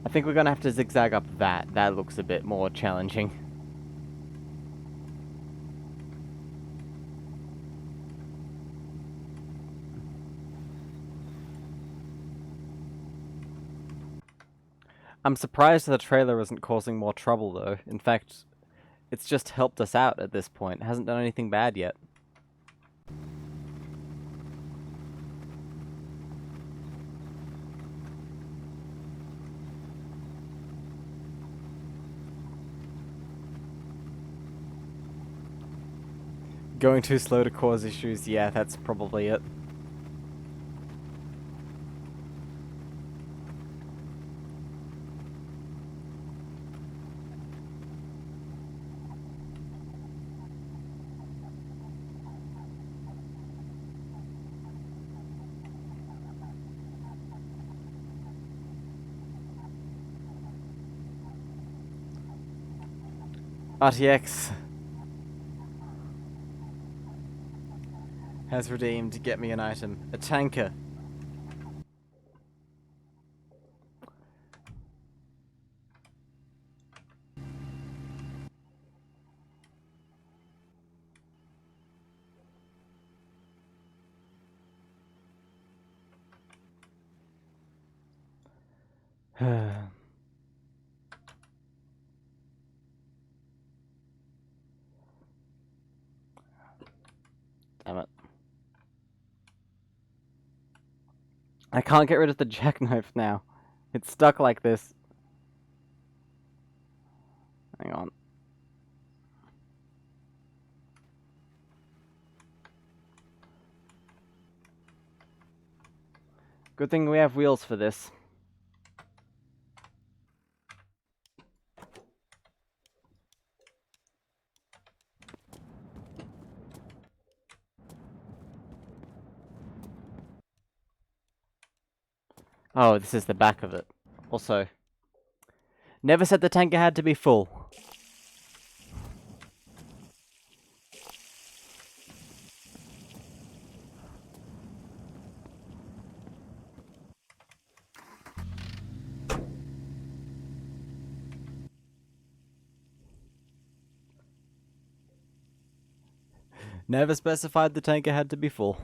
I think we're gonna have to zigzag up that. That looks a bit more challenging. I'm surprised the trailer isn't causing more trouble, though. In fact, it's just helped us out at this point. It hasn't done anything bad yet. Going too slow to cause issues, yeah, that's probably it. RTX has redeemed to get me an item. A tanker. Damn it. I can't get rid of the jackknife now. It's stuck like this. Hang on. Good thing we have wheels for this. Oh, this is the back of it. Also, never said the tanker had to be full. Never specified the tanker had to be full.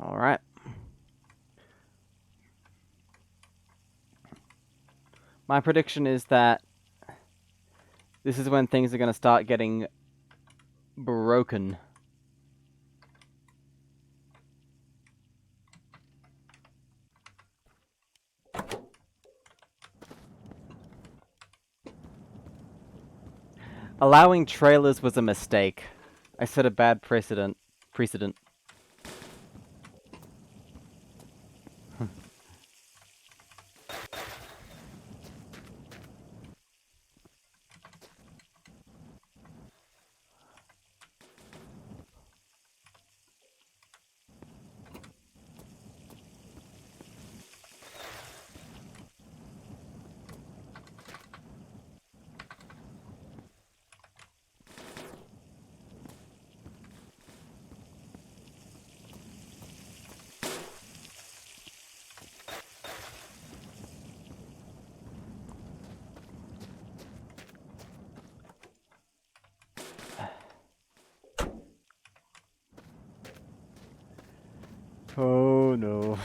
Alright. My prediction is that this is when things are going to start getting broken. Allowing trailers was a mistake. I set a bad precedent. Oh no.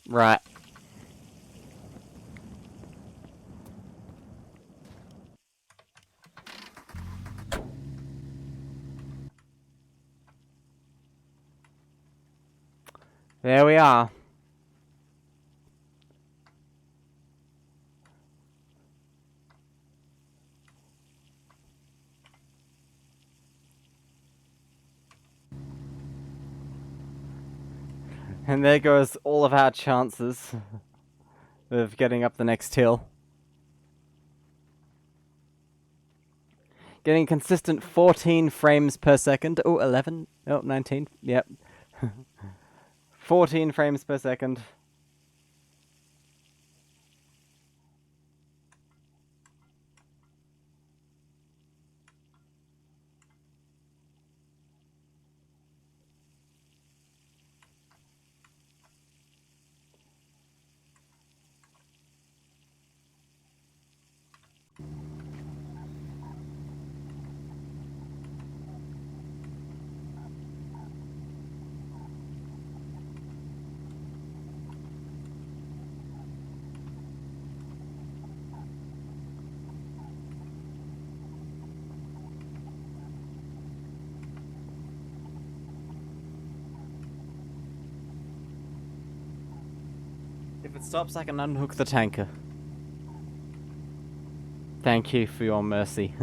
Right. There we are. And there goes all of our chances of getting up the next hill. Getting consistent 14 frames per second. Oh, 11. Oh, 19. Yep. 14 frames per second. If it stops, I can unhook the tanker. Thank you for your mercy.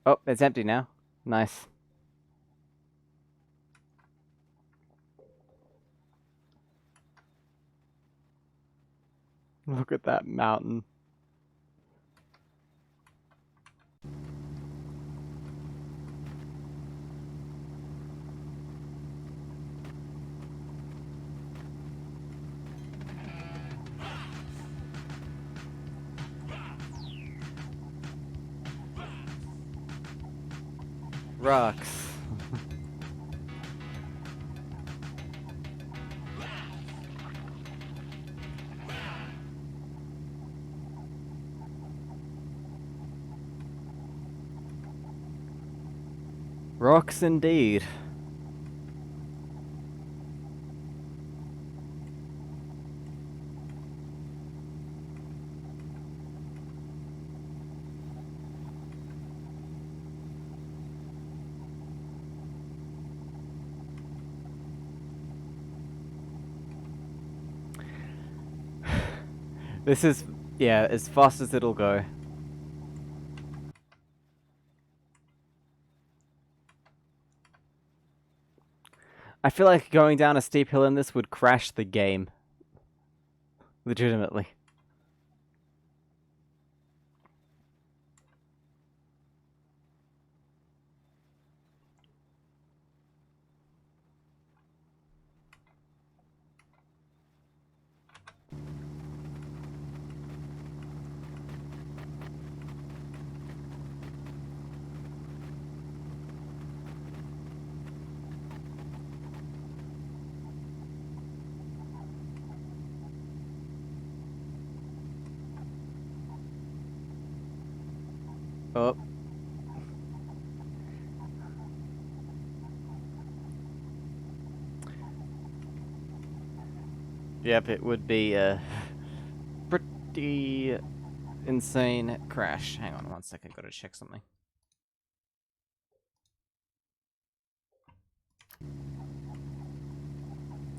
Oh, it's empty now. Nice. Look at that mountain. Rocks. Rocks indeed. This is, yeah, as fast as it'll go. I feel like going down a steep hill in this would crash the game. Legitimately. Oh. Yep, it would be a pretty insane crash. Hang on one second, gotta check something.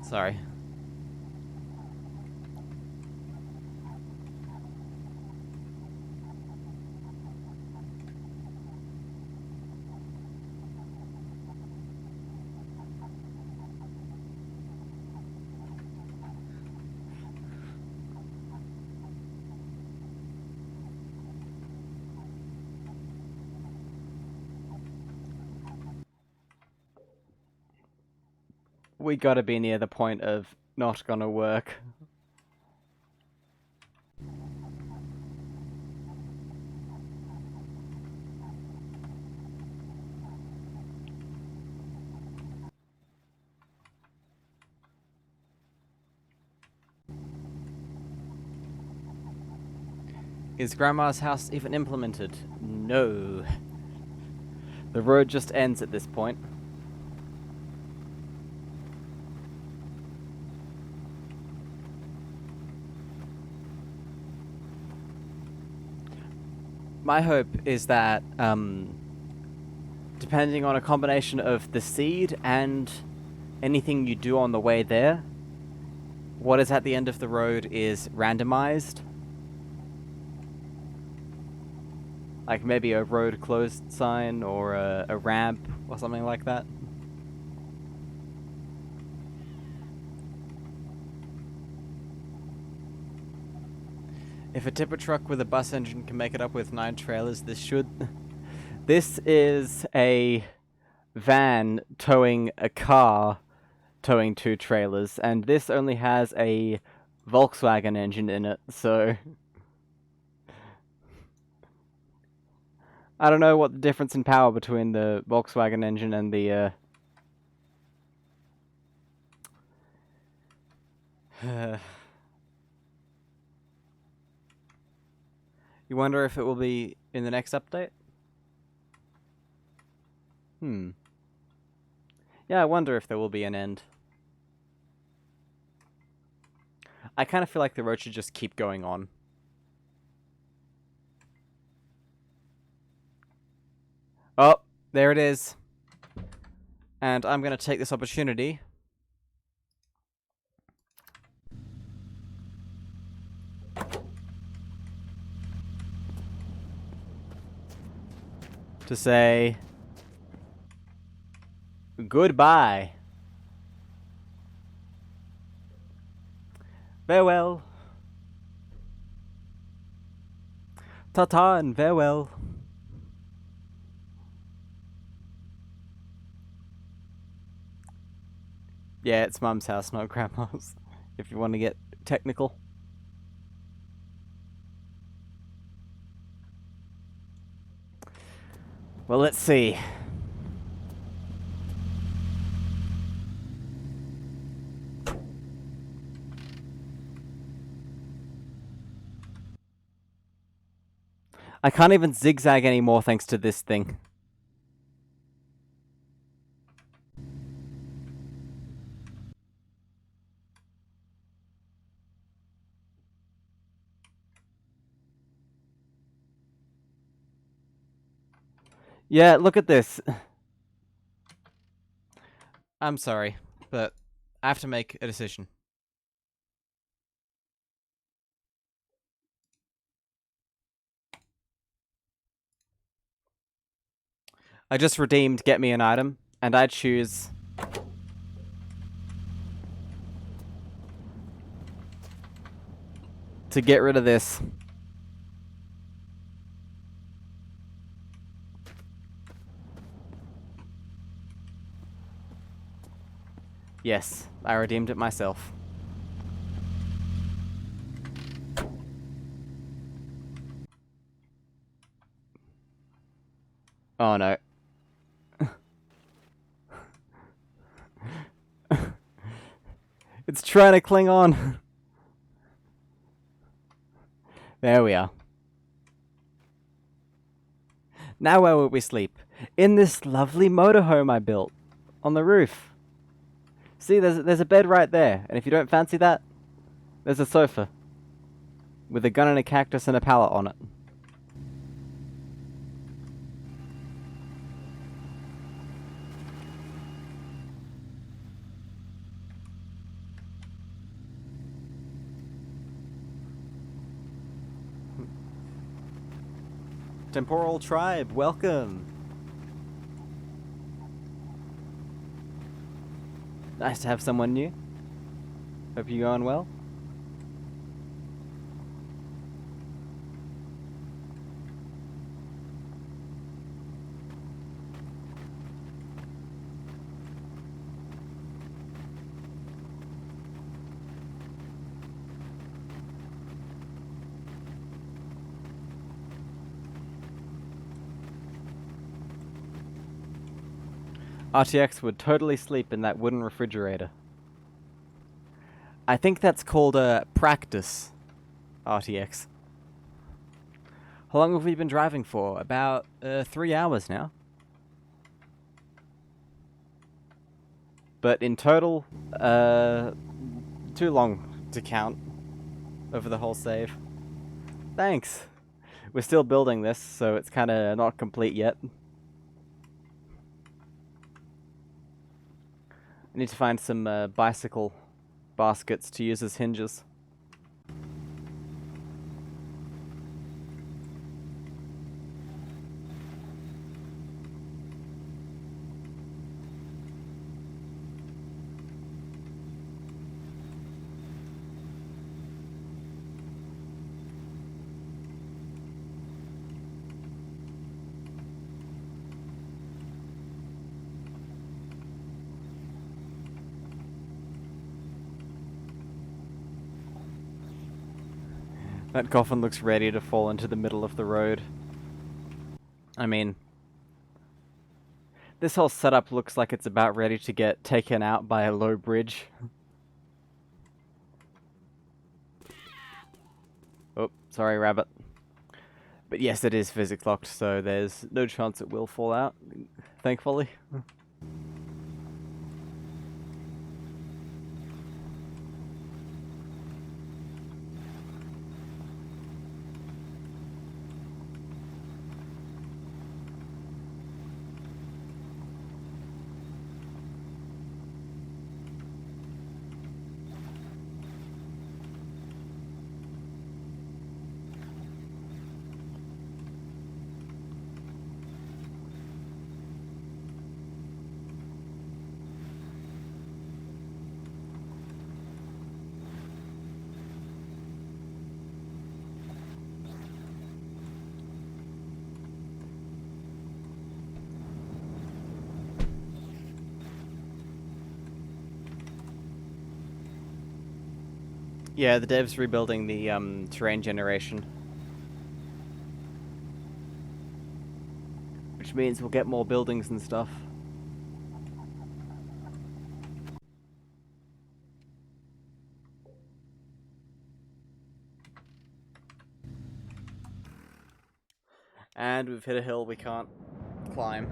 Sorry. We gotta be near the point of not gonna work. Is Grandma's house even implemented? No. The road just ends at this point. My hope is that, depending on a combination of the seed and anything you do on the way there, what is at the end of the road is randomized. Like maybe a road closed sign or a ramp or something like that. If a tipper truck with a bus engine can make it up with 9 trailers, this should... This is a van towing a car towing 2 trailers, and this only has a Volkswagen engine in it, so... I don't know what the difference in power between the Volkswagen engine and the, You wonder if it will be in the next update? Yeah, I wonder if there will be an end. I kind of feel like the road should just keep going on. Oh, there it is. And I'm going to take this opportunity to say goodbye. Farewell. Ta-ta and farewell. Yeah, it's Mum's house, not Grandma's, if you want to get technical. Well, let's see. I can't even zigzag anymore thanks to this thing. Yeah, look at this. I'm sorry, but I have to make a decision. I just redeemed Get Me an Item, and I choose... to get rid of this. Yes, I redeemed it myself. Oh no. It's trying to cling on. There we are. Now where will we sleep? In this lovely motorhome I built. On the roof. See, there's a bed right there. And if you don't fancy that, there's a sofa. With a gun and a cactus and a pallet on it. Temporal Tribe, welcome! Nice to have someone new. Hope you're going well. RTX would totally sleep in that wooden refrigerator. I think that's called a practice, RTX. How long have we been driving for? About 3 hours now. But in total, too long to count over the whole save. Thanks. We're still building this, so it's kind of not complete yet. I need to find some bicycle baskets to use as hinges. That coffin looks ready to fall into the middle of the road. I mean, this whole setup looks like it's about ready to get taken out by a low bridge. Oh, sorry, rabbit. But yes, it is physics locked, so there's no chance it will fall out, thankfully. Yeah, the dev's rebuilding the terrain generation. Which means we'll get more buildings and stuff. And we've hit a hill we can't climb.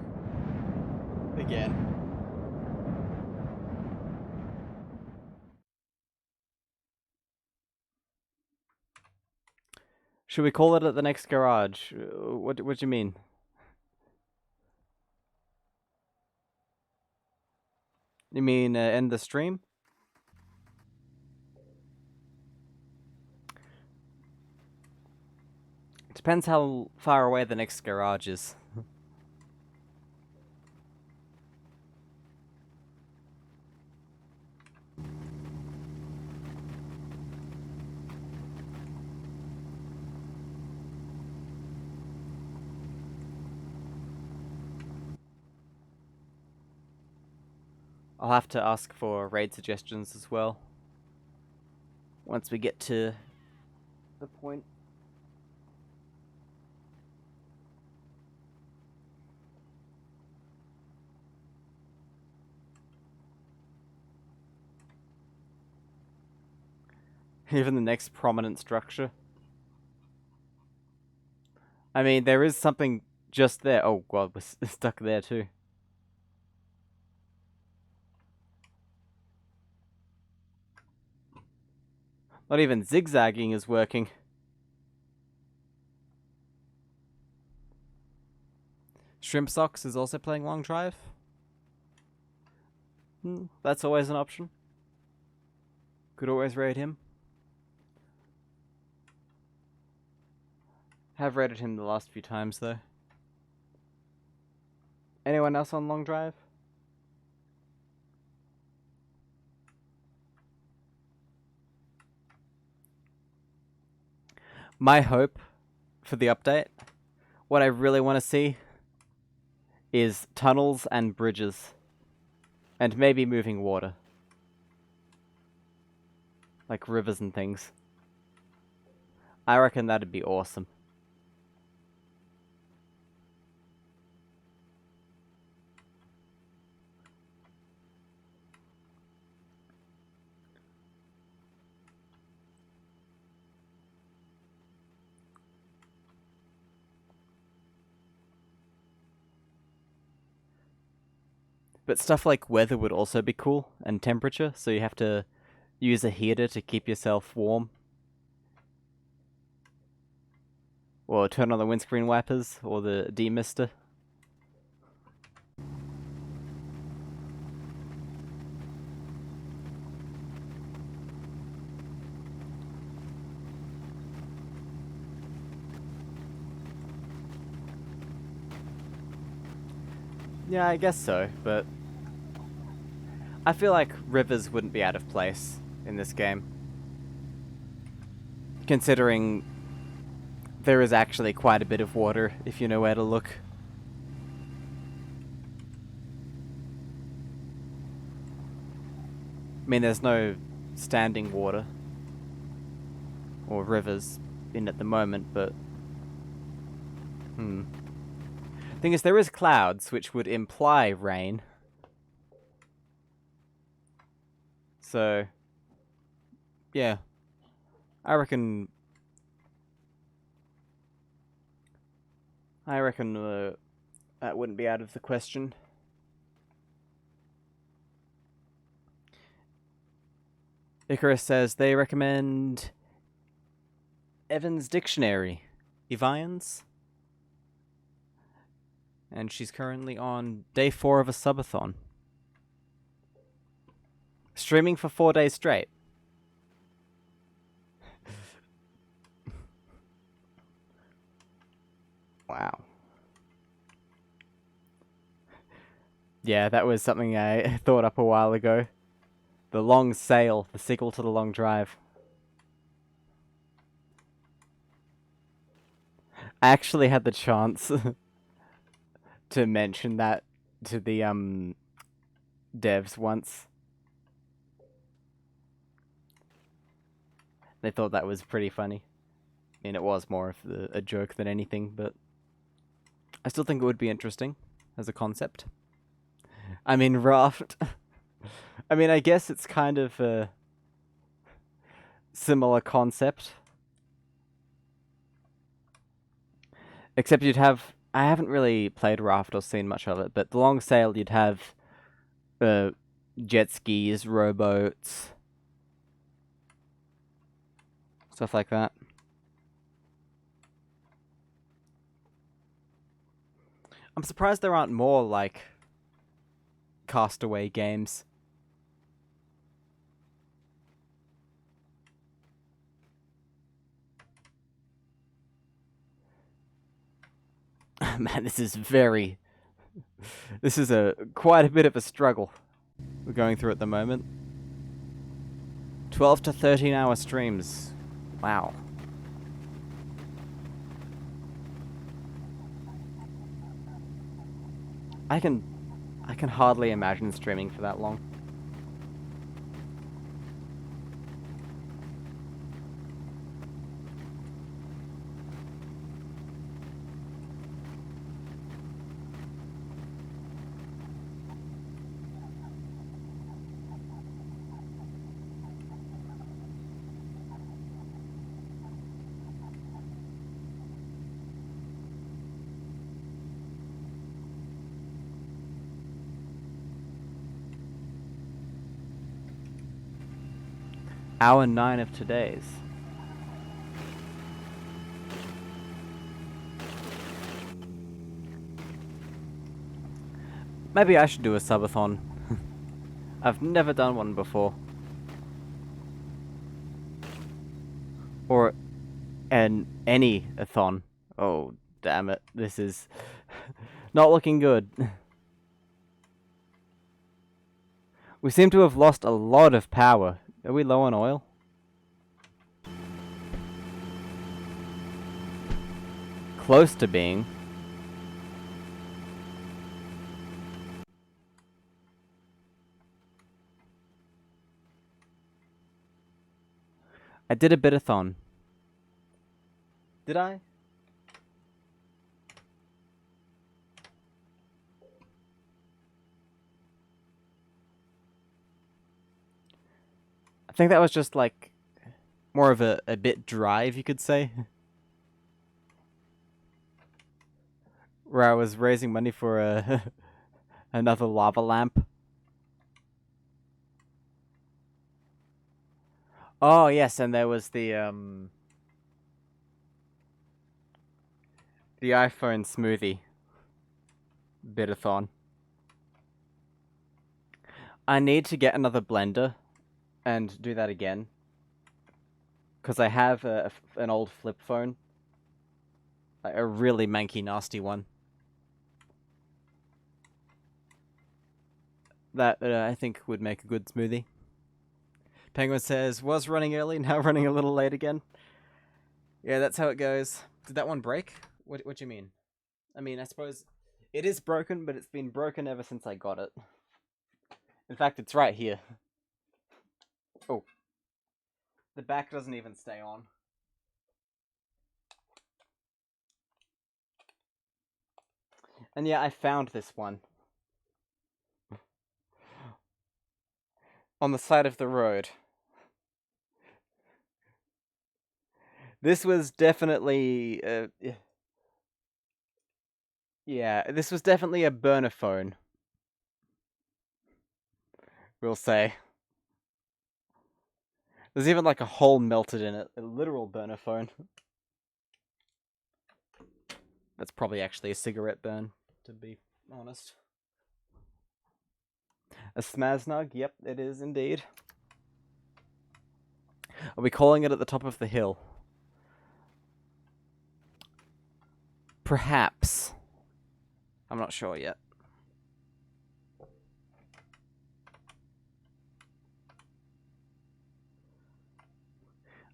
Again. Should we call it at the next garage? What do you mean? You mean end the stream? Depends how far away the next garage is. I'll have to ask for raid suggestions as well. Once we get to the point. Even the next prominent structure. I mean, there is something just there. Oh god, we're stuck there too. Not even zigzagging is working. Shrimp Socks is also playing Long Drive. That's always an option. Could always raid him. Have raided him the last few times though. Anyone else on Long Drive? My hope for the update, what I really want to see, is tunnels and bridges. And maybe moving water. Like rivers and things. I reckon that'd be awesome. But stuff like weather would also be cool, and temperature, so you have to use a heater to keep yourself warm. Or turn on the windscreen wipers, or the demister. Yeah, I guess so, but I feel like rivers wouldn't be out of place in this game. Considering there is actually quite a bit of water if you know where to look. I mean, there's no standing water or rivers in at the moment, but thing is, there is clouds, which would imply rain. So, yeah, I reckon that wouldn't be out of the question. Icarus says they recommend Evans Dictionary. Evians? And she's currently on day 4 of a subathon. Streaming for 4 days straight. Wow. Yeah, that was something I thought up a while ago. The Long Sail, the sequel to The Long Drive. I actually had the chance to mention that to the devs once. They thought that was pretty funny. I mean, it was more of a joke than anything, but I still think it would be interesting as a concept. I mean, Raft. I mean, I guess it's kind of a similar concept. Except you'd have... I haven't really played Raft or seen much of it, but the Long Sail, you'd have jet skis, rowboats, stuff like that. I'm surprised there aren't more, like, Castaway games. Man, this is quite a bit of a struggle we're going through at the moment. 12 to 13 hour streams. Wow. I can hardly imagine streaming for that long. Hour 9 of today's. Maybe I should do a subathon. I've never done one before. Or any-a-thon. Oh, damn it. This is not looking good. We seem to have lost a lot of power. Are we low on oil? Close to being. I did a bit-a-thon. Did I? I think that was just like more of a bit drive, you could say. Where I was raising money for a Another lava lamp. Oh, yes, and there was the iPhone smoothie bit-a-thon. I need to get another blender and do that again. Because I have an old flip phone. Like a really manky, nasty one. That I think would make a good smoothie. Penguin says, was running early, now running a little late again. Yeah, that's how it goes. Did that one break? What do you mean? I mean, I suppose it is broken, but it's been broken ever since I got it. In fact, it's right here. Oh. The back doesn't even stay on. And yeah, I found this one. On the side of the road. This was definitely... yeah, this was definitely a burner phone. We'll say. There's even like a hole melted in it. A literal burner phone. That's probably actually a cigarette burn, to be honest. A Smaznug? Yep, it is indeed. Are we calling it at the top of the hill? Perhaps. I'm not sure yet.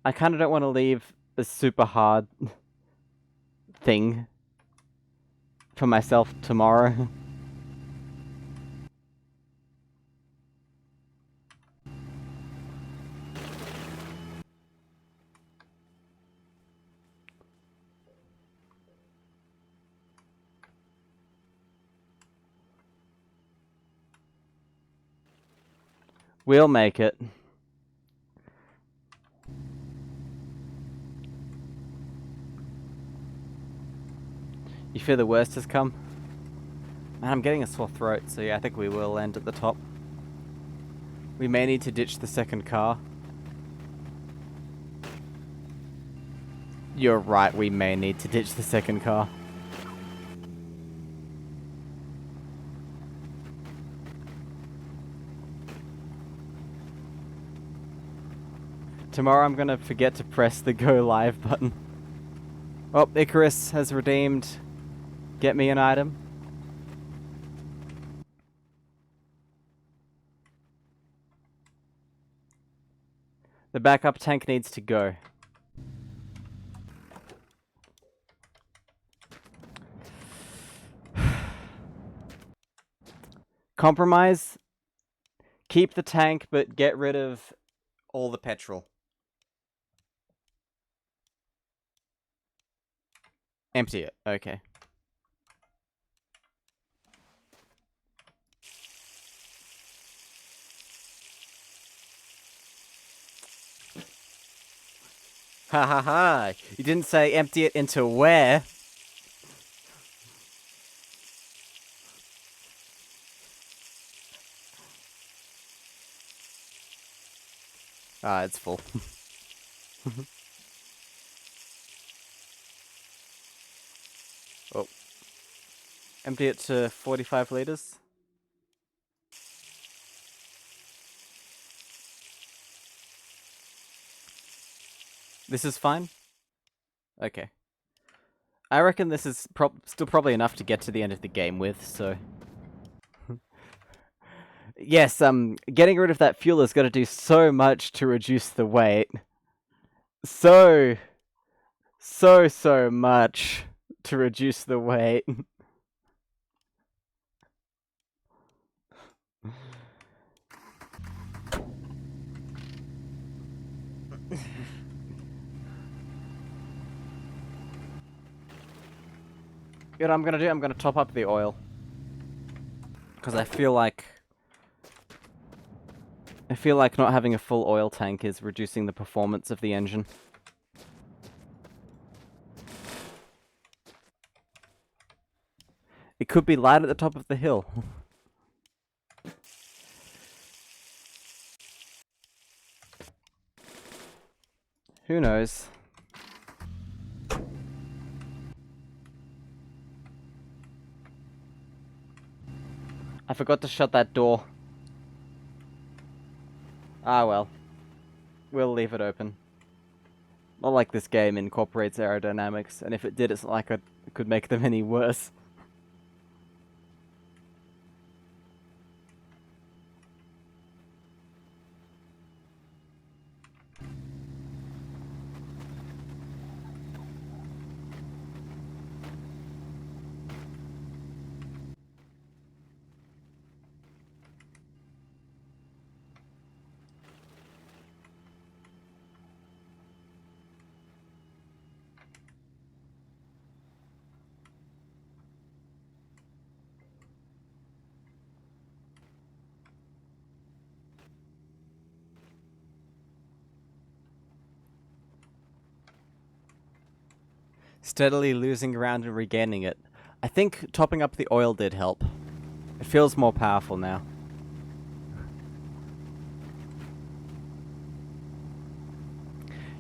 I kind of don't want to leave a super hard thing for myself tomorrow. We'll make it. You fear the worst has come? Man, I'm getting a sore throat, so yeah, I think we will end at the top. We may need to ditch the second car. You're right, we may need to ditch the second car. Tomorrow I'm gonna forget to press the go live button. Oh, Icarus has redeemed. Get me an item. The backup tank needs to go. Compromise. Keep the tank, but get rid of all the petrol. Empty it. Okay. Ha ha ha. You didn't say empty it into where? Ah, it's full. Oh. Empty it to 45 liters. This is fine? Okay. I reckon this is still probably enough to get to the end of the game with, so... Yes, getting rid of that fuel is going to do so much to reduce the weight. So much to reduce the weight. You know what I'm gonna do? I'm gonna top up the oil. Because I feel like not having a full oil tank is reducing the performance of the engine. It could be light at the top of the hill. Who knows? I forgot to shut that door. Ah well. We'll leave it open. Not like this game incorporates aerodynamics, and if it did, it's not like it could make them any worse. Steadily losing ground and regaining it. I think topping up the oil did help. It feels more powerful now.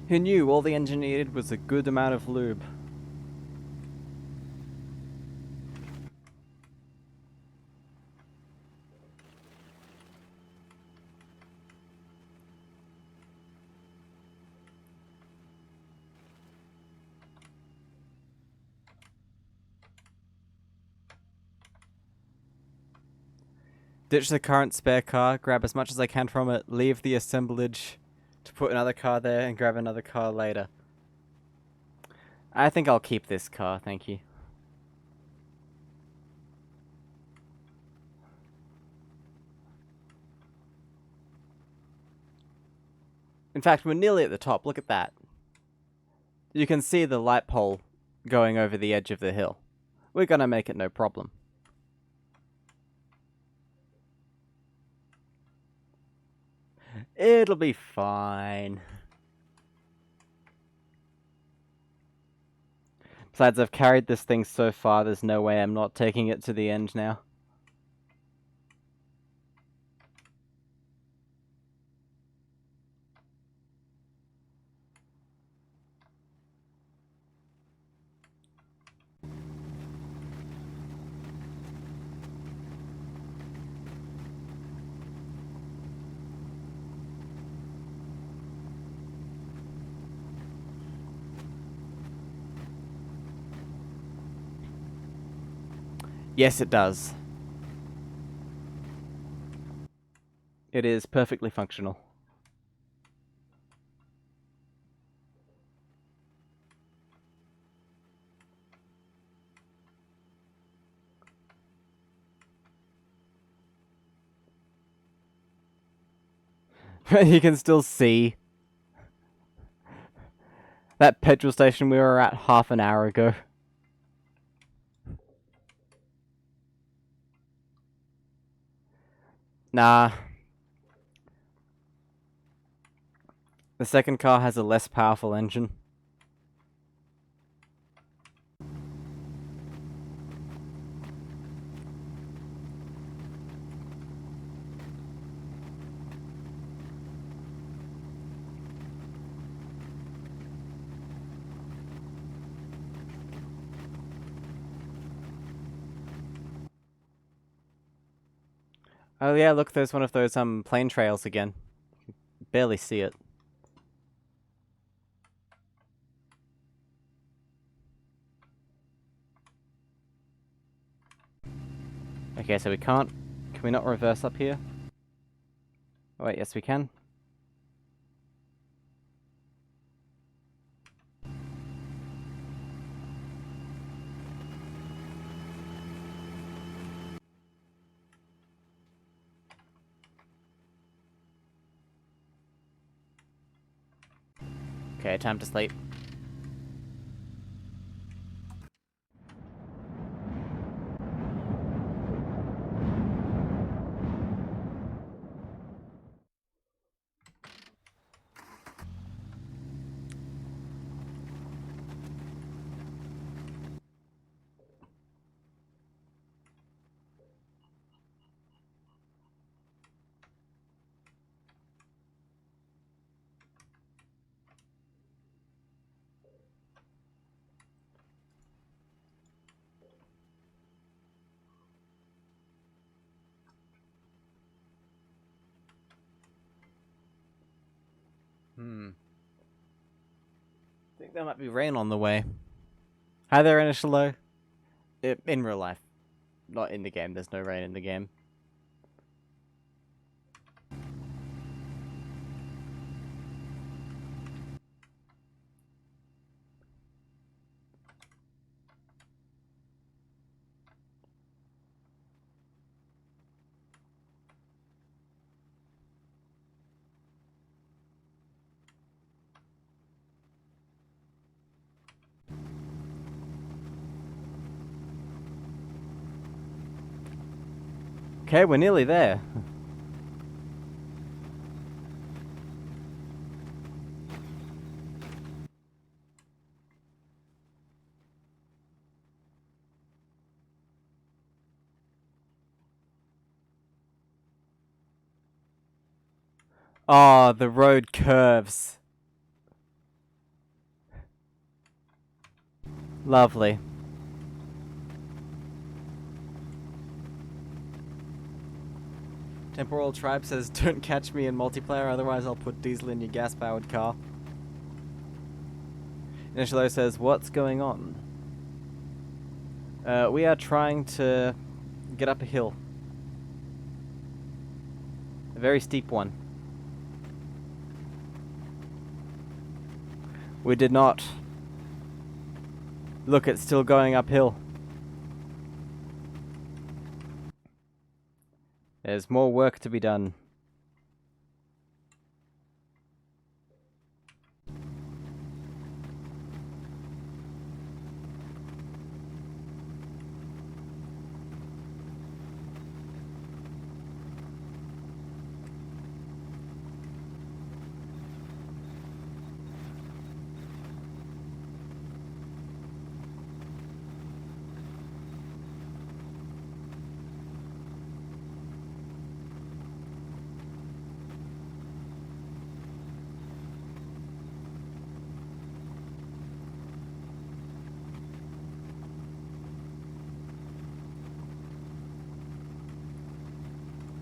Who knew all the engine needed was a good amount of lube? Ditch the current spare car, grab as much as I can from it, leave the assemblage to put another car there, and grab another car later. I think I'll keep this car, thank you. In fact, we're nearly at the top, look at that. You can see the light pole going over the edge of the hill. We're gonna make it no problem. It'll be fine. Besides, I've carried this thing so far, there's no way I'm not taking it to the end now. Yes, it does. It is perfectly functional. You can still see that petrol station we were at half an hour ago. Nah. The second car has a less powerful engine. Oh yeah, look, there's one of those plane trails again. Barely see it. Okay, so we can't... Can we not reverse up here? Oh wait, yes we can. Okay, time to sleep. I think there might be rain on the way. Hi there, Inishalo. In real life. Not in the game. There's no rain in the game. Okay, we're nearly there. Oh, the road curves. Lovely. Temporal Tribe says, don't catch me in multiplayer, otherwise I'll put diesel in your gas-powered car. Initialo says, what's going on? We are trying to get up a hill. A very steep one. We did not. Look, it's still going uphill. There's more work to be done.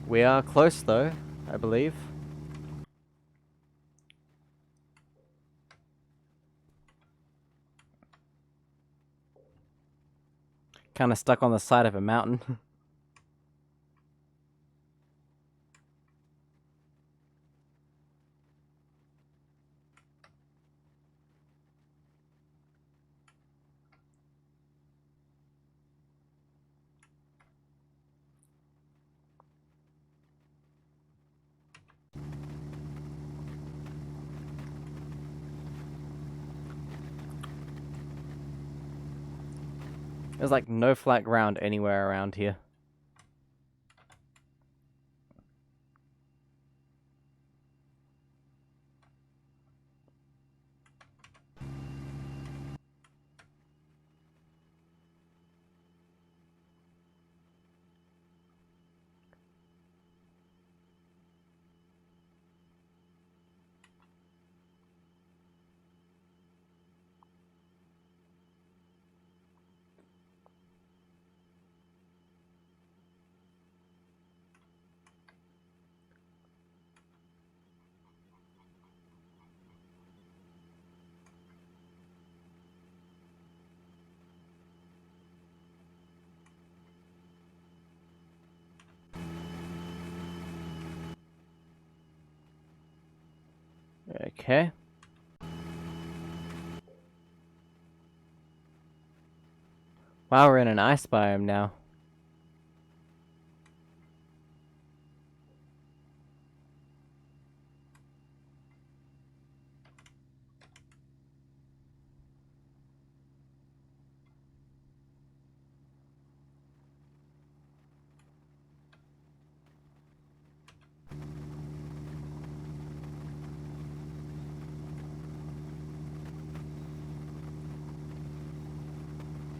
We are close though, I believe. Kind of stuck on the side of a mountain. There's like no flat ground anywhere around here. Okay. Wow, we're in an ice biome now.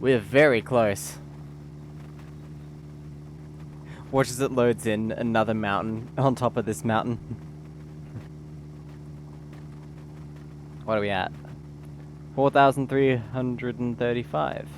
We're very close. Watch as it loads in another mountain on top of this mountain. What are we at? 4,335.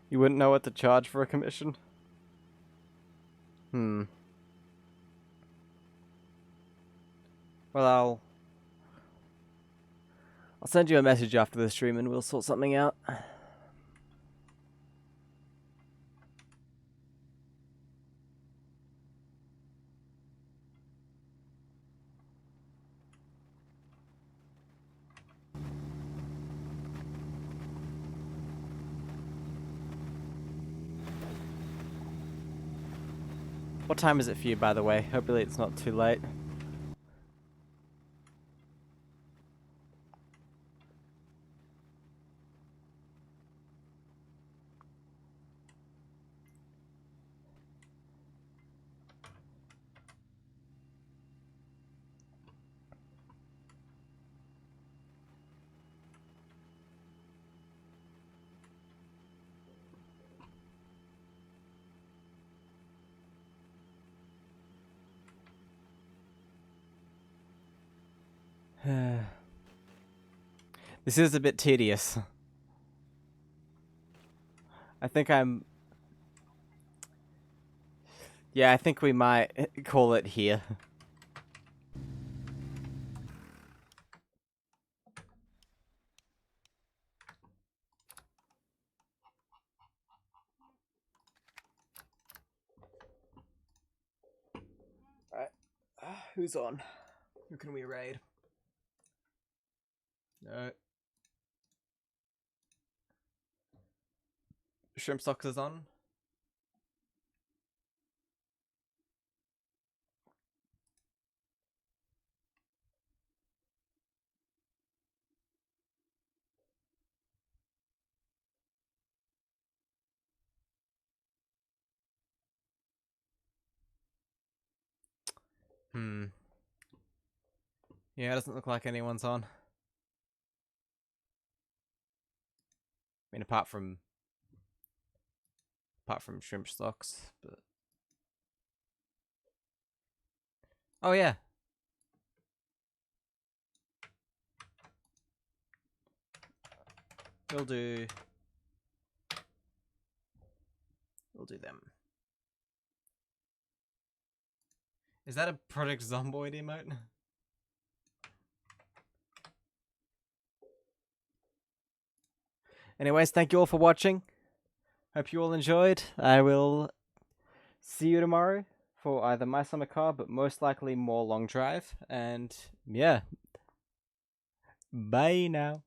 You wouldn't know what to charge for a commission? Hmm. Well, I'll send you a message after the stream and we'll sort something out. What time is it for you, by the way? Hopefully it's not too late. This is a bit tedious. I think Yeah, I think we might call it here. Alright. Who's on? Who can we raid? No. Shrimp Socks is on. Yeah, it doesn't look like anyone's on. I mean, apart from Shrimp Stocks, but oh yeah. We'll do them. Is that a Project Zomboid emote? Anyways, thank you all for watching. Hope you all enjoyed. I will see you tomorrow for either My Summer Car, but most likely more Long Drive. And yeah, bye now.